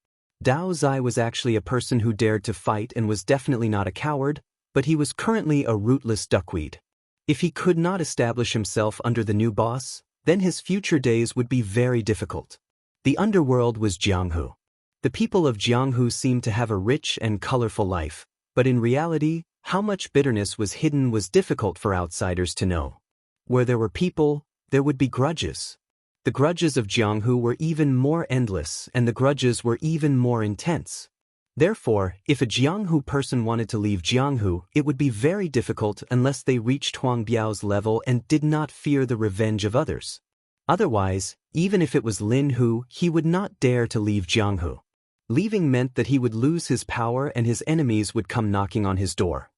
Speaker 1: Dao Zai was actually a person who dared to fight and was definitely not a coward, but he was currently a rootless duckweed. If he could not establish himself under the new boss, then his future days would be very difficult. The underworld was Jianghu. The people of Jianghu seemed to have a rich and colorful life, but in reality, how much bitterness was hidden was difficult for outsiders to know. Where there were people, there would be grudges. The grudges of Jianghu were even more endless, and the grudges were even more intense. Therefore, if a Jianghu person wanted to leave Jianghu, it would be very difficult unless they reached Huang Biao's level and did not fear the revenge of others. Otherwise, even if it was Lin Hu, he would not dare to leave Jianghu. Leaving meant that he would lose his power and his enemies would come knocking on his door.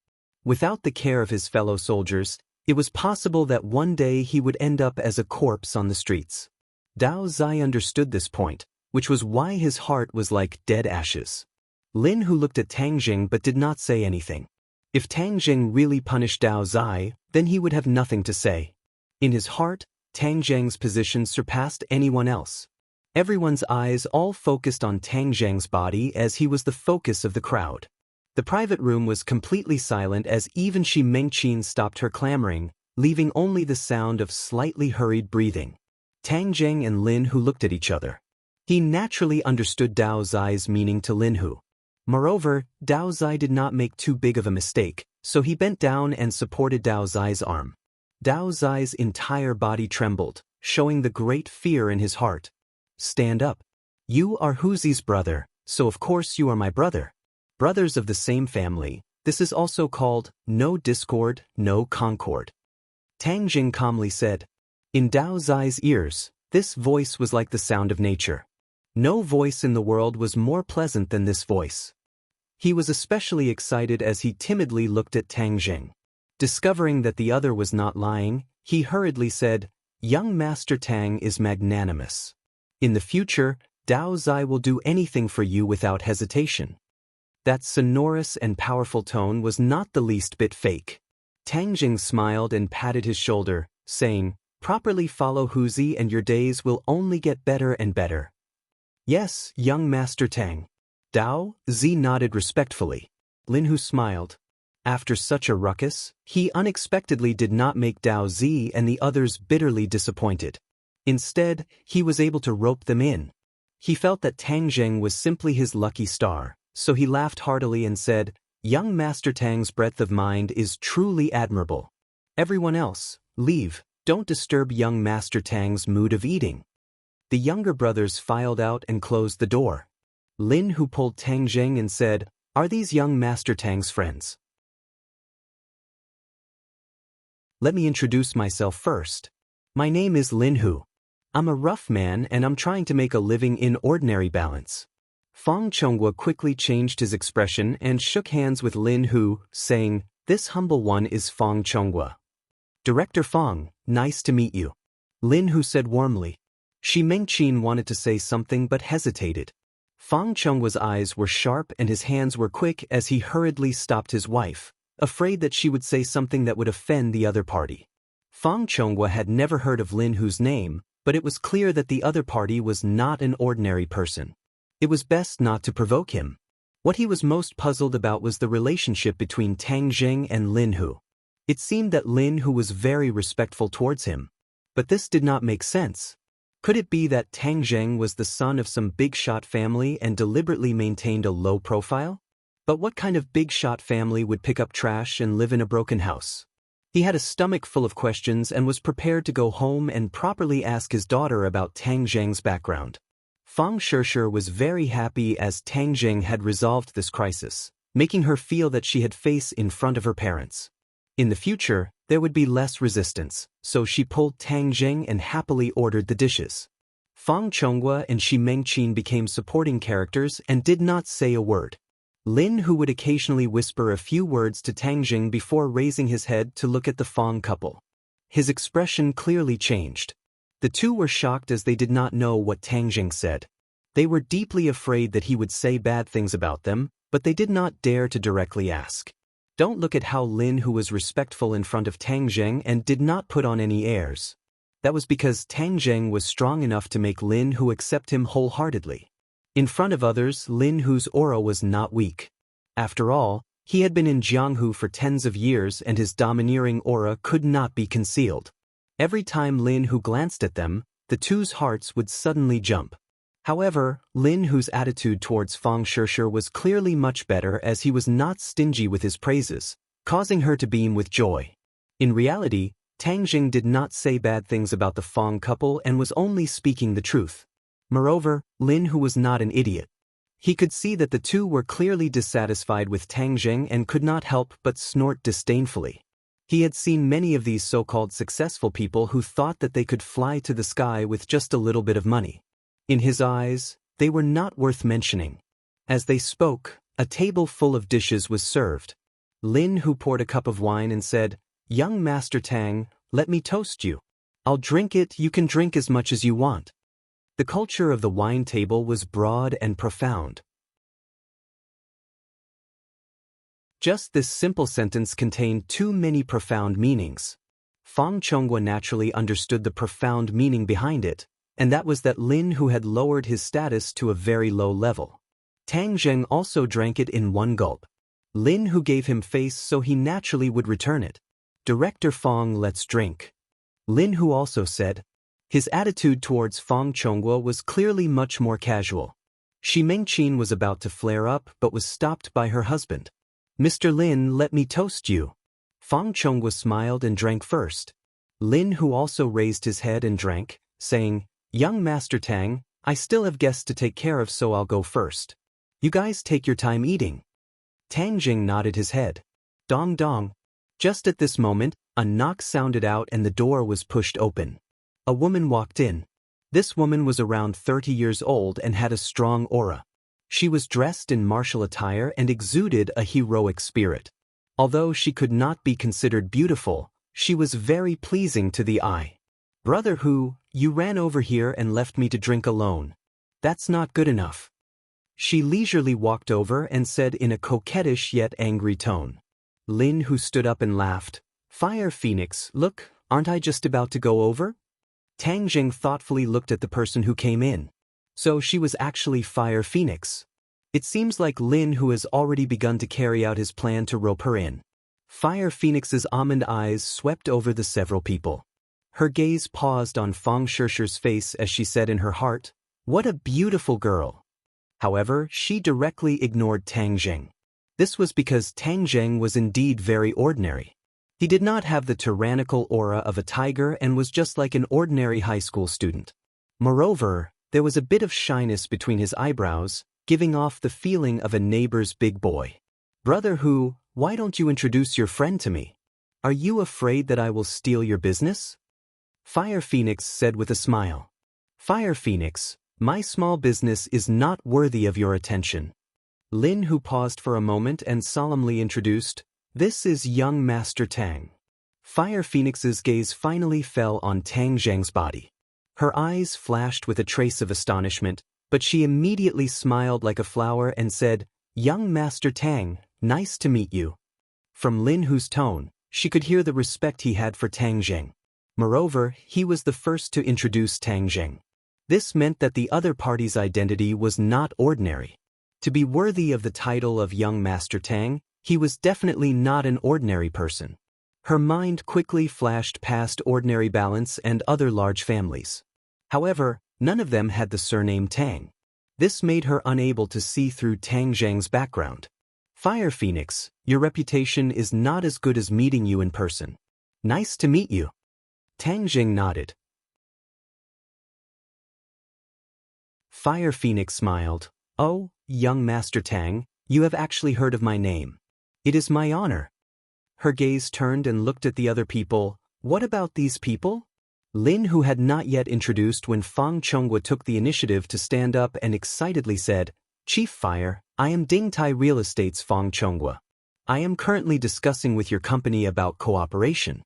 Speaker 1: Without the care of his fellow soldiers, it was possible that one day he would end up as a corpse on the streets. Dao Zai understood this point, which was why his heart was like dead ashes. Lin Hu looked at Tang Jing but did not say anything. If Tang Jing really punished Dao Zai, then he would have nothing to say. In his heart, Tang Jing's position surpassed anyone else. Everyone's eyes all focused on Tang Jing's body as he was the focus of the crowd. The private room was completely silent as even Shi Mengqin stopped her clamoring, leaving only the sound of slightly hurried breathing. Tang Jing and Lin Hu looked at each other. He naturally understood Dao Zai's meaning to Lin Hu. Moreover, Dao Zai did not make too big of a mistake, so he bent down and supported Dao Zai's arm. Dao Zai's entire body trembled, showing the great fear in his heart. "Stand up. You are Huzi's brother, so of course you are my brother. Brothers of the same family, this is also called no discord, no concord." Tang Jing calmly said. In Dao Zai's ears, this voice was like the sound of nature. No voice in the world was more pleasant than this voice. He was especially excited as he timidly looked at Tang Jing. Discovering that the other was not lying, he hurriedly said, "Young Master Tang is magnanimous. In the future, Dao Zai will do anything for you without hesitation." That sonorous and powerful tone was not the least bit fake. Tang Jing smiled and patted his shoulder, saying, "Properly follow Huzi and your days will only get better and better." "Yes, young Master Tang." Dao Zi nodded respectfully. Lin Hu smiled. After such a ruckus, he unexpectedly did not make Dao Zi and the others bitterly disappointed. Instead, he was able to rope them in. He felt that Tang Jing was simply his lucky star, so he laughed heartily and said, "Young Master Tang's breadth of mind is truly admirable. Everyone else, leave. Don't disturb young Master Tang's mood of eating." The younger brothers filed out and closed the door. Lin Hu pulled Tang Jing and said, "Are these young Master Tang's friends?" "Let me introduce myself first. My name is Lin Hu. I'm a rough man and I'm trying to make a living in ordinary balance." Fang Chonghua quickly changed his expression and shook hands with Lin Hu, saying, "This humble one is Fang Chonghua. Director Fang, nice to meet you." Lin Hu said warmly. Shi Mengqin wanted to say something but hesitated. Fang Chonghua's eyes were sharp and his hands were quick as he hurriedly stopped his wife, afraid that she would say something that would offend the other party. Fang Chonghua had never heard of Lin Hu's name, but it was clear that the other party was not an ordinary person. It was best not to provoke him. What he was most puzzled about was the relationship between Tang Jing and Lin Hu. It seemed that Lin Hu was very respectful towards him. But this did not make sense. Could it be that Tang Jing was the son of some big-shot family and deliberately maintained a low profile? But what kind of big-shot family would pick up trash and live in a broken house? He had a stomach full of questions and was prepared to go home and properly ask his daughter about Tang Jing's background. Fang Shishir was very happy as Tang Jing had resolved this crisis, making her feel that she had face in front of her parents. In the future, there would be less resistance, so she pulled Tang Jing and happily ordered the dishes. Fang Chonghua and Shi Mengqin became supporting characters and did not say a word. Lin Hu would occasionally whisper a few words to Tang Jing before raising his head to look at the Fang couple. his expression clearly changed. The two were shocked as they did not know what Tang Jing said. They were deeply afraid that he would say bad things about them, but they did not dare to directly ask. Don't look at how Lin, who was respectful in front of Tang Zheng and did not put on any airs. That was because Tang Zheng was strong enough to make Lin Hu accept him wholeheartedly. In front of others, Lin Hu's aura was not weak. After all, he had been in Jianghu for tens of years and his domineering aura could not be concealed. Every time Lin Hu glanced at them, the two's hearts would suddenly jump. However, Lin Hu's attitude towards Fang Shishir was clearly much better as he was not stingy with his praises, causing her to beam with joy. In reality, Tang Jing did not say bad things about the Fang couple and was only speaking the truth. Moreover, Lin Hu was not an idiot. He could see that the two were clearly dissatisfied with Tang Jing and could not help but snort disdainfully. He had seen many of these so-called successful people who thought that they could fly to the sky with just a little bit of money. In his eyes, they were not worth mentioning. As they spoke, a table full of dishes was served. Lin Hu poured a cup of wine and said, "Young Master Tang, let me toast you. I'll drink it, you can drink as much as you want." The culture of the wine table was broad and profound. Just this simple sentence contained too many profound meanings. Fang Chonghua naturally understood the profound meaning behind it, and that was that Lin Hu had lowered his status to a very low level. Tang Zheng also drank it in one gulp. Lin Hu gave him face so he naturally would return it. "Director Fang, let's drink." Lin Hu also said. His attitude towards Fang Chonghua was clearly much more casual. Shi Mengqin was about to flare up but was stopped by her husband. "Mr. Lin, let me toast you." Fang Chonghua smiled and drank first. Lin Hu also raised his head and drank, saying, "Young Master Tang, I still have guests to take care of so I'll go first. You guys take your time eating." Tang Jing nodded his head. Dong dong. Just at this moment, a knock sounded out and the door was pushed open. A woman walked in. This woman was around 30 years old and had a strong aura. She was dressed in martial attire and exuded a heroic spirit. Although she could not be considered beautiful, she was very pleasing to the eye. "Brother Hu, you ran over here and left me to drink alone. That's not good enough." She leisurely walked over and said in a coquettish yet angry tone. Lin Hu stood up and laughed. "Fire Phoenix, look, aren't I just about to go over?" Tang Jing thoughtfully looked at the person who came in. So she was actually Fire Phoenix. It seems like Lin Hu has already begun to carry out his plan to rope her in. Fire Phoenix's almond eyes swept over the several people. Her gaze paused on Fang Shishir's face as she said in her heart, "What a beautiful girl." However, she directly ignored Tang Jing. This was because Tang Jing was indeed very ordinary. He did not have the tyrannical aura of a tiger and was just like an ordinary high school student. Moreover, there was a bit of shyness between his eyebrows, giving off the feeling of a neighbor's big boy. "Brother Hu, why don't you introduce your friend to me? Are you afraid that I will steal your business?" Fire Phoenix said with a smile. "Fire Phoenix, my small business is not worthy of your attention." Lin Hu paused for a moment and solemnly introduced, "This is young Master Tang." Fire Phoenix's gaze finally fell on Tang Zheng's body. Her eyes flashed with a trace of astonishment, but she immediately smiled like a flower and said, "Young Master Tang, nice to meet you." From Lin Hu's tone, she could hear the respect he had for Tang Zheng. Moreover, he was the first to introduce Tang Zheng. This meant that the other party's identity was not ordinary. To be worthy of the title of young Master Tang, he was definitely not an ordinary person. Her mind quickly flashed past ordinary balance and other large families. However, none of them had the surname Tang. This made her unable to see through Tang Zheng's background. "Fire Phoenix, your reputation is not as good as meeting you in person. Nice to meet you." Tang Zheng nodded. Fire Phoenix smiled. "Oh, young Master Tang, you have actually heard of my name. It is my honor." Her gaze turned and looked at the other people. "What about these people?" Lin Hu had not yet introduced when Fang Chonghua took the initiative to stand up and excitedly said, "Chief Fire, I am Ding Tai Real Estate's Fang Chonghua. I am currently discussing with your company about cooperation."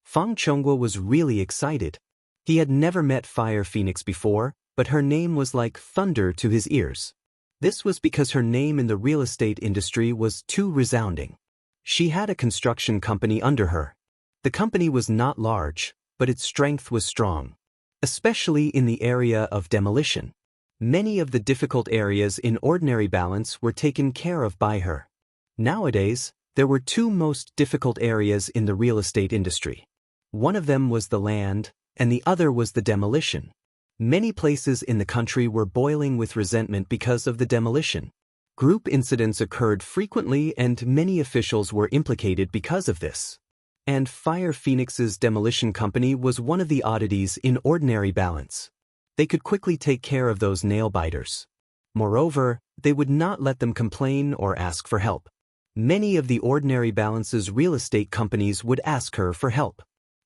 Speaker 1: Fang Chonghua was really excited. He had never met Fire Phoenix before, but her name was like thunder to his ears. This was because her name in the real estate industry was too resounding. She had a construction company under her. The company was not large, but its strength was strong, especially in the area of demolition. Many of the difficult areas in ordinary balance were taken care of by her. Nowadays, there were two most difficult areas in the real estate industry. One of them was the land, and the other was the demolition. Many places in the country were boiling with resentment because of the demolition. Group incidents occurred frequently and many officials were implicated because of this. And Fire Phoenix's demolition company was one of the oddities in ordinary balance. They could quickly take care of those nail-biters. Moreover, they would not let them complain or ask for help. Many of the ordinary balance's real estate companies would ask her for help.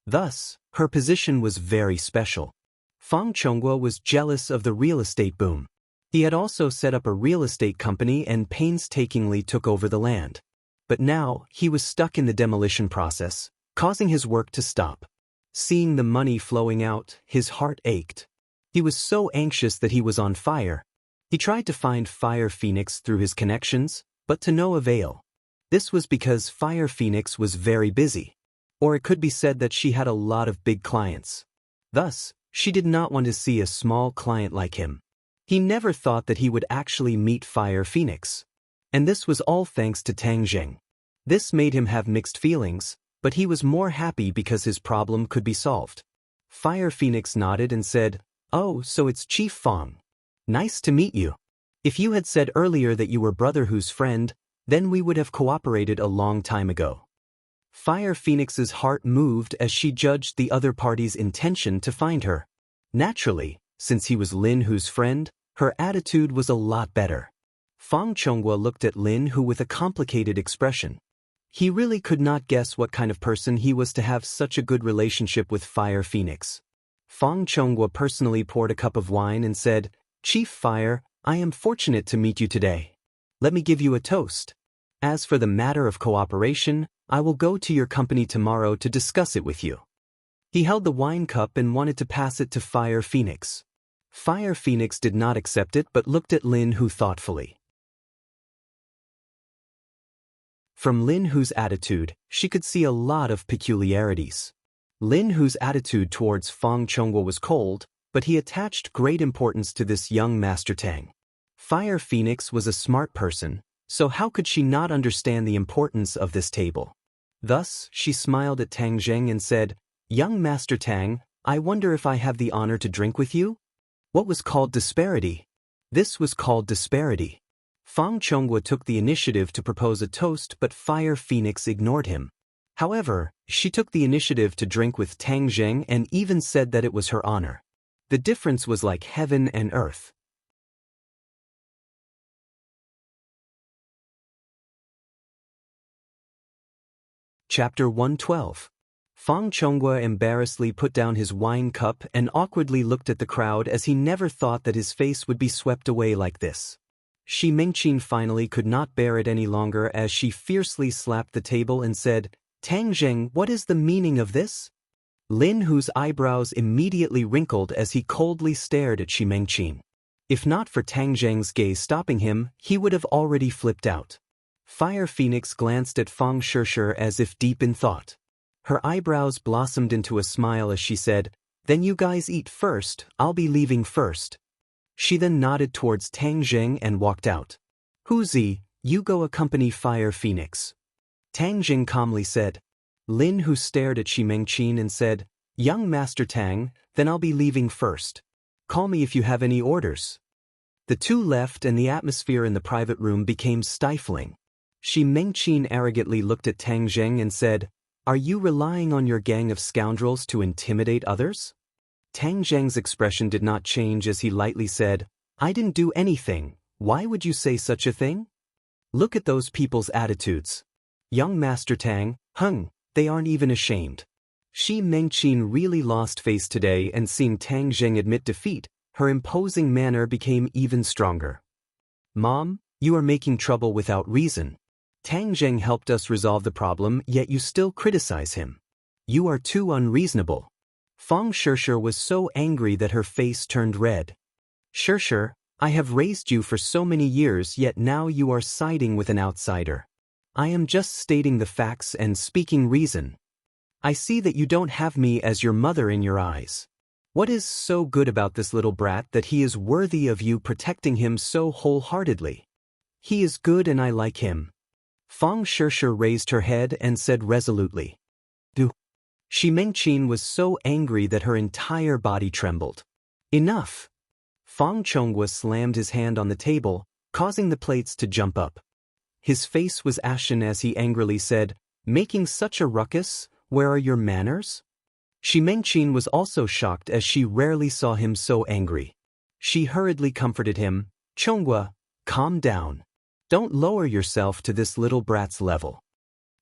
Speaker 1: Thus, her position was very special. Fang Chonghua was jealous of the real estate boom. He had also set up a real estate company and painstakingly took over the land. But now, he was stuck in the demolition process, causing his work to stop. Seeing the money flowing out, his heart ached. He was so anxious that he was on fire. He tried to find Fire Phoenix through his connections, but to no avail. This was because Fire Phoenix was very busy. Or it could be said that she had a lot of big clients. Thus, she did not want to see a small client like him. He never thought that he would actually meet Fire Phoenix. And this was all thanks to Tang Zheng. This made him have mixed feelings, but he was more happy because his problem could be solved. Fire Phoenix nodded and said, "Oh, so it's Chief Fang. Nice to meet you. If you had said earlier that you were Brother Hu's friend, then we would have cooperated a long time ago." Fire Phoenix's heart moved as she judged the other party's intention to find her. Naturally, since he was Lin Hu's friend, her attitude was a lot better. Fang Chonghua looked at Lin Hu with a complicated expression. He really could not guess what kind of person he was to have such a good relationship with Fire Phoenix. Fang Chonghua personally poured a cup of wine and said, "Chief Fire, I am fortunate to meet you today. Let me give you a toast. As for the matter of cooperation, I will go to your company tomorrow to discuss it with you." He held the wine cup and wanted to pass it to Fire Phoenix. Fire Phoenix did not accept it but looked at Lin Hu thoughtfully. From Lin Hu's attitude, she could see a lot of peculiarities. Lin Hu's attitude towards Fang Chonghua was cold, but he attached great importance to this young Master Tang. Fire Phoenix was a smart person, so how could she not understand the importance of this table? Thus, she smiled at Tang Zheng and said, "Young Master Tang, I wonder if I have the honor to drink with you?" What was called disparity? This was called disparity. Fang Chonghua took the initiative to propose a toast, but Fire Phoenix ignored him. However, she took the initiative to drink with Tang Zheng and even said that it was her honor. The difference was like heaven and earth. Chapter 112. Fang Chonghua embarrassedly put down his wine cup and awkwardly looked at the crowd as he never thought that his face would be swept away like this. Shi Mengqin finally could not bear it any longer as she fiercely slapped the table and said, "Tang Zheng, what is the meaning of this?" Lin Hu's eyebrows immediately wrinkled as he coldly stared at Shi Mengqin. If not for Tang Zheng's gaze stopping him, he would have already flipped out. Fire Phoenix glanced at Fang Shishir as if deep in thought. Her eyebrows blossomed into a smile as she said, "Then you guys eat first, I'll be leaving first." She then nodded towards Tang Zheng and walked out. "Huzi, you go accompany Fire Phoenix." Tang Zheng calmly said. Lin Hu stared at Shi Mengqin and said, "Young Master Tang, then I'll be leaving first. Call me if you have any orders." The two left and the atmosphere in the private room became stifling. Shi Mengqin arrogantly looked at Tang Zheng and said, "Are you relying on your gang of scoundrels to intimidate others?" Tang Zheng's expression did not change as he lightly said, "I didn't do anything. Why would you say such a thing? Look at those people's attitudes. Young Master Tang, they aren't even ashamed." Shi Mengqin really lost face today, and seeing Tang Zheng admit defeat, her imposing manner became even stronger. "Mom, you are making trouble without reason. Tang Zheng helped us resolve the problem, yet you still criticize him. You are too unreasonable. Fang Shishir was so angry that her face turned red. Shishir, I have raised you for so many years, yet now you are siding with an outsider. I am just stating the facts and speaking reason. I see that you don't have me as your mother in your eyes. What is so good about this little brat that he is worthy of you protecting him so wholeheartedly? He is good and I like him. Fang Shishir raised her head and said resolutely. Do. Shi Mengqin was so angry that her entire body trembled. Enough! Fang Chonghua slammed his hand on the table, causing the plates to jump up. His face was ashen as he angrily said, making such a ruckus, where are your manners? Shi Mengqin was also shocked as she rarely saw him so angry. She hurriedly comforted him, Chonghua, calm down. Don't lower yourself to this little brat's level.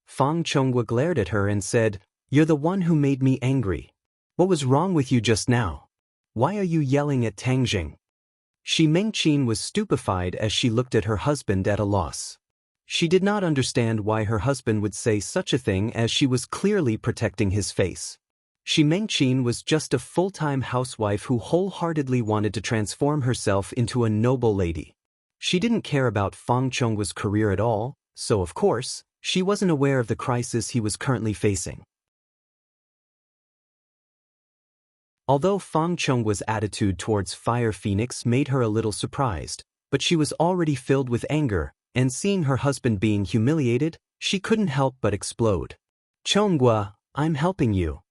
Speaker 1: Fang Chonghua glared at her and said, You're the one who made me angry. What was wrong with you just now? Why are you yelling at Tangjing? Shi Mengqin was stupefied as she looked at her husband at a loss. She did not understand why her husband would say such a thing as she was clearly protecting his face. Shi Mengqin was just a full-time housewife who wholeheartedly wanted to transform herself into a noble lady. She didn't care about Fang Chonghua's career at all, so of course, she wasn't aware of the crisis he was currently facing. Although Fang Chonghua's attitude towards Fire Phoenix made her a little surprised, but she was already filled with anger, and seeing her husband being humiliated, she couldn't help but explode. Chonghua, I'm helping you.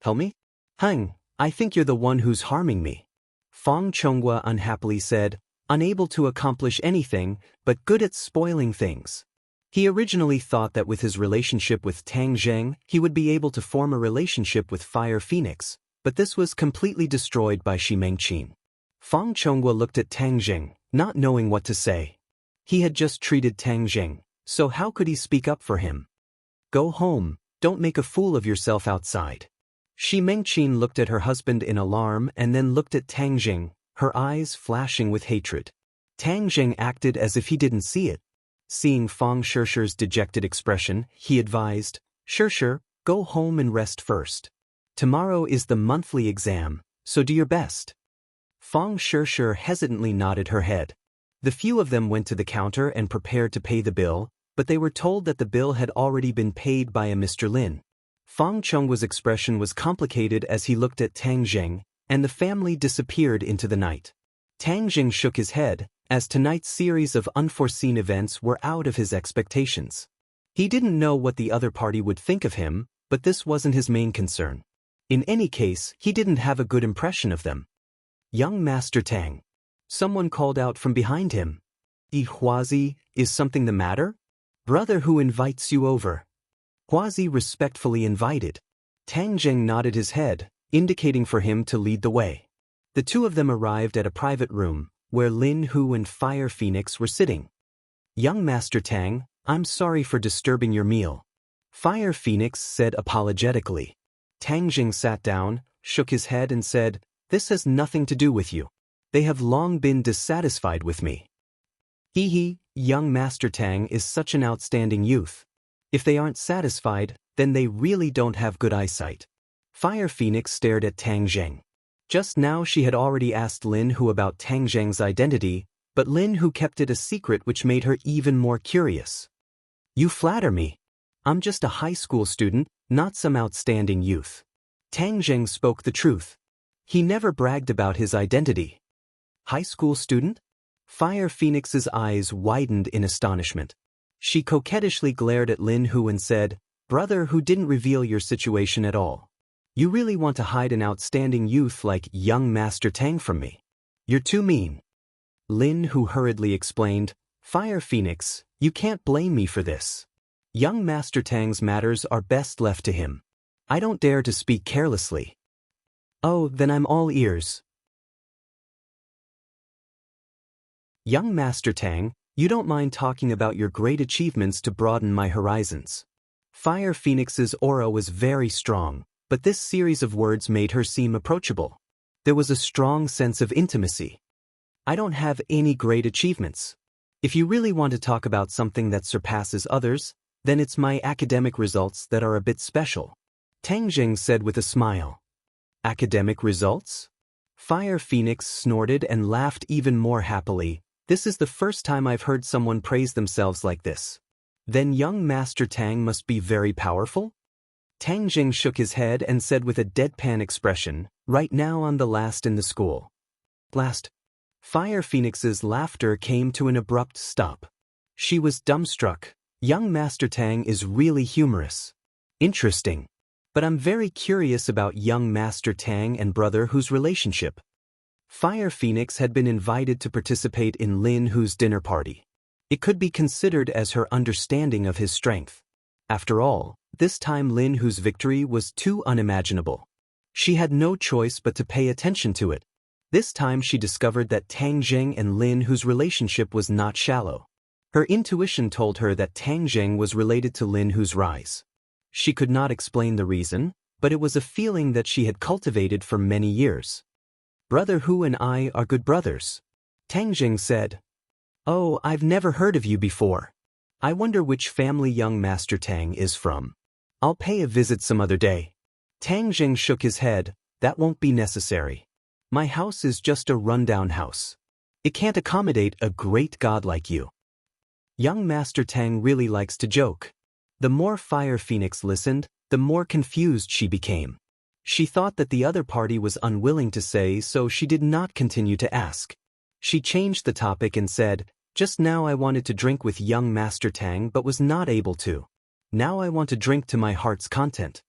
Speaker 1: Help me? Hang, I think you're the one who's harming me. Fang Chonghua unhappily said, unable to accomplish anything, but good at spoiling things. He originally thought that with his relationship with Tang Zheng, he would be able to form a relationship with Fire Phoenix, but this was completely destroyed by Shi Mengqin. Fang Chonghua looked at Tang Zheng, not knowing what to say. He had just treated Tang Zheng, so how could he speak up for him? Go home, don't make a fool of yourself outside. Shi Mengqin looked at her husband in alarm and then looked at Tang Zheng, her eyes flashing with hatred. Tang Zheng acted as if he didn't see it. Seeing Fang Shishir's dejected expression, he advised, Shishir, go home and rest first. Tomorrow is the monthly exam, so do your best. Fang Shishir hesitantly nodded her head. The few of them went to the counter and prepared to pay the bill, but they were told that the bill had already been paid by a Mr. Lin. Fang Chonghua's expression was complicated as he looked at Tang Zheng, and the family disappeared into the night. Tang Zheng shook his head, as tonight's series of unforeseen events were out of his expectations. He didn't know what the other party would think of him, but this wasn't his main concern. In any case, he didn't have a good impression of them. Young Master Tang. Someone called out from behind him. Huazi, is something the matter? Brother who invites you over. Huazi respectfully invited. Tang Zheng nodded his head, indicating for him to lead the way. The two of them arrived at a private room, where Lin Hu and Fire Phoenix were sitting. Young Master Tang, I'm sorry for disturbing your meal. Fire Phoenix said apologetically. Tang Zheng sat down, shook his head and said, This has nothing to do with you. They have long been dissatisfied with me. Young Master Tang is such an outstanding youth. If they aren't satisfied, then they really don't have good eyesight. Fire Phoenix stared at Tang Zheng. Just now she had already asked Lin Hu about Tang Zheng's identity, but Lin Hu kept it a secret, which made her even more curious. You flatter me. I'm just a high school student, not some outstanding youth. Tang Zheng spoke the truth. He never bragged about his identity. High school student? Fire Phoenix's eyes widened in astonishment. She coquettishly glared at Lin Hu and said, Brother who didn't reveal your situation at all. You really want to hide an outstanding youth like young Master Tang from me? You're too mean. Lin Hu hurriedly explained, Fire Phoenix, you can't blame me for this. Young Master Tang's matters are best left to him. I don't dare to speak carelessly. Oh, then I'm all ears. Young Master Tang, you don't mind talking about your great achievements to broaden my horizons. Fire Phoenix's aura was very strong, but this series of words made her seem approachable. There was a strong sense of intimacy. I don't have any great achievements. If you really want to talk about something that surpasses others, then it's my academic results that are a bit special. Tang Jing said with a smile. Academic results? Fire Phoenix snorted and laughed even more happily. This is the first time I've heard someone praise themselves like this. Then young Master Tang must be very powerful? Tang Jing shook his head and said with a deadpan expression, right now I'm the last in the school. Last. Fire Phoenix's laughter came to an abrupt stop. She was dumbstruck. Young Master Tang is really humorous. Interesting. But I'm very curious about young Master Tang and brother Hu's relationship. Fire Phoenix had been invited to participate in Lin Hu's dinner party. It could be considered as her understanding of his strength. After all, this time Lin Hu's victory was too unimaginable. She had no choice but to pay attention to it. This time she discovered that Tang Jing and Lin Hu's relationship was not shallow. Her intuition told her that Tang Jing was related to Lin Hu's rise. She could not explain the reason, but it was a feeling that she had cultivated for many years. Brother Hu and I are good brothers. Tang Jing said. Oh, I've never heard of you before. I wonder which family young Master Tang is from. I'll pay a visit some other day. Tang Jing shook his head. That won't be necessary. My house is just a rundown house. It can't accommodate a great god like you. Young Master Tang really likes to joke. The more Fire Phoenix listened, the more confused she became. She thought that the other party was unwilling to say, so she did not continue to ask. She changed the topic and said, just now I wanted to drink with young Master Tang but was not able to. Now I want to drink to my heart's content.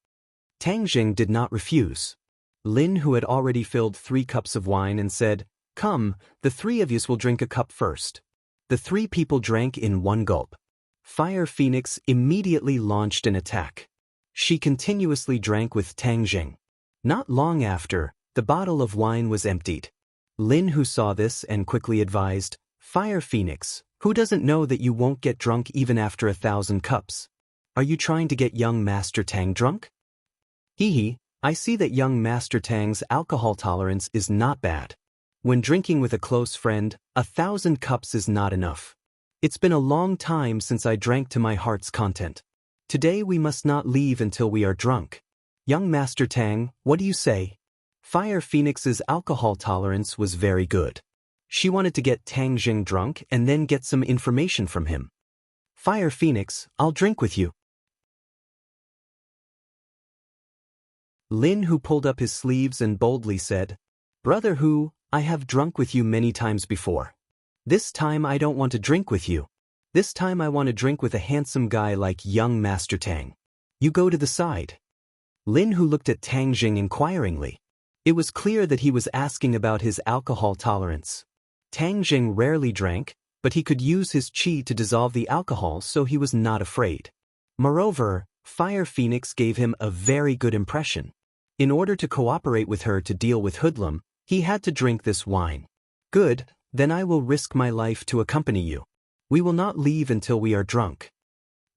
Speaker 1: Tang Jing did not refuse. Lin Hu had already filled 3 cups of wine and said, come, the 3 of yous will drink a cup first. The 3 people drank in one gulp. Fire Phoenix immediately launched an attack. She continuously drank with Tang Jing. Not long after, the bottle of wine was emptied. Lin Hu saw this and quickly advised, Fire Phoenix, who doesn't know that you won't get drunk even after 1,000 cups? Are you trying to get young Master Tang drunk? Hee, I see that young Master Tang's alcohol tolerance is not bad. When drinking with a close friend, 1,000 cups is not enough. It's been a long time since I drank to my heart's content. Today we must not leave until we are drunk. Young Master Tang, what do you say? Fire Phoenix's alcohol tolerance was very good. She wanted to get Tang Jing drunk and then get some information from him. Fire Phoenix, I'll drink with you. Lin Hu pulled up his sleeves and boldly said, Brother Hu, I have drunk with you many times before. This time I don't want to drink with you. This time I want to drink with a handsome guy like young Master Tang. You go to the side. Lin Hu looked at Tang Jing inquiringly. It was clear that he was asking about his alcohol tolerance. Tang Jing rarely drank, but he could use his qi to dissolve the alcohol, so he was not afraid. Moreover, Fire Phoenix gave him a very good impression. In order to cooperate with her to deal with Hoodlum, he had to drink this wine. Good, then I will risk my life to accompany you. We will not leave until we are drunk.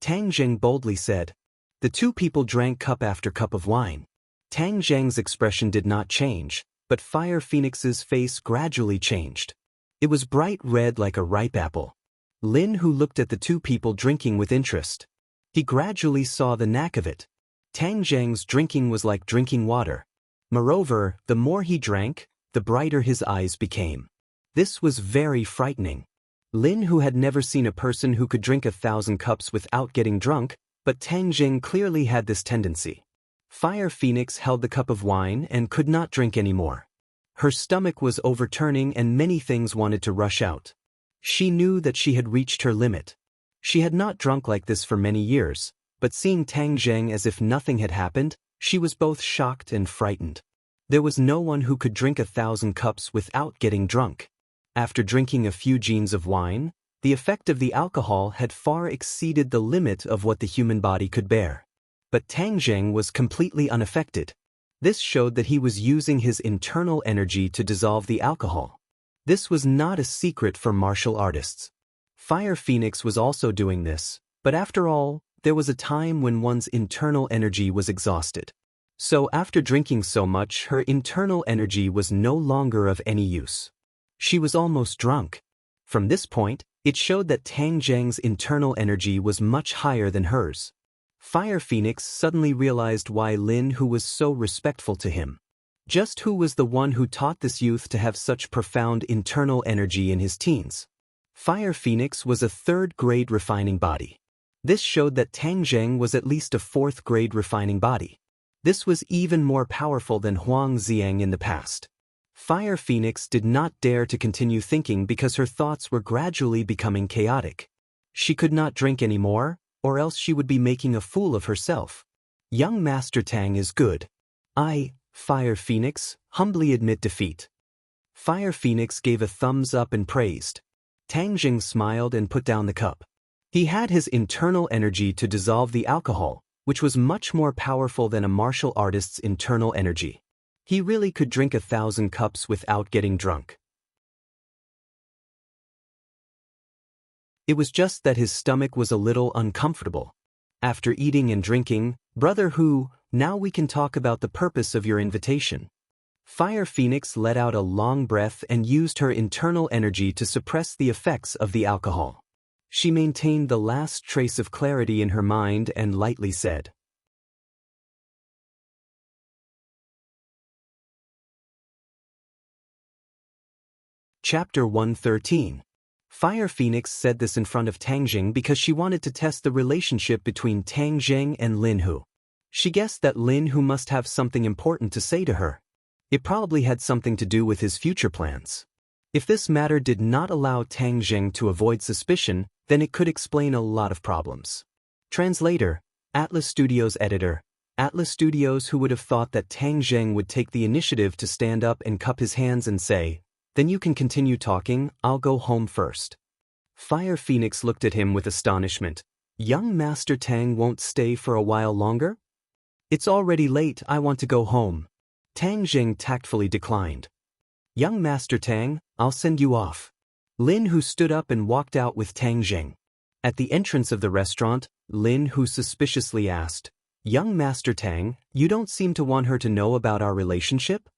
Speaker 1: Tang Jing boldly said. The 2 people drank cup after cup of wine. Tang Jing's expression did not change, but Fire Phoenix's face gradually changed. It was bright red like a ripe apple. Lin Hu looked at the 2 people drinking with interest. He gradually saw the knack of it. Tang Jing's drinking was like drinking water. Moreover, the more he drank, the brighter his eyes became. This was very frightening. Lin Hu had never seen a person who could drink 1,000 cups without getting drunk, but Tang Jing clearly had this tendency. Fire Phoenix held the cup of wine and could not drink anymore. Her stomach was overturning and many things wanted to rush out. She knew that she had reached her limit. She had not drunk like this for many years, but seeing Tang Jing as if nothing had happened, she was both shocked and frightened. There was no one who could drink 1,000 cups without getting drunk. After drinking a few jeans of wine, the effect of the alcohol had far exceeded the limit of what the human body could bear. But Tang Jing was completely unaffected. This showed that he was using his internal energy to dissolve the alcohol. This was not a secret for martial artists. Fire Phoenix was also doing this, but after all, there was a time when one's internal energy was exhausted. So after drinking so much, her internal energy was no longer of any use. She was almost drunk. From this point, it showed that Tang Jing's internal energy was much higher than hers. Fire Phoenix suddenly realized why Lin Hu was so respectful to him. Just who was the one who taught this youth to have such profound internal energy in his teens? Fire Phoenix was a third-grade refining body. This showed that Tang Zheng was at least a fourth-grade refining body. This was even more powerful than Huang Xiang in the past. Fire Phoenix did not dare to continue thinking because her thoughts were gradually becoming chaotic. She could not drink anymore, or else she would be making a fool of herself. Young Master Tang is good. Fire Phoenix, humbly admit defeat. Fire Phoenix gave a thumbs up and praised. Tang Jing smiled and put down the cup. He had his internal energy to dissolve the alcohol, which was much more powerful than a martial artist's internal energy. He really could drink 1,000 cups without getting drunk. It was just that his stomach was a little uncomfortable. After eating and drinking, Brother Hu, now we can talk about the purpose of your invitation. Fire Phoenix let out a long breath and used her internal energy to suppress the effects of the alcohol. She maintained the last trace of clarity in her mind and lightly said, Chapter 113. Fire Phoenix said this in front of Tang Jing because she wanted to test the relationship between Tang Zheng and Lin Hu. She guessed that Lin Hu must have something important to say to her. It probably had something to do with his future plans. If this matter did not allow Tang Zheng to avoid suspicion, then it could explain a lot of problems. Translator, Atlas Studios editor, Atlas Studios. Who would have thought that Tang Zheng would take the initiative to stand up and cup his hands and say, "Then you can continue talking, I'll go home first." Fire Phoenix looked at him with astonishment. Young Master Tang won't stay for a while longer? It's already late, I want to go home. Tang Zheng tactfully declined. Young Master Tang, I'll send you off. Lin Hu stood up and walked out with Tang Zheng. At the entrance of the restaurant, Lin Hu suspiciously asked, Young Master Tang, you don't seem to want her to know about our relationship?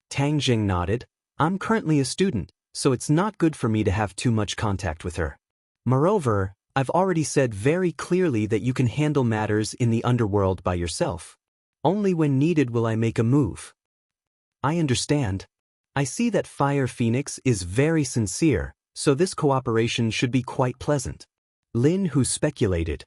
Speaker 1: Tang Zheng nodded. I'm currently a student, so it's not good for me to have too much contact with her. Moreover, I've already said very clearly that you can handle matters in the underworld by yourself. Only when needed will I make a move. I understand. I see that Fire Phoenix is very sincere, so this cooperation should be quite pleasant. Lin Hu speculated.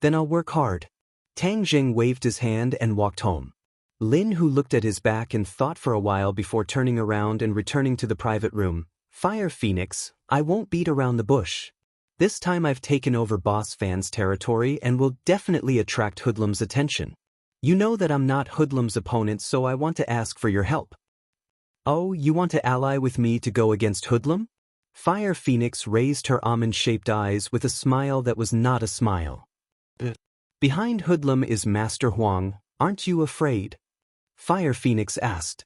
Speaker 1: Then I'll work hard. Tang Jing waved his hand and walked home. Lin Hu looked at his back and thought for a while before turning around and returning to the private room. Fire Phoenix, I won't beat around the bush. This time I've taken over Boss Fan's territory and will definitely attract Hoodlum's attention. You know that I'm not Hoodlum's opponent, so I want to ask for your help. Oh, you want to ally with me to go against Hoodlum? Fire Phoenix raised her almond-shaped eyes with a smile that was not a smile. Behind Hoodlum is Master Huang, aren't you afraid? Fire Phoenix asked.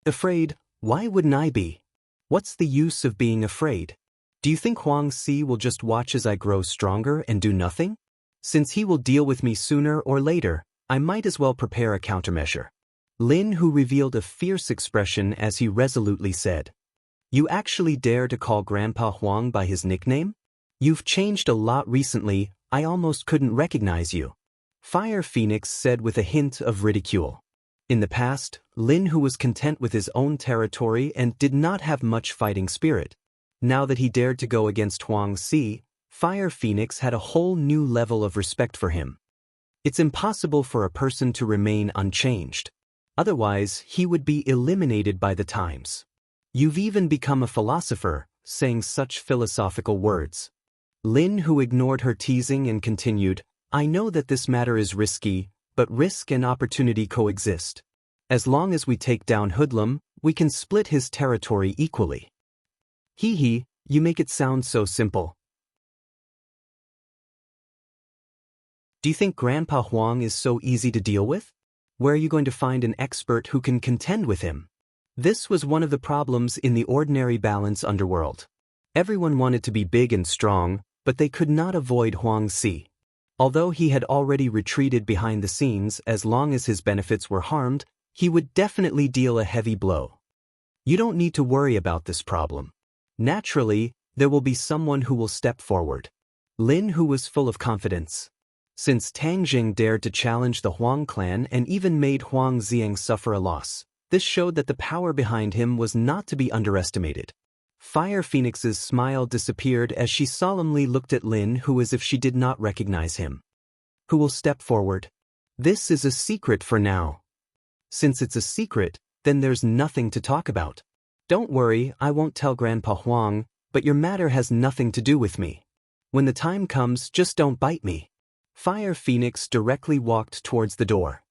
Speaker 1: Afraid? Why wouldn't I be? What's the use of being afraid? Do you think Huang Si will just watch as I grow stronger and do nothing? Since he will deal with me sooner or later, I might as well prepare a countermeasure. Lin Hu revealed a fierce expression as he resolutely said, You actually dare to call Grandpa Huang by his nickname? You've changed a lot recently, I almost couldn't recognize you. Fire Phoenix said with a hint of ridicule. In the past, Lin Hu was content with his own territory and did not have much fighting spirit. Now that he dared to go against Huang Si, Fire Phoenix had a whole new level of respect for him. It's impossible for a person to remain unchanged. Otherwise, he would be eliminated by the times. You've even become a philosopher, saying such philosophical words. Lin Hu ignored her teasing and continued, I know that this matter is risky, but risk and opportunity coexist. As long as we take down Hoodlum, we can split his territory equally. Hee, you make it sound so simple. Do you think Grandpa Huang is so easy to deal with? Where are you going to find an expert who can contend with him? This was one of the problems in the ordinary balance underworld. Everyone wanted to be big and strong, but they could not avoid Huang Si. Although he had already retreated behind the scenes, as long as his benefits were harmed, he would definitely deal a heavy blow. You don't need to worry about this problem. Naturally, there will be someone who will step forward. Lin Hu was full of confidence. Since Tang Jing dared to challenge the Huang clan and even made Huang Xiang suffer a loss, this showed that the power behind him was not to be underestimated. Fire Phoenix's smile disappeared as she solemnly looked at Lin Hu as if she did not recognize him. Who will step forward? This is a secret for now. Since it's a secret, then there's nothing to talk about. Don't worry, I won't tell Grandpa Huang, but your matter has nothing to do with me. When the time comes, just don't bite me. Fire Phoenix directly walked towards the door.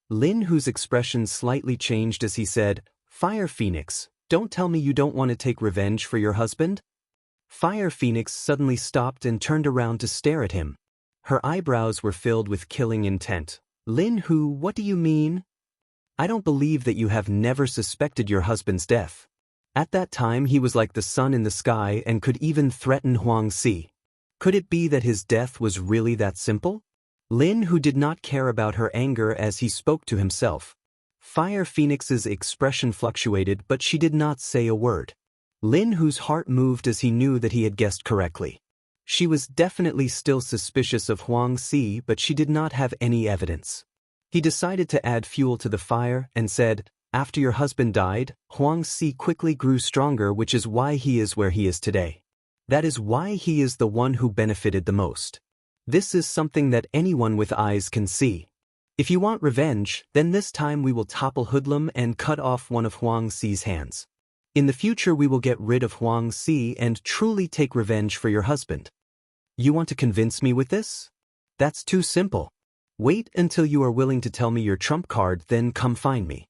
Speaker 1: Lin Hu's expression slightly changed as he said, Fire Phoenix, don't tell me you don't want to take revenge for your husband? Fire Phoenix suddenly stopped and turned around to stare at him. Her eyebrows were filled with killing intent. Lin Hu, what do you mean? I don't believe that you have never suspected your husband's death. At that time he was like the sun in the sky and could even threaten Huang Si. Could it be that his death was really that simple? Lin Hu did not care about her anger as he spoke to himself. Fire Phoenix's expression fluctuated, but she did not say a word. Lin Hu's heart moved as he knew that he had guessed correctly. She was definitely still suspicious of Huang Si, but she did not have any evidence. He decided to add fuel to the fire and said, After your husband died, Huang Si quickly grew stronger, which is why he is where he is today. That is why he is the one who benefited the most. This is something that anyone with eyes can see. If you want revenge, then this time we will topple Hoodlum and cut off one of Huang Si's hands. In the future we will get rid of Huang Si and truly take revenge for your husband. You want to convince me with this? That's too simple. Wait until you are willing to tell me your trump card, then come find me.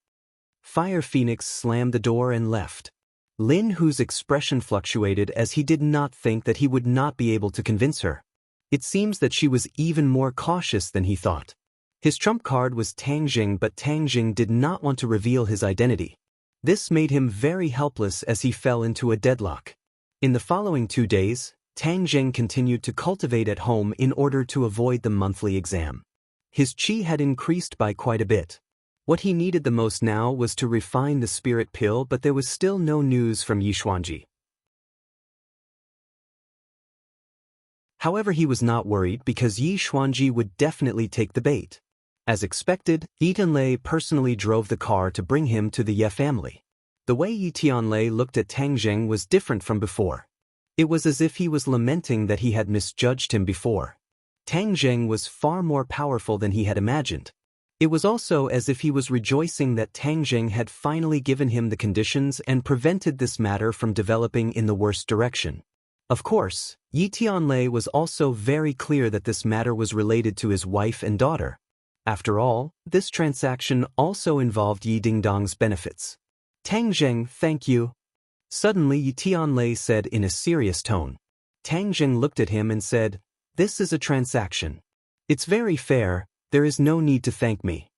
Speaker 1: Fire Phoenix slammed the door and left. Lin Hu's expression fluctuated as he did not think that he would not be able to convince her. It seems that she was even more cautious than he thought. His trump card was Tang Jing, but Tang Jing did not want to reveal his identity. This made him very helpless as he fell into a deadlock. In the following 2 days, Tang Jing continued to cultivate at home in order to avoid the monthly exam. His qi had increased by quite a bit. What he needed the most now was to refine the spirit pill, but there was still no news from Yi Xuanji. However, he was not worried because Yi Xuanji would definitely take the bait. As expected, Yi Tianlei personally drove the car to bring him to the Ye family. The way Yi Tianlei looked at Tang Jing was different from before. It was as if he was lamenting that he had misjudged him before. Tang Jing was far more powerful than he had imagined. It was also as if he was rejoicing that Tang Jing had finally given him the conditions and prevented this matter from developing in the worst direction. Of course, Yi Tianlei was also very clear that this matter was related to his wife and daughter. After all, this transaction also involved Yi Dingdong's benefits. Tang Jing, thank you. Suddenly Yi Tianlei said in a serious tone. Tang Jing looked at him and said, This is a transaction. It's very fair, there is no need to thank me.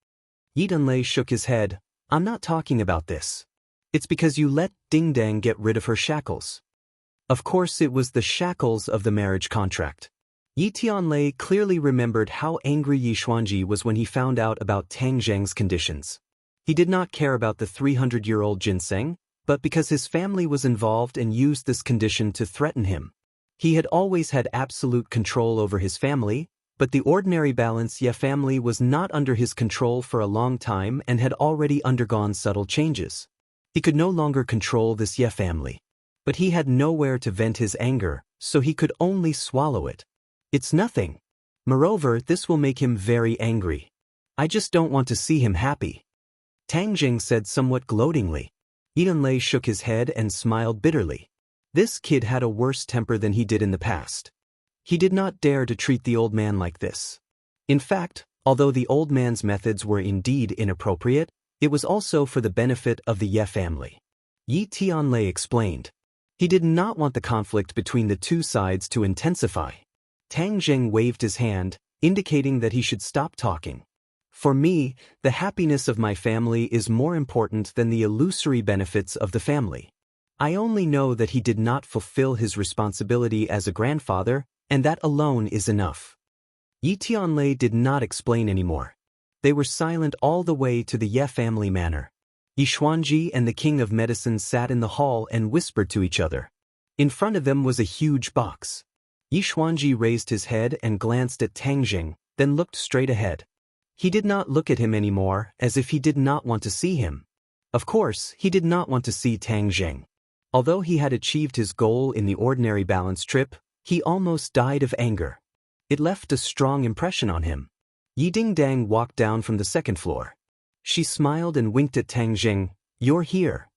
Speaker 1: Yi Tianlei shook his head, I'm not talking about this. It's because you let Dingdang get rid of her shackles. Of course it was the shackles of the marriage contract. Yi Tianlei clearly remembered how angry Yi Xuanji was when he found out about Tang Jing's conditions. He did not care about the 300-year-old ginseng, but because his family was involved and used this condition to threaten him. He had always had absolute control over his family, but the ordinary balance Ye family was not under his control for a long time and had already undergone subtle changes. He could no longer control this Ye family. But he had nowhere to vent his anger, so he could only swallow it. It's nothing. Moreover, this will make him very angry. I just don't want to see him happy. Tang Jing said somewhat gloatingly. Yi Tianlei shook his head and smiled bitterly. This kid had a worse temper than he did in the past. He did not dare to treat the old man like this. In fact, although the old man's methods were indeed inappropriate, it was also for the benefit of the Ye family. Yi Tianlei explained. He did not want the conflict between the two sides to intensify. Tang Jing waved his hand, indicating that he should stop talking. For me, the happiness of my family is more important than the illusory benefits of the family. I only know that he did not fulfill his responsibility as a grandfather, and that alone is enough. Yi Tianlei did not explain anymore. They were silent all the way to the Ye family manor. Yi Xuanji and the King of Medicine sat in the hall and whispered to each other. In front of them was a huge box. Yi Xuanji raised his head and glanced at Tang Jing, then looked straight ahead. He did not look at him anymore, as if he did not want to see him. Of course, he did not want to see Tang Jing. Although he had achieved his goal in the ordinary balance trip, he almost died of anger. It left a strong impression on him. Yi Dingdang walked down from the second floor. She smiled and winked at Tang Jing. "You're here."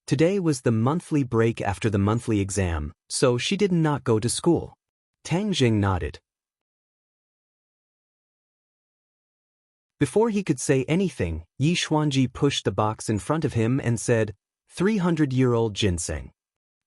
Speaker 1: Today was the monthly break after the monthly exam, so she did not go to school. Tang Jing nodded. Before he could say anything, Yi Xuanji pushed the box in front of him and said, 300-year-old ginseng.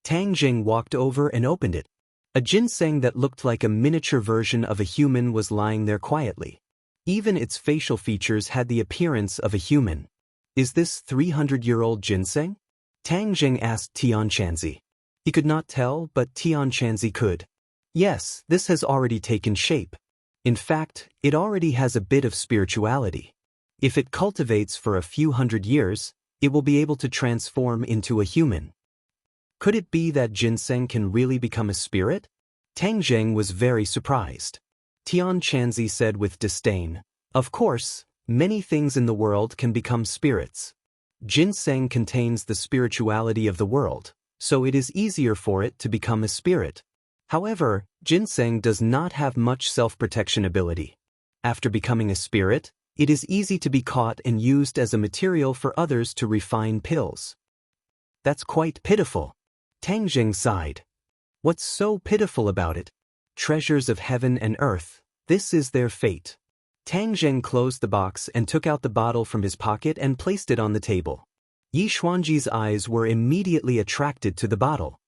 Speaker 1: Tang Jing walked over and opened it. A ginseng that looked like a miniature version of a human was lying there quietly. Even its facial features had the appearance of a human. "Is this 300-year-old ginseng?" Tang Jing asked Tian Chanzi. He could not tell, but Tian Chanzi could. "Yes, this has already taken shape. In fact, it already has a bit of spirituality. If it cultivates for a few hundred years, it will be able to transform into a human." Could it be that ginseng can really become a spirit? Tang Jing was very surprised. Tian Chanzi said with disdain, "Of course, many things in the world can become spirits. Ginseng contains the spirituality of the world, so it is easier for it to become a spirit. However, ginseng does not have much self-protection ability. After becoming a spirit, it is easy to be caught and used as a material for others to refine pills." "That's quite pitiful." Tang Jing sighed. "What's so pitiful about it? Treasures of heaven and earth, this is their fate." Tang Jing closed the box and took out the bottle from his pocket and placed it on the table. Yi Xuanji's eyes were immediately attracted to the bottle.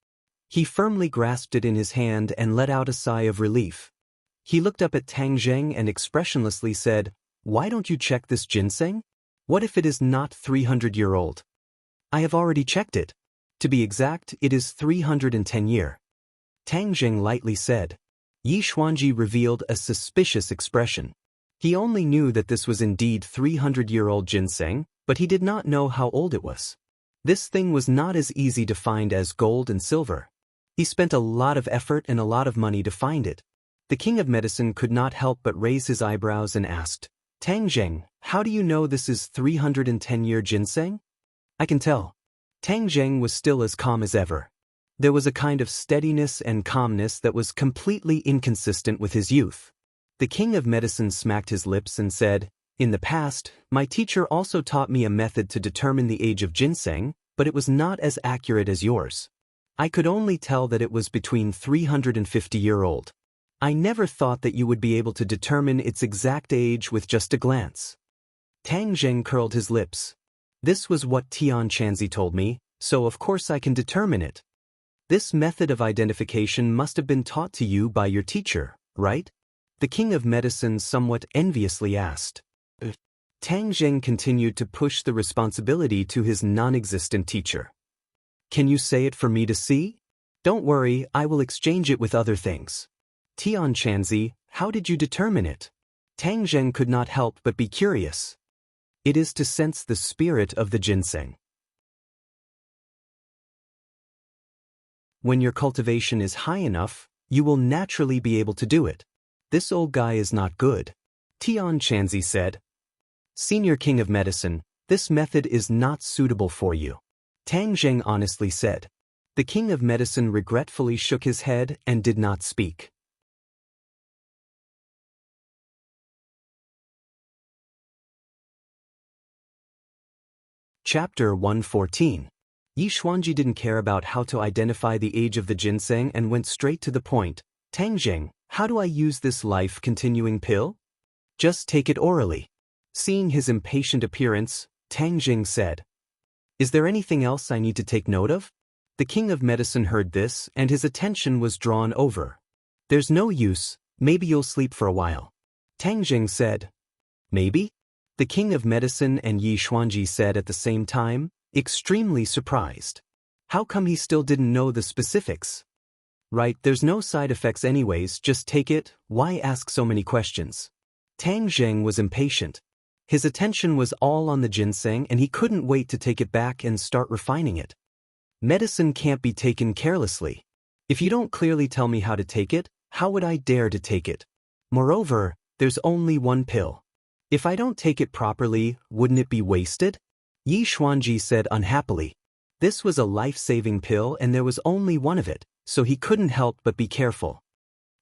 Speaker 1: He firmly grasped it in his hand and let out a sigh of relief. He looked up at Tang Jing and expressionlessly said, "Why don't you check this ginseng? What if it is not 300-year-old? "I have already checked it. To be exact, it is 310-year. Tang Jing lightly said. Yi Xuanji revealed a suspicious expression. He only knew that this was indeed 300-year-old ginseng, but he did not know how old it was. This thing was not as easy to find as gold and silver. He spent a lot of effort and a lot of money to find it. The king of medicine could not help but raise his eyebrows and asked, "Tang Jing, how do you know this is 310-year ginseng?" "I can tell." Tang Jing was still as calm as ever. There was a kind of steadiness and calmness that was completely inconsistent with his youth. The king of medicine smacked his lips and said, "In the past, my teacher also taught me a method to determine the age of ginseng, but it was not as accurate as yours. I could only tell that it was between 350-year-old. I never thought that you would be able to determine its exact age with just a glance." Tang Jing curled his lips. "This was what Tian Chanzi told me, so of course I can determine it." "This method of identification must have been taught to you by your teacher, right?" The king of medicine somewhat enviously asked. Tang Jing continued to push the responsibility to his non-existent teacher. "Can you say it for me to see?" "Don't worry, I will exchange it with other things." "Tian Chanzi, how did you determine it?" Tang Jing could not help but be curious. "It is to sense the spirit of the ginseng. When your cultivation is high enough, you will naturally be able to do it." "This old guy is not good," Tian Chanzi said. "Senior king of medicine, this method is not suitable for you," Tang Jing honestly said. The king of medicine regretfully shook his head and did not speak. Chapter 114. Yi Xuanji didn't care about how to identify the age of the ginseng and went straight to the point. "Tang Jing, how do I use this life-continuing pill?" "Just take it orally." Seeing his impatient appearance, Tang Jing said. "Is there anything else I need to take note of?" The king of medicine heard this, and his attention was drawn over. "There's no use, maybe you'll sleep for a while." Tang Jing said. "Maybe?" The king of medicine and Yi Xuanji said at the same time, extremely surprised. How come he still didn't know the specifics? "Right, there's no side effects anyways, just take it, why ask so many questions?" Tang Jing was impatient. His attention was all on the ginseng and he couldn't wait to take it back and start refining it. Medicine can't be taken carelessly. If you don't clearly tell me how to take it, how would I dare to take it? Moreover, There's only one pill. If I don't take it properly, wouldn't it be wasted? Yi Xuanji said unhappily. This was a life-saving pill and there was only one of it, so he couldn't help but be careful.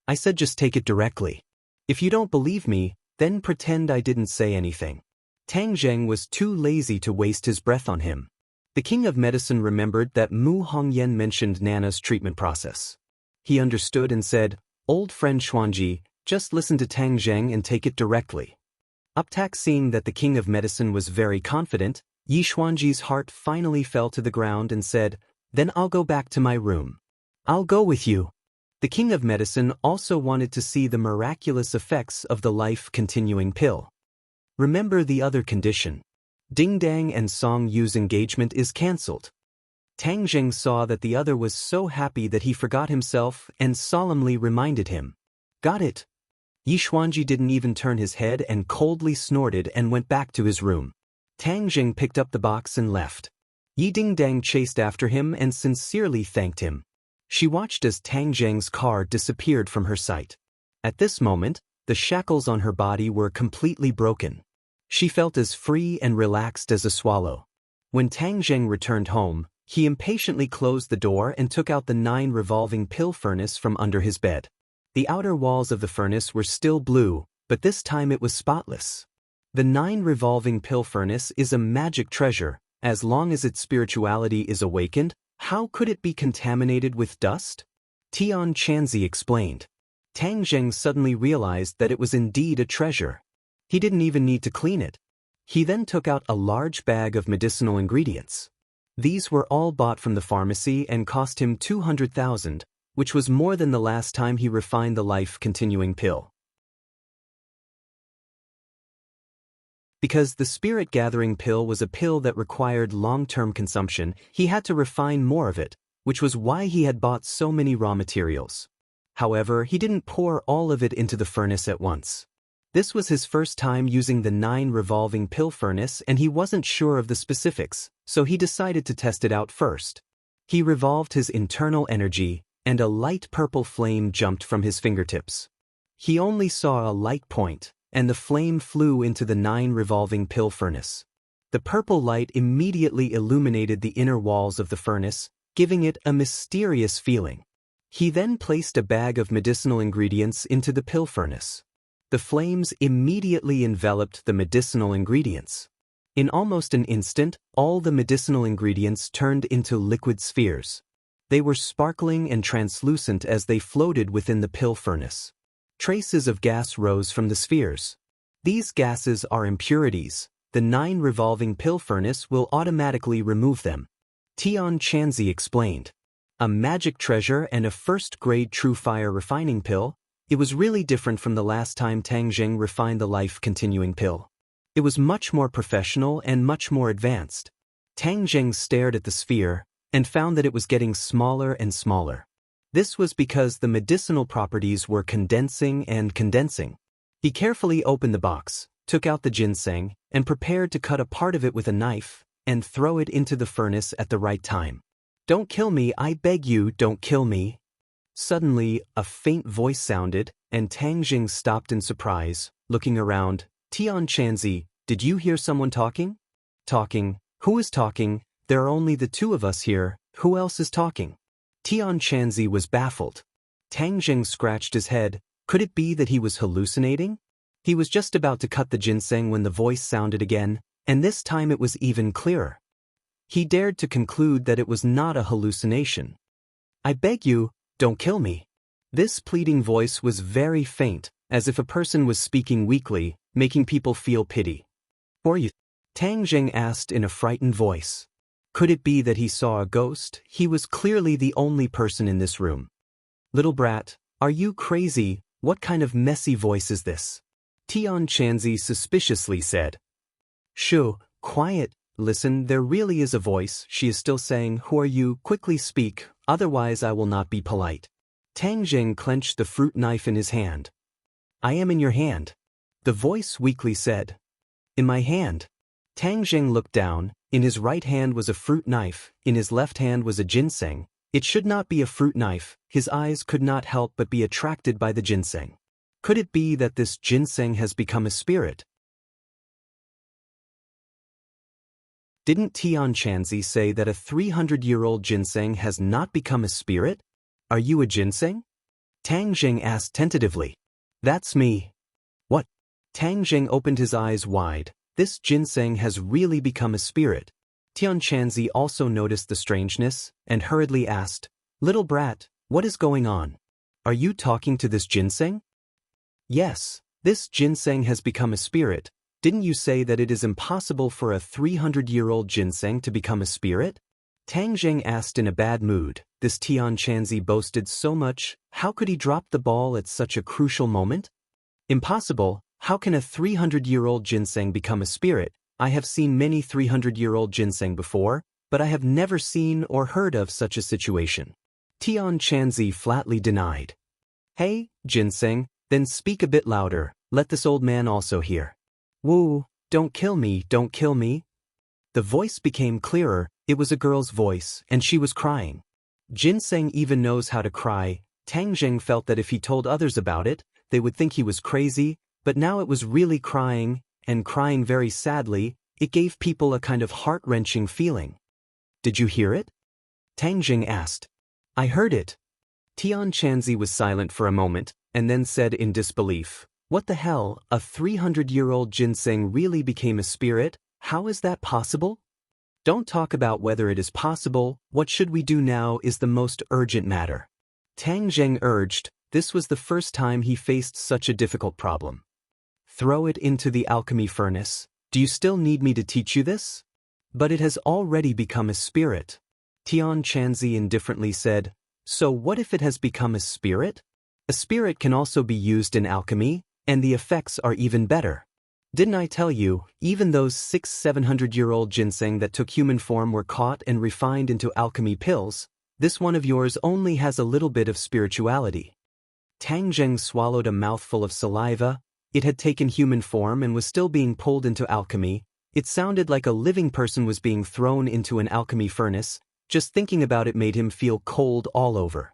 Speaker 1: I said just take it directly. If you don't believe me, then pretend I didn't say anything. Tang Zheng was too lazy to waste his breath on him. The king of medicine remembered that Mu Hongyan mentioned Nana's treatment process. He understood and said, "Old friend Xuanji, just listen to Tang Zheng and take it directly." Uptak seeing that the king of medicine was very confident, Yi Xuanji's heart finally fell to the ground and said, "Then I'll go back to my room." "I'll go with you." The king of medicine also wanted to see the miraculous effects of the life-continuing pill. Remember the other condition. Ding Dang and Song Yu's engagement is cancelled. Tang Zheng saw that the other was so happy that he forgot himself and solemnly reminded him. "Got it." Yi Xuanji didn't even turn his head and coldly snorted and went back to his room. Tang Zheng picked up the box and left. Yi Ding Dang chased after him and sincerely thanked him. She watched as Tang Zheng's car disappeared from her sight. At this moment, the shackles on her body were completely broken. She felt as free and relaxed as a swallow. When Tang Zheng returned home, he impatiently closed the door and took out the 9 revolving pill furnace from under his bed. The outer walls of the furnace were still blue, but this time it was spotless. The 9 revolving pill furnace is a magic treasure. As long as its spirituality is awakened, how could it be contaminated with dust? Tian Chanzi explained. Tang Zheng suddenly realized that it was indeed a treasure. He didn't even need to clean it. He then took out a large bag of medicinal ingredients. These were all bought from the pharmacy and cost him 200,000, which was more than the last time he refined the life-continuing pill. Because the spirit-gathering pill was a pill that required long-term consumption, he had to refine more of it, which was why he had bought so many raw materials. However, he didn't pour all of it into the furnace at once. This was his first time using the 9 revolving pill furnace and he wasn't sure of the specifics, so he decided to test it out first. He revolved his internal energy, and a light purple flame jumped from his fingertips. He only saw a light point, and the flame flew into the 9 revolving pill furnace. The purple light immediately illuminated the inner walls of the furnace, giving it a mysterious feeling. He then placed a bag of medicinal ingredients into the pill furnace. The flames immediately enveloped the medicinal ingredients. In almost an instant, all the medicinal ingredients turned into liquid spheres. They were sparkling and translucent as they floated within the pill furnace. Traces of gas rose from the spheres. These gases are impurities. The 9 revolving pill furnace will automatically remove them. Tian Chanzi explained. A magic treasure and a first-grade true fire refining pill, it was really different from the last time Tang Zheng refined the life-continuing pill. It was much more professional and much more advanced. Tang Zheng stared at the sphere and found that it was getting smaller and smaller. This was because the medicinal properties were condensing and condensing. He carefully opened the box, took out the ginseng, and prepared to cut a part of it with a knife and throw it into the furnace at the right time. "Don't kill me, I beg you, don't kill me." Suddenly, a faint voice sounded, and Tang Zheng stopped in surprise, looking around. "Tian Chanzi, did you hear someone talking?" "Talking? Who is talking? There are only the 2 of us here, who else is talking?" Tian Chanzi was baffled. Tang Zheng scratched his head. Could it be that he was hallucinating? He was just about to cut the ginseng when the voice sounded again, and this time it was even clearer. He dared to conclude that it was not a hallucination. "I beg you, don't kill me." This pleading voice was very faint, as if a person was speaking weakly, making people feel pity. "For you?" Tang Zheng asked in a frightened voice. Could it be that he saw a ghost? He was clearly the only person in this room. "Little brat, are you crazy? What kind of messy voice is this?" Tian Chanzi suspiciously said. "Shoo, quiet, listen, there really is a voice," she is still saying. "Who are you? Quickly speak, otherwise I will not be polite." Tang Zheng clenched the fruit knife in his hand. "I am in your hand," the voice weakly said. "In my hand." Tang Zheng looked down. In his right hand was a fruit knife, in his left hand was a ginseng. It should not be a fruit knife. His eyes could not help but be attracted by the ginseng. Could it be that this ginseng has become a spirit? Didn't Tianchanzi say that a 300-year-old ginseng has not become a spirit? Are you a ginseng? Tang Jing asked tentatively. That's me. What? Tang Jing opened his eyes wide. This ginseng has really become a spirit. Tianchanzi also noticed the strangeness and hurriedly asked, Little brat, what is going on? Are you talking to this ginseng? Yes, this ginseng has become a spirit. Didn't you say that it is impossible for a 300-year-old ginseng to become a spirit? Tang Jing asked in a bad mood. This Tianchanzi boasted so much, how could he drop the ball at such a crucial moment? Impossible, how can a 300-year-old ginseng become a spirit? I have seen many 300-year-old ginseng before, but I have never seen or heard of such a situation. Tianchanzi flatly denied. Hey, ginseng, then speak a bit louder, let this old man also hear. Woo, don't kill me, don't kill me. The voice became clearer, it was a girl's voice, and she was crying. Ginseng even knows how to cry. Tang Jing felt that if he told others about it, they would think he was crazy, but now it was really crying, and crying very sadly. It gave people a kind of heart-wrenching feeling. Did you hear it? Tang Jing asked. I heard it. Tianchanzi was silent for a moment, and then said in disbelief, What the hell, a 300-year-old ginseng really became a spirit? How is that possible? Don't talk about whether it is possible, what should we do now is the most urgent matter. Tang Jing urged. This was the first time he faced such a difficult problem. Throw it into the alchemy furnace. Do you still need me to teach you this? But it has already become a spirit. Tianchanzi indifferently said, So what if it has become a spirit? A spirit can also be used in alchemy, and the effects are even better. Didn't I tell you, even those 600-700-year-old ginseng that took human form were caught and refined into alchemy pills? This one of yours only has a little bit of spirituality. Tang Jing swallowed a mouthful of saliva. It had taken human form and was still being pulled into alchemy. It sounded like a living person was being thrown into an alchemy furnace. Just thinking about it made him feel cold all over.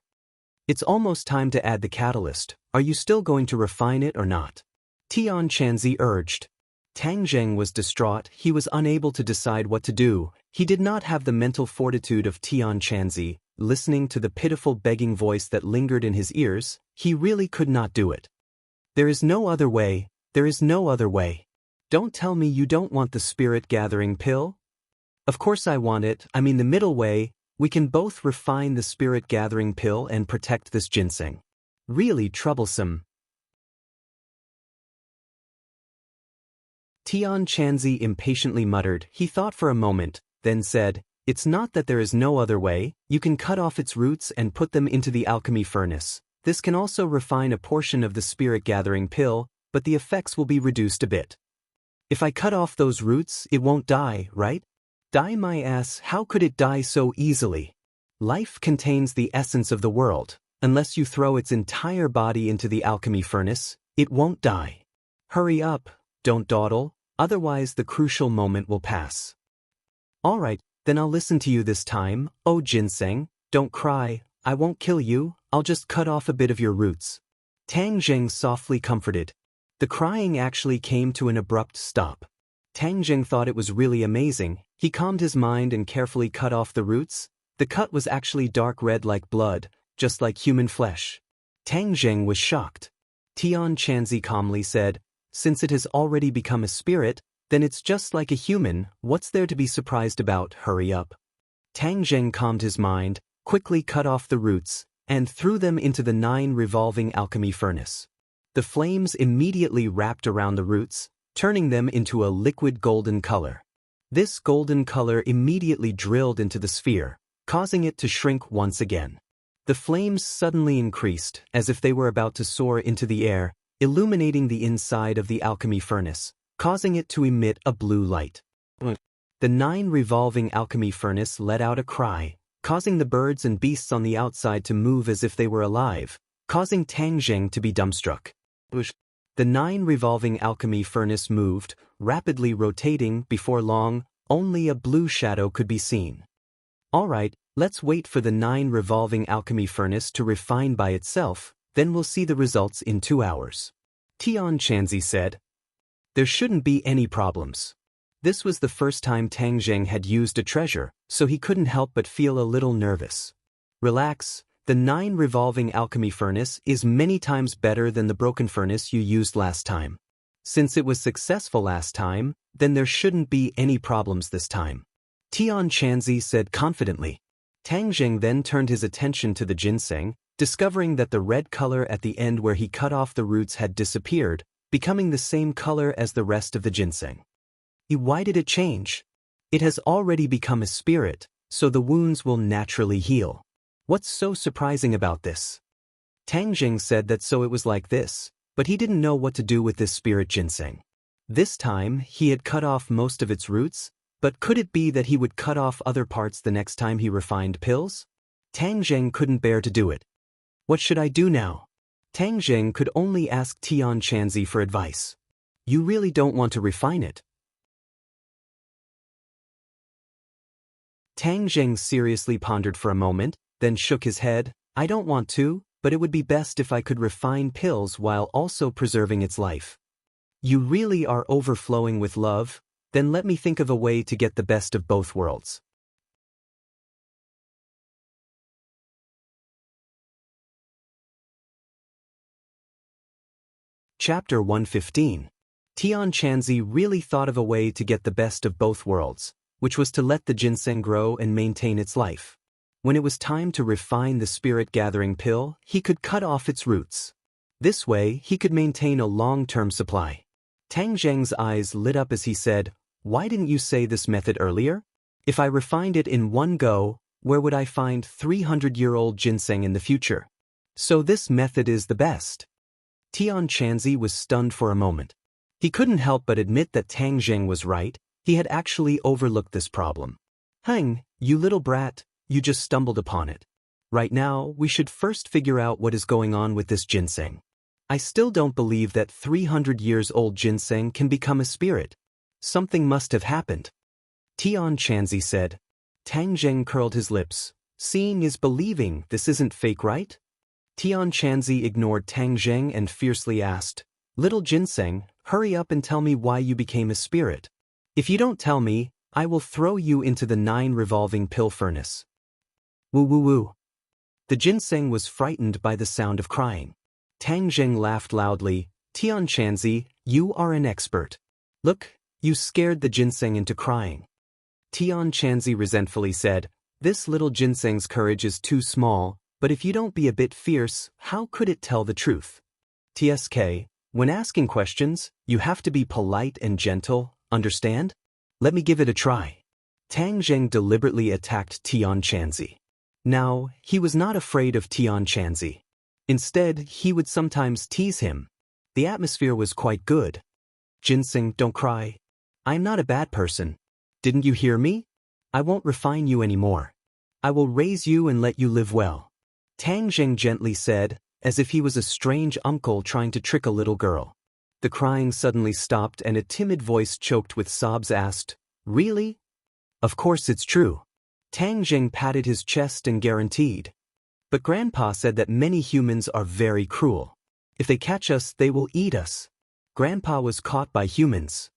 Speaker 1: It's almost time to add the catalyst. Are you still going to refine it or not? Tianchanzi urged. Tang Jing was distraught. He was unable to decide what to do. He did not have the mental fortitude of Tianchanzi. Listening to the pitiful begging voice that lingered in his ears, he really could not do it. There is no other way. There is no other way. Don't tell me you don't want the spirit-gathering pill? Of course I want it. I mean the middle way. We can both refine the spirit-gathering pill and protect this ginseng. Really troublesome. Tianchanzi impatiently muttered. He thought for a moment, then said, It's not that there is no other way. You can cut off its roots and put them into the alchemy furnace. This can also refine a portion of the spirit-gathering pill, but the effects will be reduced a bit. If I cut off those roots, it won't die, right? Die my ass, how could it die so easily? Life contains the essence of the world. Unless you throw its entire body into the alchemy furnace, it won't die. Hurry up, don't dawdle, otherwise the crucial moment will pass. All right, then I'll listen to you this time. Oh ginseng, don't cry, I won't kill you, I'll just cut off a bit of your roots. Tang Jing softly comforted. The crying actually came to an abrupt stop. Tang Jing thought it was really amazing. He calmed his mind and carefully cut off the roots. The cut was actually dark red like blood, just like human flesh. Tang Jing was shocked. Tianchanzi calmly said, Since it has already become a spirit, then it's just like a human, what's there to be surprised about, hurry up. Tang Jing calmed his mind, quickly cut off the roots, and threw them into the 9 revolving alchemy furnace. The flames immediately wrapped around the roots, turning them into a liquid golden color. This golden color immediately drilled into the sphere, causing it to shrink once again. The flames suddenly increased, as if they were about to soar into the air, illuminating the inside of the alchemy furnace, causing it to emit a blue light. The 9 revolving alchemy furnace let out a cry, causing the birds and beasts on the outside to move as if they were alive, causing Tang Jing to be dumbstruck. The 9 revolving alchemy furnace moved, rapidly rotating. Before long, only a blue shadow could be seen. All right, let's wait for the 9 revolving alchemy furnace to refine by itself. Then we'll see the results in 2 hours. Tian Chanzi said. There shouldn't be any problems. This was the first time Tang Zheng had used a treasure, so he couldn't help but feel a little nervous. Relax, the 9 revolving alchemy furnace is many times better than the broken furnace you used last time. Since it was successful last time, then there shouldn't be any problems this time. Tian Chanzi said confidently. Tang Zheng then turned his attention to the ginseng, discovering that the red color at the end where he cut off the roots had disappeared, becoming the same color as the rest of the ginseng. Why did it change? It has already become a spirit, so the wounds will naturally heal. What's so surprising about this? Tang Zheng said that so it was like this, but he didn't know what to do with this spirit ginseng. This time, he had cut off most of its roots, but could it be that he would cut off other parts the next time he refined pills? Tang Zheng couldn't bear to do it. What should I do now? Tang Zheng could only ask Tian Chanzi for advice. You really don't want to refine it? Tang Zheng seriously pondered for a moment, then shook his head. I don't want to, but it would be best if I could refine pills while also preserving its life. You really are overflowing with love? Then let me think of a way to get the best of both worlds. Chapter 115. Tian Chanzi really thought of a way to get the best of both worlds, which was to let the ginseng grow and maintain its life. When it was time to refine the spirit-gathering pill, he could cut off its roots. This way, he could maintain a long-term supply. Tang Zheng's eyes lit up as he said, why didn't you say this method earlier? If I refined it in one go, where would I find 300-year-old ginseng in the future? So this method is the best. Tian Chanzi was stunned for a moment. He couldn't help but admit that Tang Zheng was right. He had actually overlooked this problem. Heng, you little brat, you just stumbled upon it. Right now, we should first figure out what is going on with this ginseng. I still don't believe that 300 years old ginseng can become a spirit. Something must have happened. Tian Chanzi said. Tang Zheng curled his lips. Seeing is believing, this isn't fake, right? Tian Chanzi ignored Tang Zheng and fiercely asked, Little ginseng, hurry up and tell me why you became a spirit. If you don't tell me, I will throw you into the 9 revolving pill furnace. Woo woo woo. The ginseng was frightened by the sound of crying. Tang Zheng laughed loudly. Tian Chanzi, you are an expert. Look, you scared the ginseng into crying. Tian Chanzi resentfully said, This little ginseng's courage is too small, but if you don't be a bit fierce, how could it tell the truth? TSK, when asking questions, you have to be polite and gentle, understand? Let me give it a try. Tang Zheng deliberately attacked Tian Chanzi. Now, he was not afraid of Tian Chanzi. Instead, he would sometimes tease him. The atmosphere was quite good. Ginseng, don't cry. I'm not a bad person. Didn't you hear me? I won't refine you anymore. I will raise you and let you live well. Tang Zheng gently said, as if he was a strange uncle trying to trick a little girl. The crying suddenly stopped and a timid voice choked with sobs asked, Really? Of course it's true. Tang Zheng patted his chest and guaranteed. But Grandpa said that many humans are very cruel. If they catch us, they will eat us. Grandpa was caught by humans.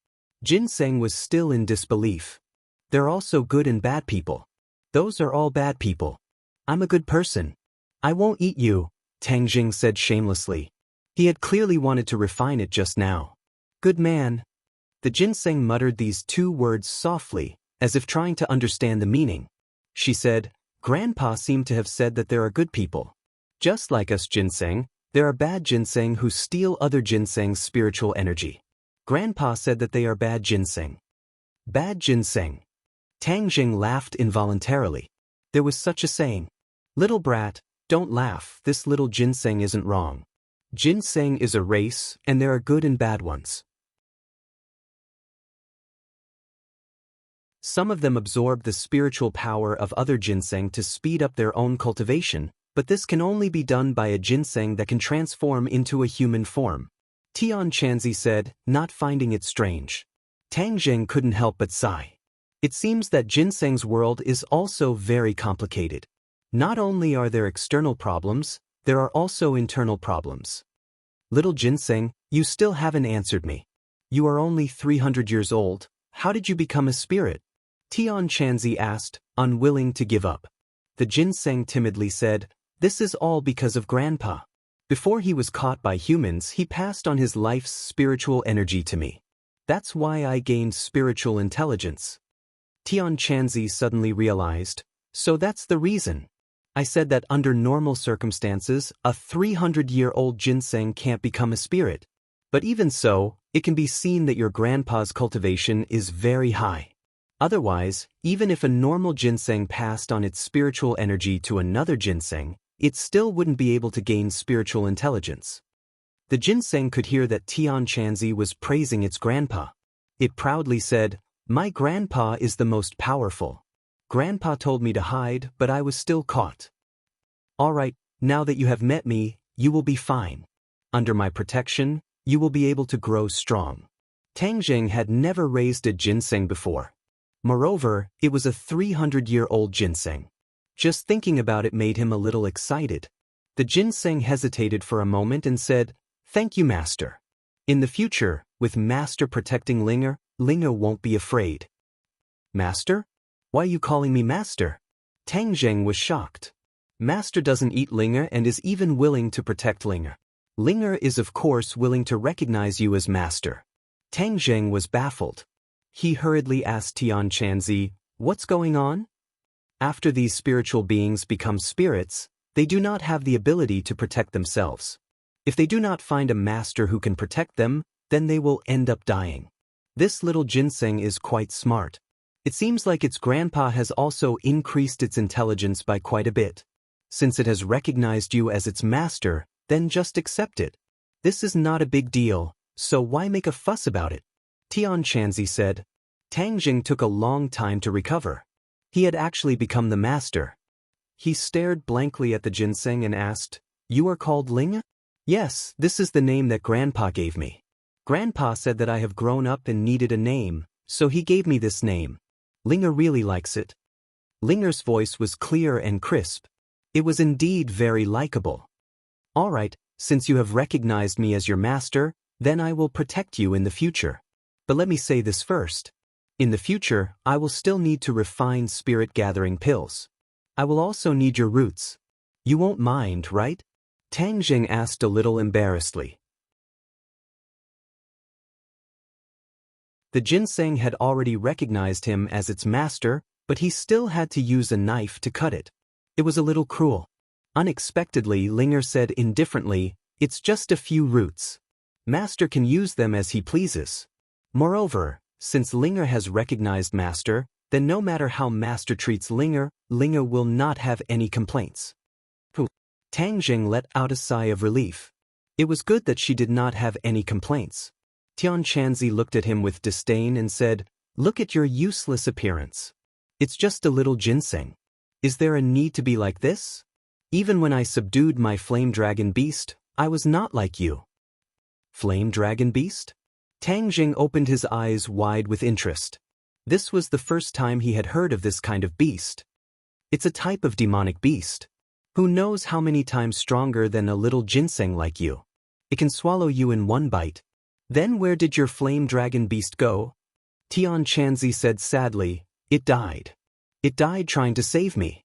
Speaker 1: Ginseng was still in disbelief. There are also good and bad people. Those are all bad people. I'm a good person. I won't eat you, Tang Zheng said shamelessly. He had clearly wanted to refine it just now. Good man. The ginseng muttered these 2 words softly, as if trying to understand the meaning. She said, Grandpa seemed to have said that there are good people. Just like us ginseng, there are bad ginseng who steal other ginseng's spiritual energy. Grandpa said that they are bad ginseng. Bad ginseng. Tang Zheng laughed involuntarily. There was such a saying. Little brat, don't laugh, this little ginseng isn't wrong. Ginseng is a race, and there are good and bad ones. Some of them absorb the spiritual power of other ginseng to speed up their own cultivation, but this can only be done by a ginseng that can transform into a human form. Tian Chanzi said, not finding it strange. Tang Zheng couldn't help but sigh. It seems that ginseng's world is also very complicated. Not only are there external problems, there are also internal problems. Little ginseng, you still haven't answered me. You are only 300 years old. How did you become a spirit? Tian Chanzi asked, unwilling to give up. The ginseng timidly said, this is all because of Grandpa. Before he was caught by humans, he passed on his life's spiritual energy to me. That's why I gained spiritual intelligence. Tian Chanzi suddenly realized, so that's the reason. I said that under normal circumstances, a 300-year-old ginseng can't become a spirit. But even so, it can be seen that your grandpa's cultivation is very high. Otherwise, even if a normal ginseng passed on its spiritual energy to another ginseng, it still wouldn't be able to gain spiritual intelligence. The ginseng could hear that Tian Chanzi was praising its grandpa. It proudly said, my grandpa is the most powerful. Grandpa told me to hide, but I was still caught. All right, now that you have met me, you will be fine. Under my protection, you will be able to grow strong. Tang Zheng had never raised a ginseng before. Moreover, it was a 300-year-old ginseng. Just thinking about it made him a little excited. The ginseng hesitated for a moment and said, thank you, Master. In the future, with Master protecting Linger, Linger won't be afraid. Master? Why are you calling me Master? Tang Zheng was shocked. Master doesn't eat Linger and is even willing to protect Linger. Linger is of course willing to recognize you as Master. Tang Zheng was baffled. He hurriedly asked Tian Chanzi, what's going on? After these spiritual beings become spirits, they do not have the ability to protect themselves. If they do not find a master who can protect them, then they will end up dying. This little ginseng is quite smart. It seems like its grandpa has also increased its intelligence by quite a bit. Since it has recognized you as its master, then just accept it. This is not a big deal, so why make a fuss about it? Tian Chanzi said. Tang Zheng took a long time to recover. He had actually become the master. He stared blankly at the ginseng and asked, you are called Ling? Yes, this is the name that Grandpa gave me. Grandpa said that I have grown up and needed a name, so he gave me this name. Linger really likes it. Linger's voice was clear and crisp. It was indeed very likable. All right, since you have recognized me as your master, then I will protect you in the future. But let me say this first. In the future, I will still need to refine spirit-gathering pills. I will also need your roots. You won't mind, right? Tang Zheng asked a little embarrassedly. The ginseng had already recognized him as its master, but he still had to use a knife to cut it. It was a little cruel. Unexpectedly, Linger said indifferently, it's just a few roots. Master can use them as he pleases. Moreover, since Linger has recognized Master, then no matter how Master treats Linger, Linger will not have any complaints. Tang Zheng let out a sigh of relief. It was good that she did not have any complaints. Tian Chanzi looked at him with disdain and said, look at your useless appearance. It's just a little ginseng. Is there a need to be like this? Even when I subdued my flame dragon beast, I was not like you. Flame dragon beast? Tang Zheng opened his eyes wide with interest. This was the first time he had heard of this kind of beast. It's a type of demonic beast. Who knows how many times stronger than a little ginseng like you? It can swallow you in one bite. Then where did your flame dragon beast go? Tian Chanzi said sadly, it died. It died trying to save me.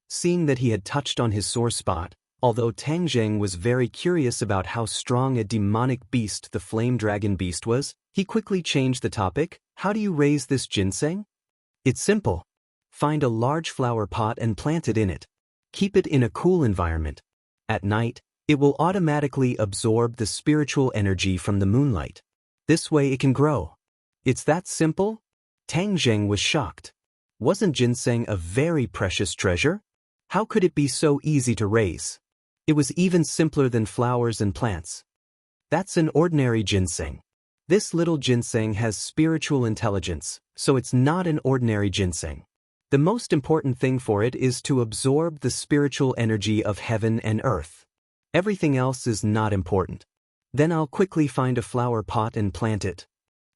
Speaker 1: Seeing that he had touched on his sore spot, although Tang Zheng was very curious about how strong a demonic beast the flame dragon beast was, he quickly changed the topic. How do you raise this ginseng? It's simple. Find a large flower pot and plant it in it. Keep it in a cool environment. At night, it will automatically absorb the spiritual energy from the moonlight. This way it can grow. It's that simple? Tang Zheng was shocked. Wasn't ginseng a very precious treasure? How could it be so easy to raise? It was even simpler than flowers and plants. That's an ordinary ginseng. This little ginseng has spiritual intelligence, so it's not an ordinary ginseng. The most important thing for it is to absorb the spiritual energy of heaven and earth. Everything else is not important. Then I'll quickly find a flower pot and plant it.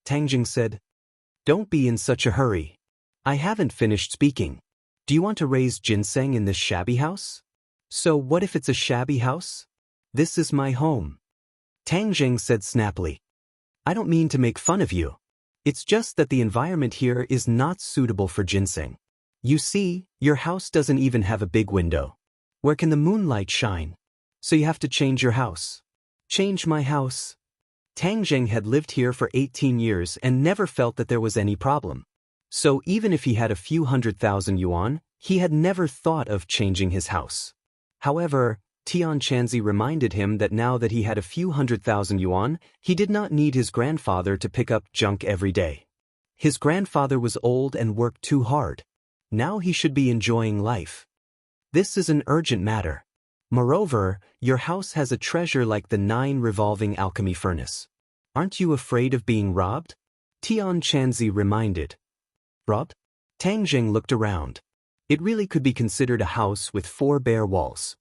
Speaker 1: Tang Zheng said, don't be in such a hurry. I haven't finished speaking. Do you want to raise ginseng in this shabby house? So what if it's a shabby house? This is my home. Tang Jing said snappily. I don't mean to make fun of you. It's just that the environment here is not suitable for ginseng. You see, your house doesn't even have a big window. Where can the moonlight shine? So you have to change your house. Change my house. Tang Jing had lived here for 18 years and never felt that there was any problem. So even if he had a few 100,000 yuan, he had never thought of changing his house. However, Tian Chanzi reminded him that now that he had a few 100,000 yuan, he did not need his grandfather to pick up junk every day. His grandfather was old and worked too hard. Now he should be enjoying life. This is an urgent matter. Moreover, your house has a treasure like the 9 revolving alchemy furnace. Aren't you afraid of being robbed? Tian Chanzi reminded. Robbed? Tang Jing looked around. It really could be considered a house with 4 bare walls.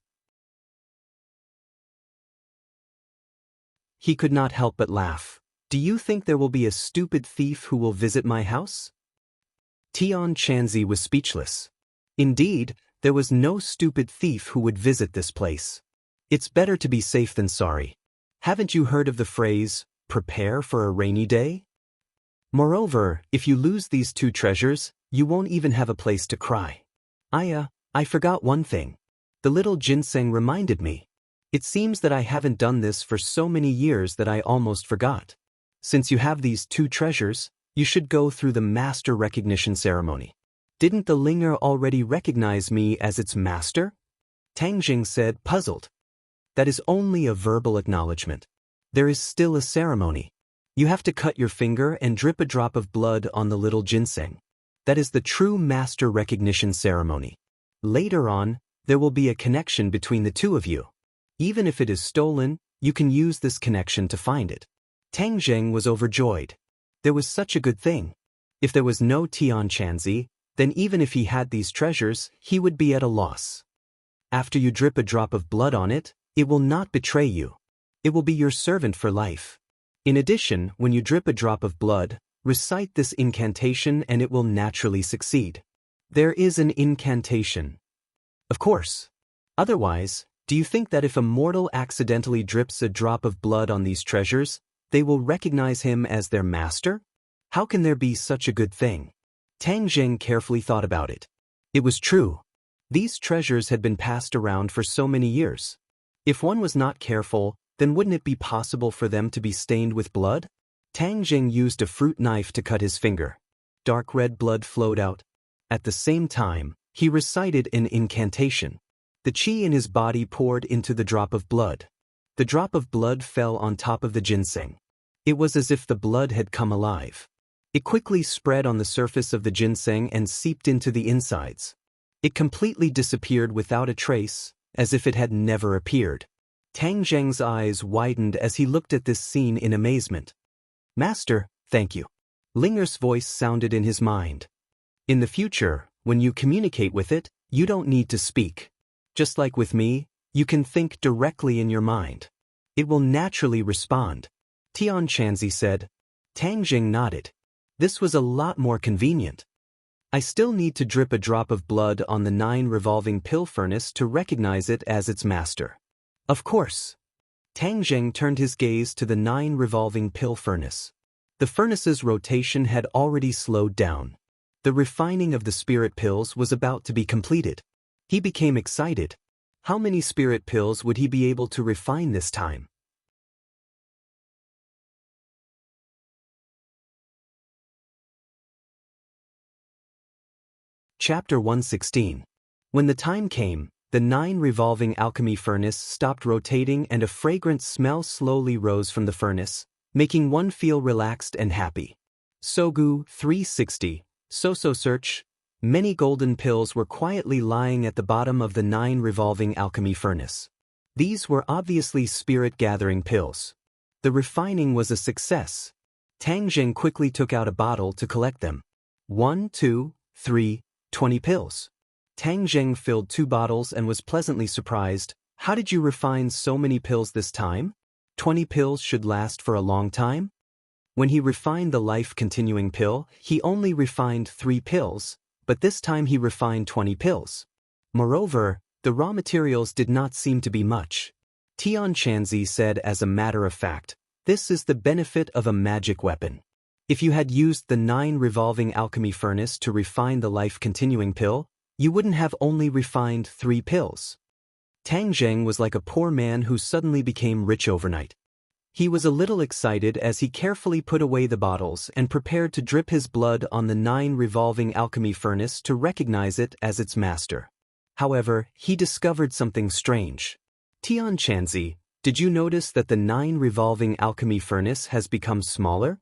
Speaker 1: He could not help but laugh. Do you think there will be a stupid thief who will visit my house? Tian Chanzi was speechless. Indeed, there was no stupid thief who would visit this place. It's better to be safe than sorry. Haven't you heard of the phrase, prepare for a rainy day? Moreover, if you lose these 2 treasures, you won't even have a place to cry. I forgot one thing. The little ginseng reminded me. It seems that I haven't done this for so many years that I almost forgot. Since you have these 2 treasures, you should go through the master recognition ceremony. Didn't the Linger already recognize me as its master? Tang Jing said, puzzled. That is only a verbal acknowledgement. There is still a ceremony. You have to cut your finger and drip a drop of blood on the little ginseng. That is the true master recognition ceremony. Later on, there will be a connection between the 2 of you. Even if it is stolen, you can use this connection to find it. Tang Jing was overjoyed. There was such a good thing. If there was no Tian Chanzi, then even if he had these treasures, he would be at a loss. After you drip a drop of blood on it, it will not betray you. It will be your servant for life. In addition, when you drip a drop of blood, recite this incantation and it will naturally succeed. There is an incantation. Of course. Otherwise, do you think that if a mortal accidentally drips a drop of blood on these treasures, they will recognize him as their master? How can there be such a good thing? Tang Jing carefully thought about it. It was true. These treasures had been passed around for so many years. If one was not careful, then wouldn't it be possible for them to be stained with blood? Tang Jing used a fruit knife to cut his finger. Dark red blood flowed out. At the same time, he recited an incantation. The qi in his body poured into the drop of blood. The drop of blood fell on top of the ginseng. It was as if the blood had come alive. It quickly spread on the surface of the ginseng and seeped into the insides. It completely disappeared without a trace, as if it had never appeared. Tang Jing's eyes widened as he looked at this scene in amazement. Master, thank you. Linger's voice sounded in his mind. In the future, when you communicate with it, you don't need to speak. Just like with me, you can think directly in your mind. It will naturally respond. Tian Chanzi said. Tang Jing nodded. This was a lot more convenient. I still need to drip a drop of blood on the 9 revolving pill furnace to recognize it as its master. Of course. Tang Jing turned his gaze to the 9 revolving pill furnace. The furnace's rotation had already slowed down. The refining of the spirit pills was about to be completed. He became excited. How many spirit pills would he be able to refine this time? Chapter 116. When the time came, the 9 revolving alchemy furnace stopped rotating and a fragrant smell slowly rose from the furnace, making one feel relaxed and happy. Sogu 360, So search. Many golden pills were quietly lying at the bottom of the 9 revolving alchemy furnace. These were obviously spirit-gathering pills. The refining was a success. Tang Jing quickly took out a bottle to collect them. 1, 2, 3, 20 pills. Tang Jing filled 2 bottles and was pleasantly surprised. How did you refine so many pills this time? 20 pills should last for a long time? When he refined the life-continuing pill, he only refined 3 pills, but this time he refined 20 pills. Moreover, The raw materials did not seem to be much. Tian Chanzi said as a matter of fact, "This is the benefit of a magic weapon. If you had used the 9 revolving alchemy furnace to refine the life-continuing pill, you wouldn't have only refined 3 pills." Tang Zheng was like a poor man who suddenly became rich overnight. He was a little excited as he carefully put away the bottles and prepared to drip his blood on the 9 revolving alchemy furnace to recognize it as its master. However, he discovered something strange. "Tian Chanzi, did you notice that the 9 revolving alchemy furnace has become smaller?"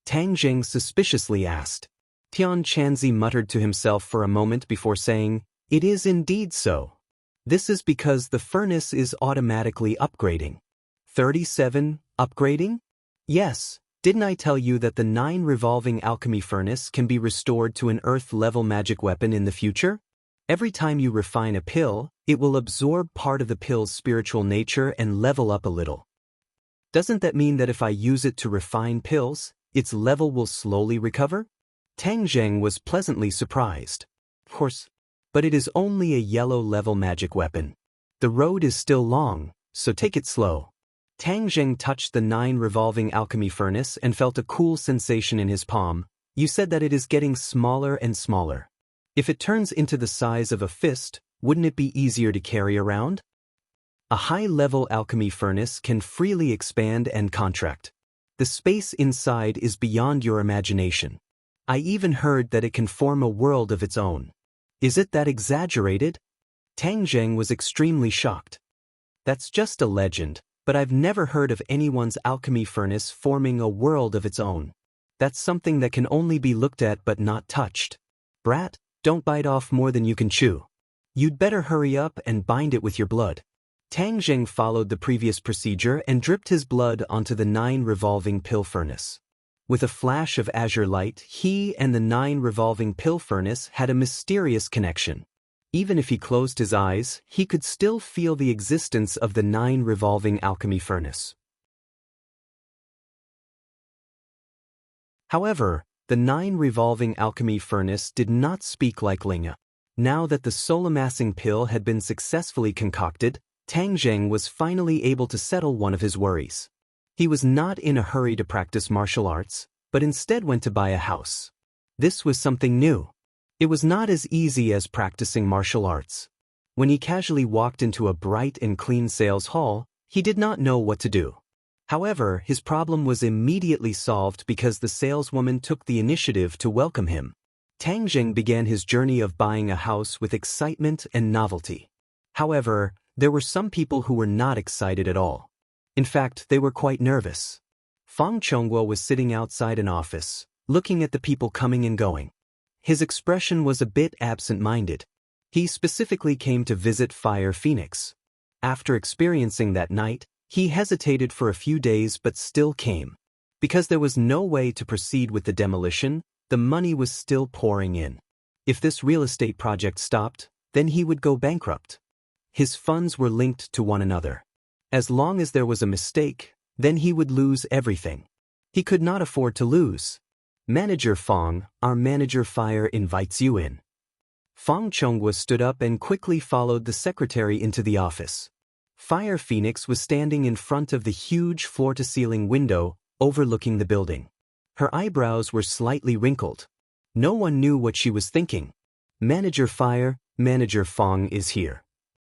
Speaker 1: Tang Zheng suspiciously asked. Tian Chanzi muttered to himself for a moment before saying, "It is indeed so. This is because the furnace is automatically upgrading." 37. Upgrading? Yes, didn't I tell you that the 9 revolving alchemy furnace can be restored to an Earth-level magic weapon in the future? Every time you refine a pill, it will absorb part of the pill's spiritual nature and level up a little. Doesn't that mean that if I use it to refine pills, its level will slowly recover? Tang Zheng was pleasantly surprised. Of course, but it is only a yellow-level magic weapon. The road is still long, so take it slow. Tang Zheng touched the 9 revolving alchemy furnace and felt a cool sensation in his palm. "You said that it is getting smaller and smaller. If it turns into the size of a fist, wouldn't it be easier to carry around?" A high-level alchemy furnace can freely expand and contract. The space inside is beyond your imagination. I even heard that it can form a world of its own. Is it that exaggerated? Tang Zheng was extremely shocked. That's just a legend, but I've never heard of anyone's alchemy furnace forming a world of its own. That's something that can only be looked at but not touched. Brat, don't bite off more than you can chew. You'd better hurry up and bind it with your blood. Tang Zheng followed the previous procedure and dripped his blood onto the 9 revolving pill furnace. With a flash of azure light, he and the 9 revolving pill furnace had a mysterious connection. Even if he closed his eyes, he could still feel the existence of the 9 revolving alchemy furnace. However, the 9 revolving alchemy furnace did not speak like Linga. Now that the soul-amassing pill had been successfully concocted, Tang Zheng was finally able to settle one of his worries. He was not in a hurry to practice martial arts, but instead went to buy a house. This was something new. It was not as easy as practicing martial arts. When he casually walked into a bright and clean sales hall, he did not know what to do. However, his problem was immediately solved because the saleswoman took the initiative to welcome him. Tang Zheng began his journey of buying a house with excitement and novelty. However, there were some people who were not excited at all. In fact, they were quite nervous. Fang Chongguo was sitting outside an office, looking at the people coming and going. His expression was a bit absent-minded. He specifically came to visit Fire Phoenix. After experiencing that night, he hesitated for a few days but still came. Because there was no way to proceed with the demolition, the money was still pouring in. If this real estate project stopped, then he would go bankrupt. His funds were linked to one another. As long as there was a mistake, then he would lose everything. He could not afford to lose. "Manager Fang, our manager Fire invites you in." Fang Chonghua stood up and quickly followed the secretary into the office. Fire Phoenix was standing in front of the huge floor-to-ceiling window overlooking the building. Her eyebrows were slightly wrinkled. No one knew what she was thinking. "Manager Fire, Manager Fang is here,"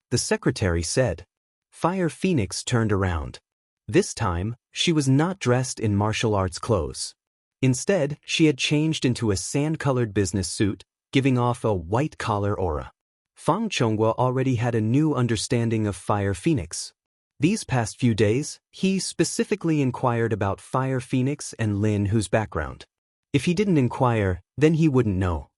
Speaker 1: the secretary said. Fire Phoenix turned around. This time, she was not dressed in martial arts clothes. Instead, she had changed into a sand-colored business suit, giving off a white-collar aura. Fang Chonghua already had a new understanding of Fire Phoenix. These past few days, he specifically inquired about Fire Phoenix and Lin Hu's background. If he didn't inquire, then he wouldn't know.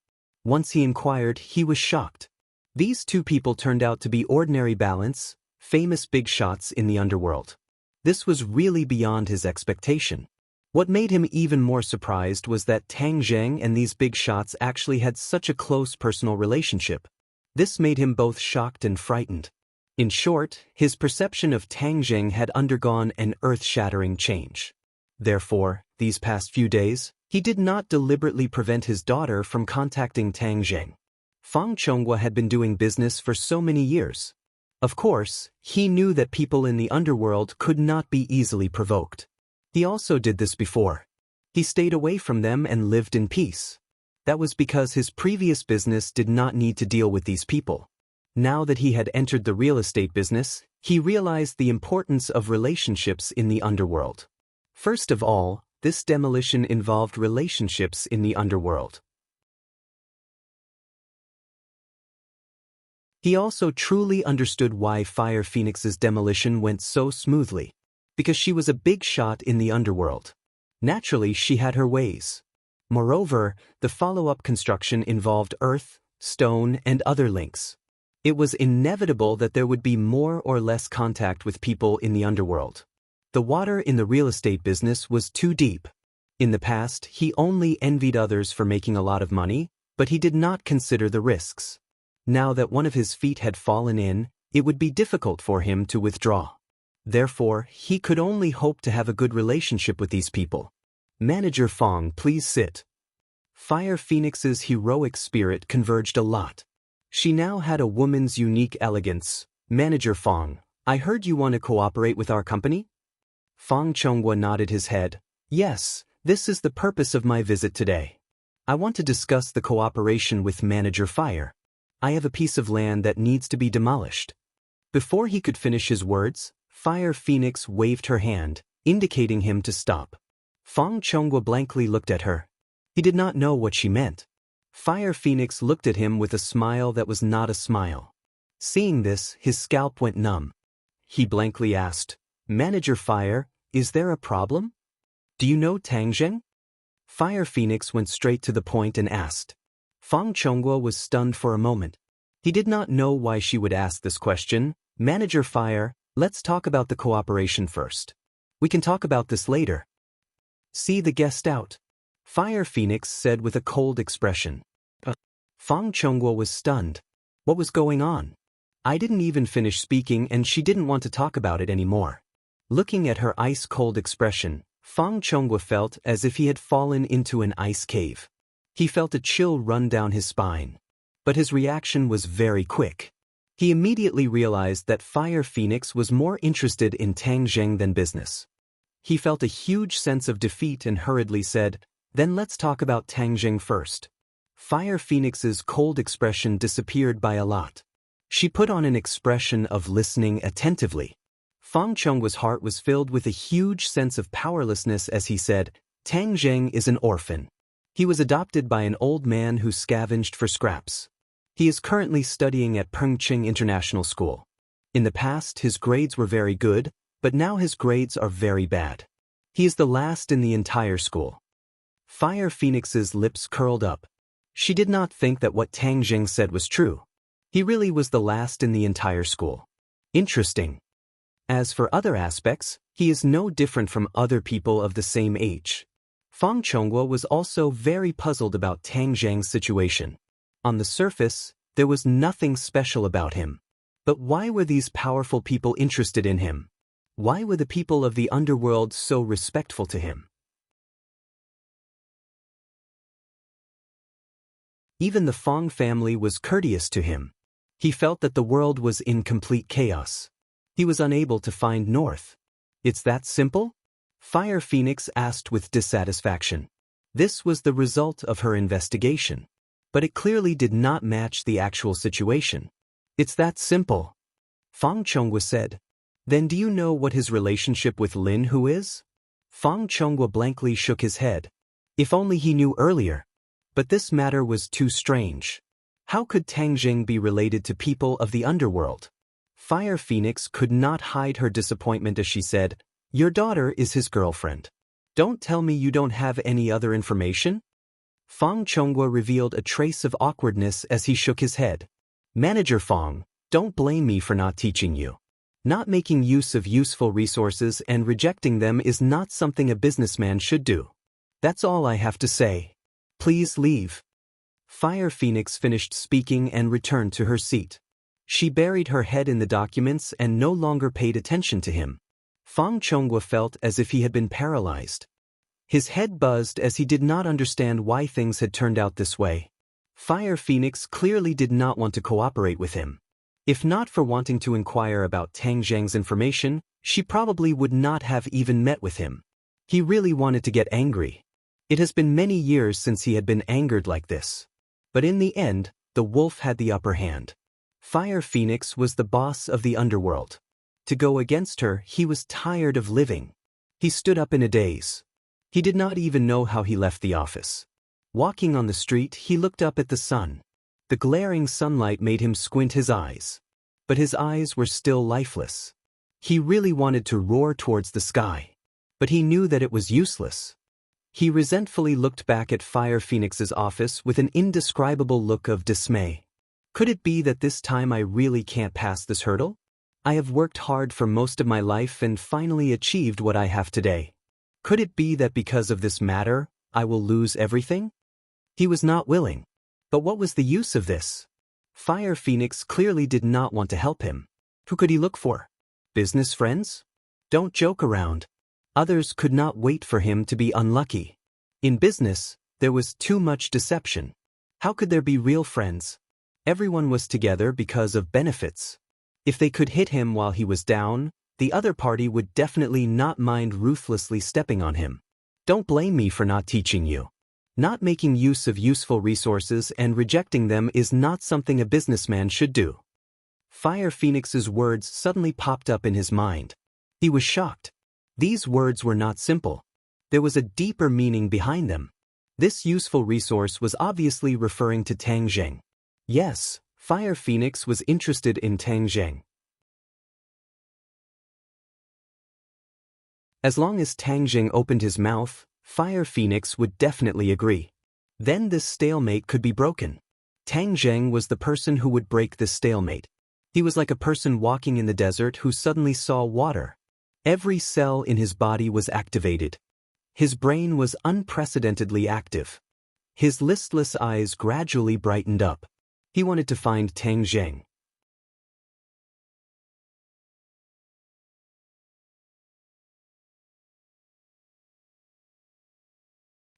Speaker 1: Once he inquired, he was shocked. These two people turned out to be ordinary balance, famous big shots in the underworld. This was really beyond his expectation. What made him even more surprised was that Tang Zheng and these big shots actually had such a close personal relationship. This made him both shocked and frightened. In short, his perception of Tang Zheng had undergone an earth-shattering change. Therefore, these past few days, he did not deliberately prevent his daughter from contacting Tang Zheng. Fang Chonghua had been doing business for so many years. Of course, he knew that people in the underworld could not be easily provoked. He also did this before. He stayed away from them and lived in peace. That was because his previous business did not need to deal with these people. Now that he had entered the real estate business, he realized the importance of relationships in the underworld. First of all, this demolition involved relationships in the underworld. He also truly understood why Fire Phoenix's demolition went so smoothly. Because she was a big shot in the underworld. Naturally, she had her ways. Moreover, the follow-up construction involved earth, stone, and other links. It was inevitable that there would be more or less contact with people in the underworld. The water in the real estate business was too deep. In the past, he only envied others for making a lot of money, but he did not consider the risks. Now that one of his feet had fallen in, it would be difficult for him to withdraw. Therefore, he could only hope to have a good relationship with these people. Manager Fang, please sit. Fire Phoenix's heroic spirit converged a lot. She now had a woman's unique elegance. Manager Fang, I heard you want to cooperate with our company? Fang Chonghua nodded his head. Yes, this is the purpose of my visit today. I want to discuss the cooperation with Manager Fire. I have a piece of land that needs to be demolished. Before he could finish his words, Fire Phoenix waved her hand, indicating him to stop. Fang Chonghua blankly looked at her. He did not know what she meant. Fire Phoenix looked at him with a smile that was not a smile. Seeing this, his scalp went numb. He blankly asked, Manager Fire, is there a problem? Do you know Tang Zheng? Fire Phoenix went straight to the point and asked. Fang Chonghua was stunned for a moment. He did not know why she would ask this question. Manager Fire, let's talk about the cooperation first. We can talk about this later. See the guest out. Fire Phoenix said with a cold expression. Fang Chonghua was stunned. What was going on? I didn't even finish speaking and she didn't want to talk about it anymore. Looking at her ice-cold expression, Fang Chonghua felt as if he had fallen into an ice cave. He felt a chill run down his spine. But his reaction was very quick. He immediately realized that Fire Phoenix was more interested in Tang Zheng than business. He felt a huge sense of defeat and hurriedly said, Then let's talk about Tang Zheng first. Fire Phoenix's cold expression disappeared by a lot. She put on an expression of listening attentively. Fang Chonghua's heart was filled with a huge sense of powerlessness as he said, Tang Zheng is an orphan. He was adopted by an old man who scavenged for scraps. He is currently studying at Pengqing International School. In the past, his grades were very good, but now his grades are very bad. He is the last in the entire school. Fire Phoenix's lips curled up. She did not think that what Tang Zheng said was true. He really was the last in the entire school. Interesting. As for other aspects, he is no different from other people of the same age. Fang Chonghua was also very puzzled about Tang Zheng's situation. On the surface, there was nothing special about him. But why were these powerful people interested in him? Why were the people of the underworld so respectful to him? Even the Fang family was courteous to him. He felt that the world was in complete chaos. He was unable to find north. It's that simple? Fire Phoenix asked with dissatisfaction. This was the result of her investigation. But it clearly did not match the actual situation. It's that simple. Fang Chonghua said. Then do you know what his relationship with Lin Hu is? Fang Chonghua blankly shook his head. If only he knew earlier. But this matter was too strange. How could Tang Zheng be related to people of the underworld? Fire Phoenix could not hide her disappointment as she said, Your daughter is his girlfriend. Don't tell me you don't have any other information? Fang Chonghua revealed a trace of awkwardness as he shook his head. Manager Fang, don't blame me for not teaching you. Not making use of useful resources and rejecting them is not something a businessman should do. That's all I have to say. Please leave. Fire Phoenix finished speaking and returned to her seat. She buried her head in the documents and no longer paid attention to him. Fang Chonghua felt as if he had been paralyzed. His head buzzed as he did not understand why things had turned out this way. Fire Phoenix clearly did not want to cooperate with him. If not for wanting to inquire about Tang Zheng's information, she probably would not have even met with him. He really wanted to get angry. It has been many years since he had been angered like this. But in the end, the wolf had the upper hand. Fire Phoenix was the boss of the underworld. To go against her, he was tired of living. He stood up in a daze. He did not even know how he left the office. Walking on the street, he looked up at the sun. The glaring sunlight made him squint his eyes. But his eyes were still lifeless. He really wanted to roar towards the sky. But he knew that it was useless. He resentfully looked back at Fire Phoenix's office with an indescribable look of dismay. Could it be that this time I really can't pass this hurdle? I have worked hard for most of my life and finally achieved what I have today. Could it be that because of this matter, I will lose everything? He was not willing. But what was the use of this? Fire Phoenix clearly did not want to help him. Who could he look for? Business friends? Don't joke around. Others could not wait for him to be unlucky. In business, there was too much deception. How could there be real friends? Everyone was together because of benefits. If they could hit him while he was down, the other party would definitely not mind ruthlessly stepping on him. Don't blame me for not teaching you. Not making use of useful resources and rejecting them is not something a businessman should do. Fire Phoenix's words suddenly popped up in his mind. He was shocked. These words were not simple. There was a deeper meaning behind them. This useful resource was obviously referring to Tang Zheng. Yes, Fire Phoenix was interested in Tang Zheng. As long as Tang Zheng opened his mouth, Fire Phoenix would definitely agree. Then this stalemate could be broken. Tang Zheng was the person who would break this stalemate. He was like a person walking in the desert who suddenly saw water. Every cell in his body was activated. His brain was unprecedentedly active. His listless eyes gradually brightened up. He wanted to find Tang Zheng.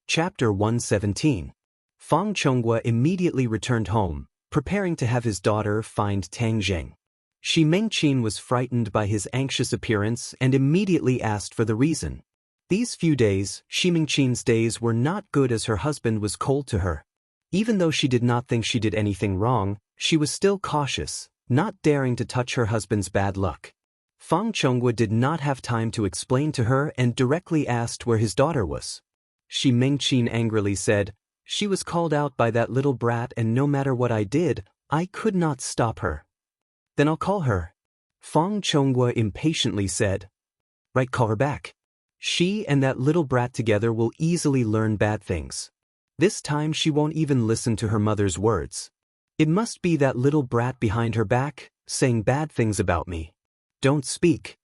Speaker 1: Chapter 117. Fang Chonghua immediately returned home, preparing to have his daughter find Tang Zheng. Shi Mengqin was frightened by his anxious appearance and immediately asked for the reason. These few days, Shi Mengqin's days were not good as her husband was cold to her. Even though she did not think she did anything wrong, she was still cautious, not daring to touch her husband's bad luck. Fang Chonghua did not have time to explain to her and directly asked where his daughter was. Shi Mengqin angrily said, "She was called out by that little brat and no matter what I did, I could not stop her." "Then I'll call her." Fang Chonghua impatiently said. "Right, call her back. She and that little brat together will easily learn bad things. This time she won't even listen to her mother's words. It must be that little brat behind her back, saying bad things about me. Don't speak."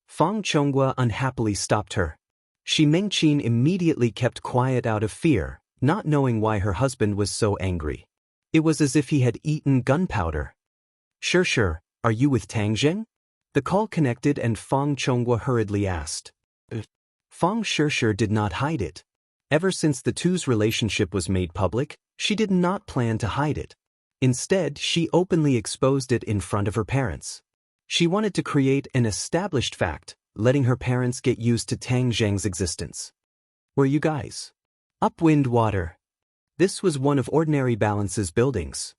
Speaker 1: Fang Chonghua unhappily stopped her. Shi Mengqin immediately kept quiet out of fear, not knowing why her husband was so angry. It was as if he had eaten gunpowder. Sure, are you with Tang Zheng?" The call connected and Fang Chonghua hurriedly asked. Fang Sure did not hide it. Ever since the two's relationship was made public, she did not plan to hide it. Instead, she openly exposed it in front of her parents. She wanted to create an established fact, letting her parents get used to Tang Zheng's existence. "Were you guys?" "Upwind Water." This was one of Ordinary Balance's buildings.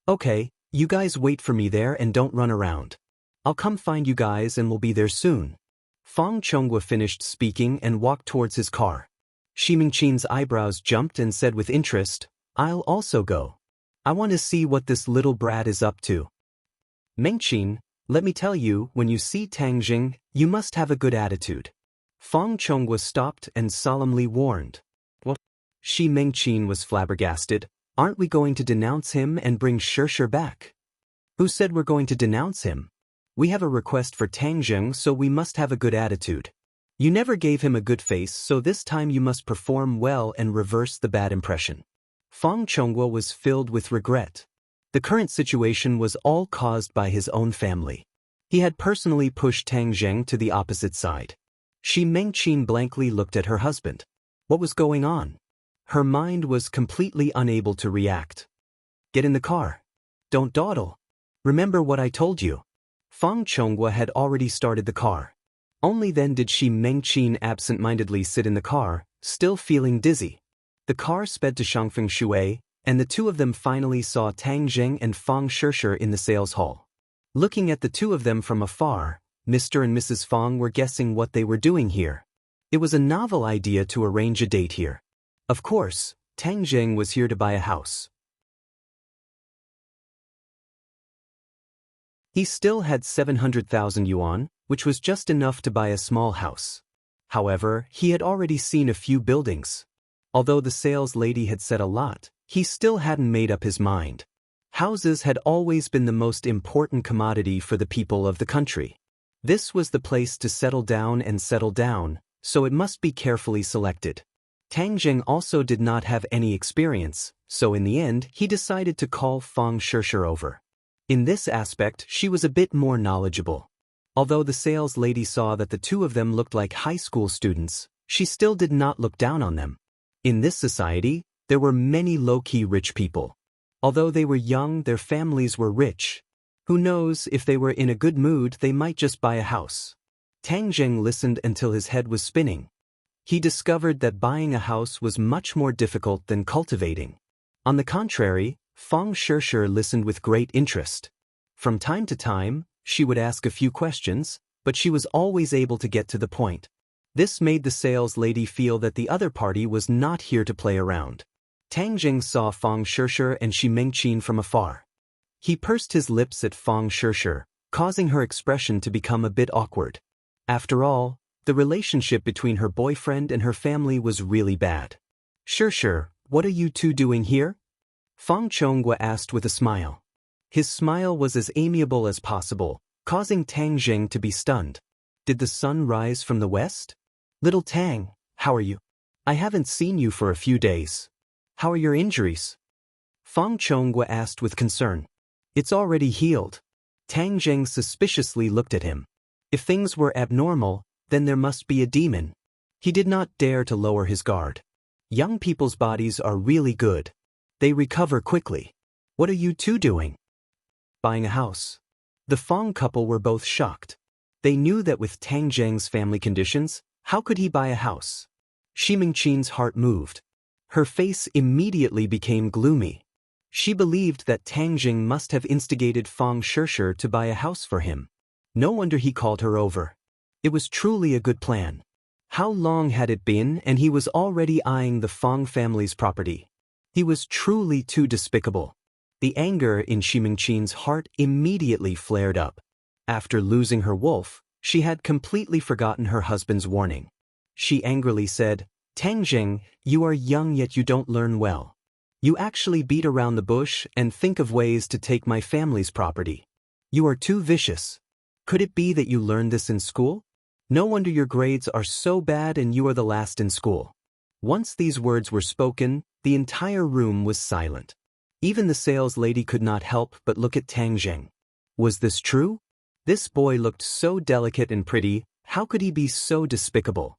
Speaker 1: "Okay, you guys wait for me there and don't run around. I'll come find you guys and we'll be there soon." Fang Chonghua finished speaking and walked towards his car. Shi Mengqin's eyebrows jumped and said with interest, "I'll also go. I want to see what this little brat is up to." "Mengqin, let me tell you, when you see Tang Zheng, you must have a good attitude." Fang Chonghua stopped and solemnly warned. "What?" Shi Mengqin was flabbergasted. "Aren't we going to denounce him and bring Sure back?" "Who said we're going to denounce him? We have a request for Tang Zheng, so we must have a good attitude. You never gave him a good face, so this time you must perform well and reverse the bad impression." Fang Chonghua was filled with regret. The current situation was all caused by his own family. He had personally pushed Tang Zheng to the opposite side. Shi Mengqin blankly looked at her husband. What was going on? Her mind was completely unable to react. Get in the car. Don't dawdle. Remember what I told you. Fang Chonghua had already started the car. Only then did Xi Mengqin absent-mindedly sit in the car, still feeling dizzy. The car sped to Shangfeng Shui, and the two of them finally saw Tang Zheng and Fang Shishir in the sales hall. Looking at the two of them from afar, Mr. and Mrs. Fang were guessing what they were doing here. It was a novel idea to arrange a date here. Of course, Tang Zheng was here to buy a house. He still had 700,000 yuan, which was just enough to buy a small house. However, he had already seen a few buildings. Although the sales lady had said a lot, he still hadn't made up his mind. Houses had always been the most important commodity for the people of the country. This was the place to settle down, so it must be carefully selected. Tang Zheng also did not have any experience, so in the end he decided to call Fang Shishir over. In this aspect, she was a bit more knowledgeable. Although the sales lady saw that the two of them looked like high school students, she still did not look down on them. In this society, there were many low-key rich people. Although they were young, their families were rich. Who knows, if they were in a good mood, they might just buy a house. Tang Zheng listened until his head was spinning. He discovered that buying a house was much more difficult than cultivating. On the contrary, Fang Shishir listened with great interest. From time to time, she would ask a few questions, but she was always able to get to the point. This made the sales lady feel that the other party was not here to play around. Tang Zheng saw Fang Shishir and Xi Mengqin from afar. He pursed his lips at Fang Shishir, causing her expression to become a bit awkward. After all, the relationship between her boyfriend and her family was really bad. Shishir, what are you two doing here? Fang Chonghua asked with a smile. His smile was as amiable as possible, causing Tang Zheng to be stunned. Did the sun rise from the west? Little Tang, how are you? I haven't seen you for a few days. How are your injuries? Fang Chonghua asked with concern. It's already healed. Tang Zheng suspiciously looked at him. If things were abnormal, then there must be a demon. He did not dare to lower his guard. Young people's bodies are really good. They recover quickly. What are you two doing? Buying a house. The Fang couple were both shocked. They knew that with Tang Zheng's family conditions, how could he buy a house? Xi Mengqin's heart moved. Her face immediately became gloomy. She believed that Tang Zheng must have instigated Fang Shishir to buy a house for him. No wonder he called her over. It was truly a good plan. How long had it been and he was already eyeing the Fang family's property? He was truly too despicable. The anger in Xi Mengqin's heart immediately flared up. After losing her wolf, she had completely forgotten her husband's warning. She angrily said, Tang Zheng, you are young yet you don't learn well. You actually beat around the bush and think of ways to take my family's property. You are too vicious. Could it be that you learned this in school? No wonder your grades are so bad and you are the last in school. Once these words were spoken, the entire room was silent. Even the sales lady could not help but look at Tang Zheng. Was this true? This boy looked so delicate and pretty, how could he be so despicable?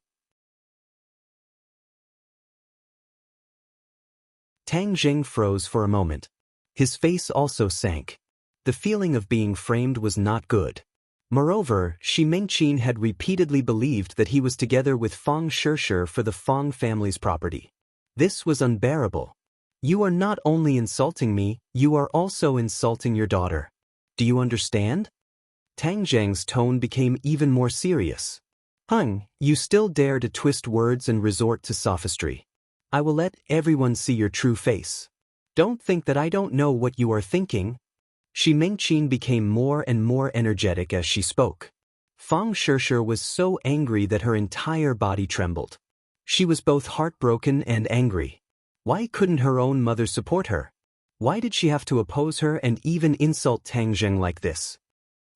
Speaker 1: Tang Zheng froze for a moment. His face also sank. The feeling of being framed was not good. Moreover, Xi Mengqin had repeatedly believed that he was together with Fang Shishir for the Fang family's property. This was unbearable. You are not only insulting me, you are also insulting your daughter. Do you understand? Tang Zheng's tone became even more serious. You still dare to twist words and resort to sophistry. I will let everyone see your true face. Don't think that I don't know what you are thinking. Xi Mengqin became more and more energetic as she spoke. Fang Shishir was so angry that her entire body trembled. She was both heartbroken and angry. Why couldn't her own mother support her? Why did she have to oppose her and even insult Tang Zheng like this?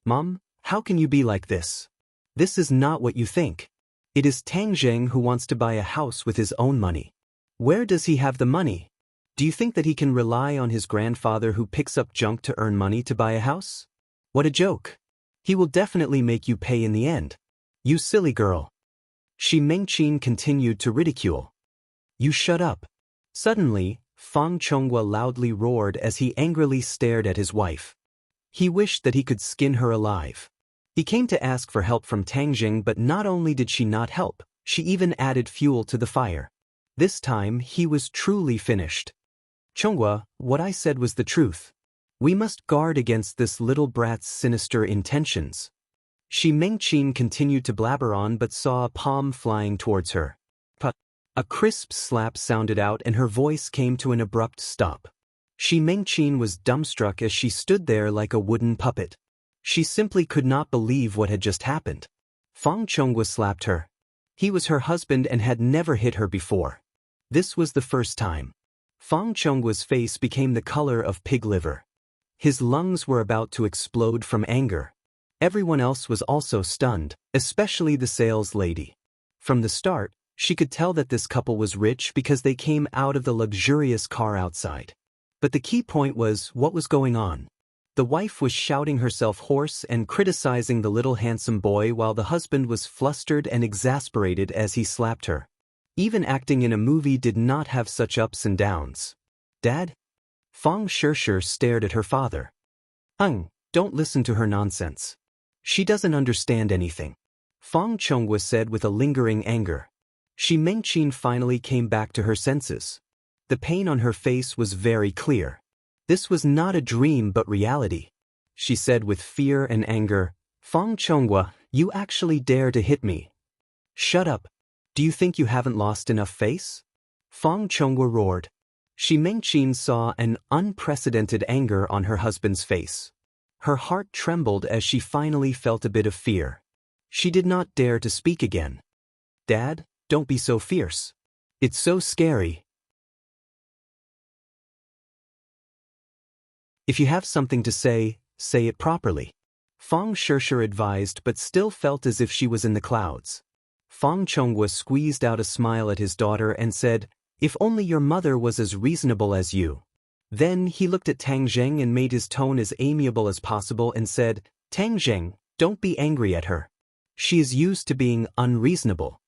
Speaker 1: Mom, how can you be like this? This is not what you think. It is Tang Zheng who wants to buy a house with his own money. Where does he have the money? Do you think that he can rely on his grandfather who picks up junk to earn money to buy a house? What a joke. He will definitely make you pay in the end. You silly girl. Xi Mengqin continued to ridicule. You shut up. Suddenly, Fang Chonghua loudly roared as he angrily stared at his wife. He wished that he could skin her alive. He came to ask for help from Tang Jing, but not only did she not help, she even added fuel to the fire. This time he was truly finished. Chonghua, what I said was the truth. We must guard against this little brat's sinister intentions. Shi Mengqin continued to blabber on but saw a palm flying towards her. A crisp slap sounded out and her voice came to an abrupt stop. Shi Mengqin was dumbstruck as she stood there like a wooden puppet. She simply could not believe what had just happened. Fang Chonghua slapped her. He was her husband and had never hit her before. This was the first time. Fang Chonghua's face became the color of pig liver. His lungs were about to explode from anger. Everyone else was also stunned, especially the sales lady. From the start, she could tell that this couple was rich because they came out of the luxurious car outside. But the key point was what was going on. The wife was shouting herself hoarse and criticizing the little handsome boy while the husband was flustered and exasperated as he slapped her. Even acting in a movie did not have such ups and downs. Dad? Fang Shishir stared at her father. Don't listen to her nonsense. She doesn't understand anything. Fang Chonghua said with a lingering anger. Shi Mengqin finally came back to her senses. The pain on her face was very clear. This was not a dream but reality. She said with fear and anger, Fang Chonghua, you actually dare to hit me. Shut up. Do you think you haven't lost enough face? Fang Chonghua roared. Shi Mengqin saw an unprecedented anger on her husband's face. Her heart trembled as she finally felt a bit of fear. She did not dare to speak again. Dad, don't be so fierce. It's so scary. If you have something to say it properly. Fang Shishir advised but still felt as if she was in the clouds. Fang Chonghua squeezed out a smile at his daughter and said, if only your mother was as reasonable as you. Then he looked at Tang Zheng and made his tone as amiable as possible and said, Tang Zheng, don't be angry at her. She is used to being unreasonable.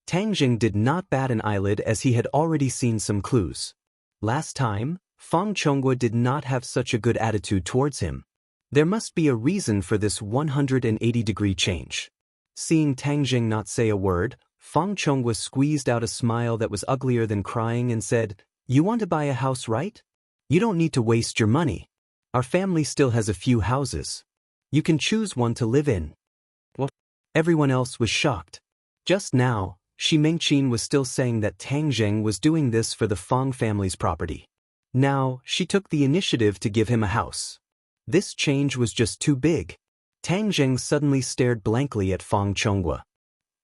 Speaker 1: Tang Zheng did not bat an eyelid as he had already seen some clues. Last time, Fang Chonghua did not have such a good attitude towards him. There must be a reason for this 180-degree change. Seeing Tang Zheng not say a word, Fang Chonghua squeezed out a smile that was uglier than crying and said, you want to buy a house, right? You don't need to waste your money. Our family still has a few houses. You can choose one to live in. What? Everyone else was shocked. Just now, Shi Mengqin was still saying that Tang Zheng was doing this for the Fang family's property. Now, she took the initiative to give him a house. This change was just too big. Tang Zheng suddenly stared blankly at Fang Chonghua.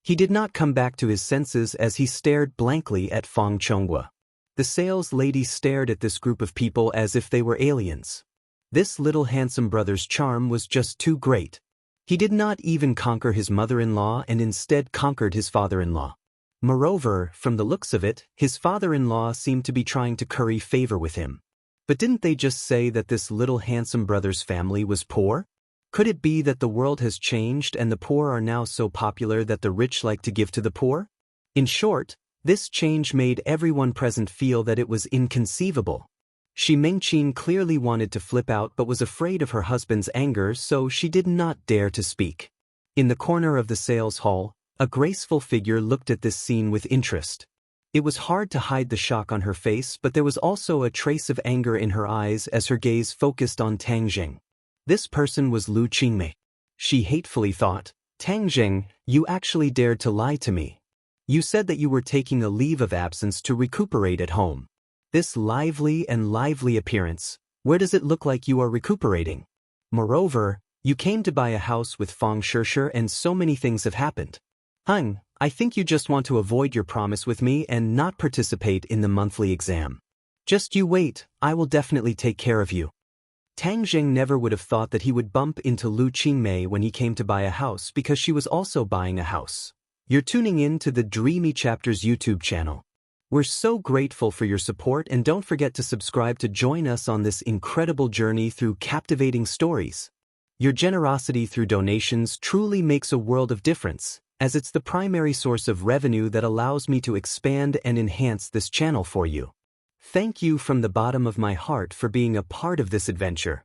Speaker 1: He did not come back to his senses as he stared blankly at Fang Chonghua. The sales lady stared at this group of people as if they were aliens. This little handsome brother's charm was just too great. He did not even conquer his mother-in-law and instead conquered his father-in-law. Moreover, from the looks of it, his father-in-law seemed to be trying to curry favor with him. But didn't they just say that this little handsome brother's family was poor? Could it be that the world has changed and the poor are now so popular that the rich like to give to the poor? In short, this change made everyone present feel that it was inconceivable. Shi Mengqin clearly wanted to flip out but was afraid of her husband's anger, so she did not dare to speak. In the corner of the sales hall, a graceful figure looked at this scene with interest. It was hard to hide the shock on her face, but there was also a trace of anger in her eyes as her gaze focused on Tang Zheng. This person was Lu Qingmei. She hatefully thought, Tang Zheng, you actually dared to lie to me. You said that you were taking a leave of absence to recuperate at home. This lively appearance, where does it look like you are recuperating? Moreover, you came to buy a house with Fang Shishir and so many things have happened. I think you just want to avoid your promise with me and not participate in the monthly exam. Just you wait, I will definitely take care of you. Tang Zheng never would have thought that he would bump into Lu Qingmei when he came to buy a house because she was also buying a house. You're tuning in to the Dreamy Chapters YouTube channel. We're so grateful for your support and don't forget to subscribe to join us on this incredible journey through captivating stories. Your generosity through donations truly makes a world of difference, as it's the primary source of revenue that allows me to expand and enhance this channel for you. Thank you from the bottom of my heart for being a part of this adventure.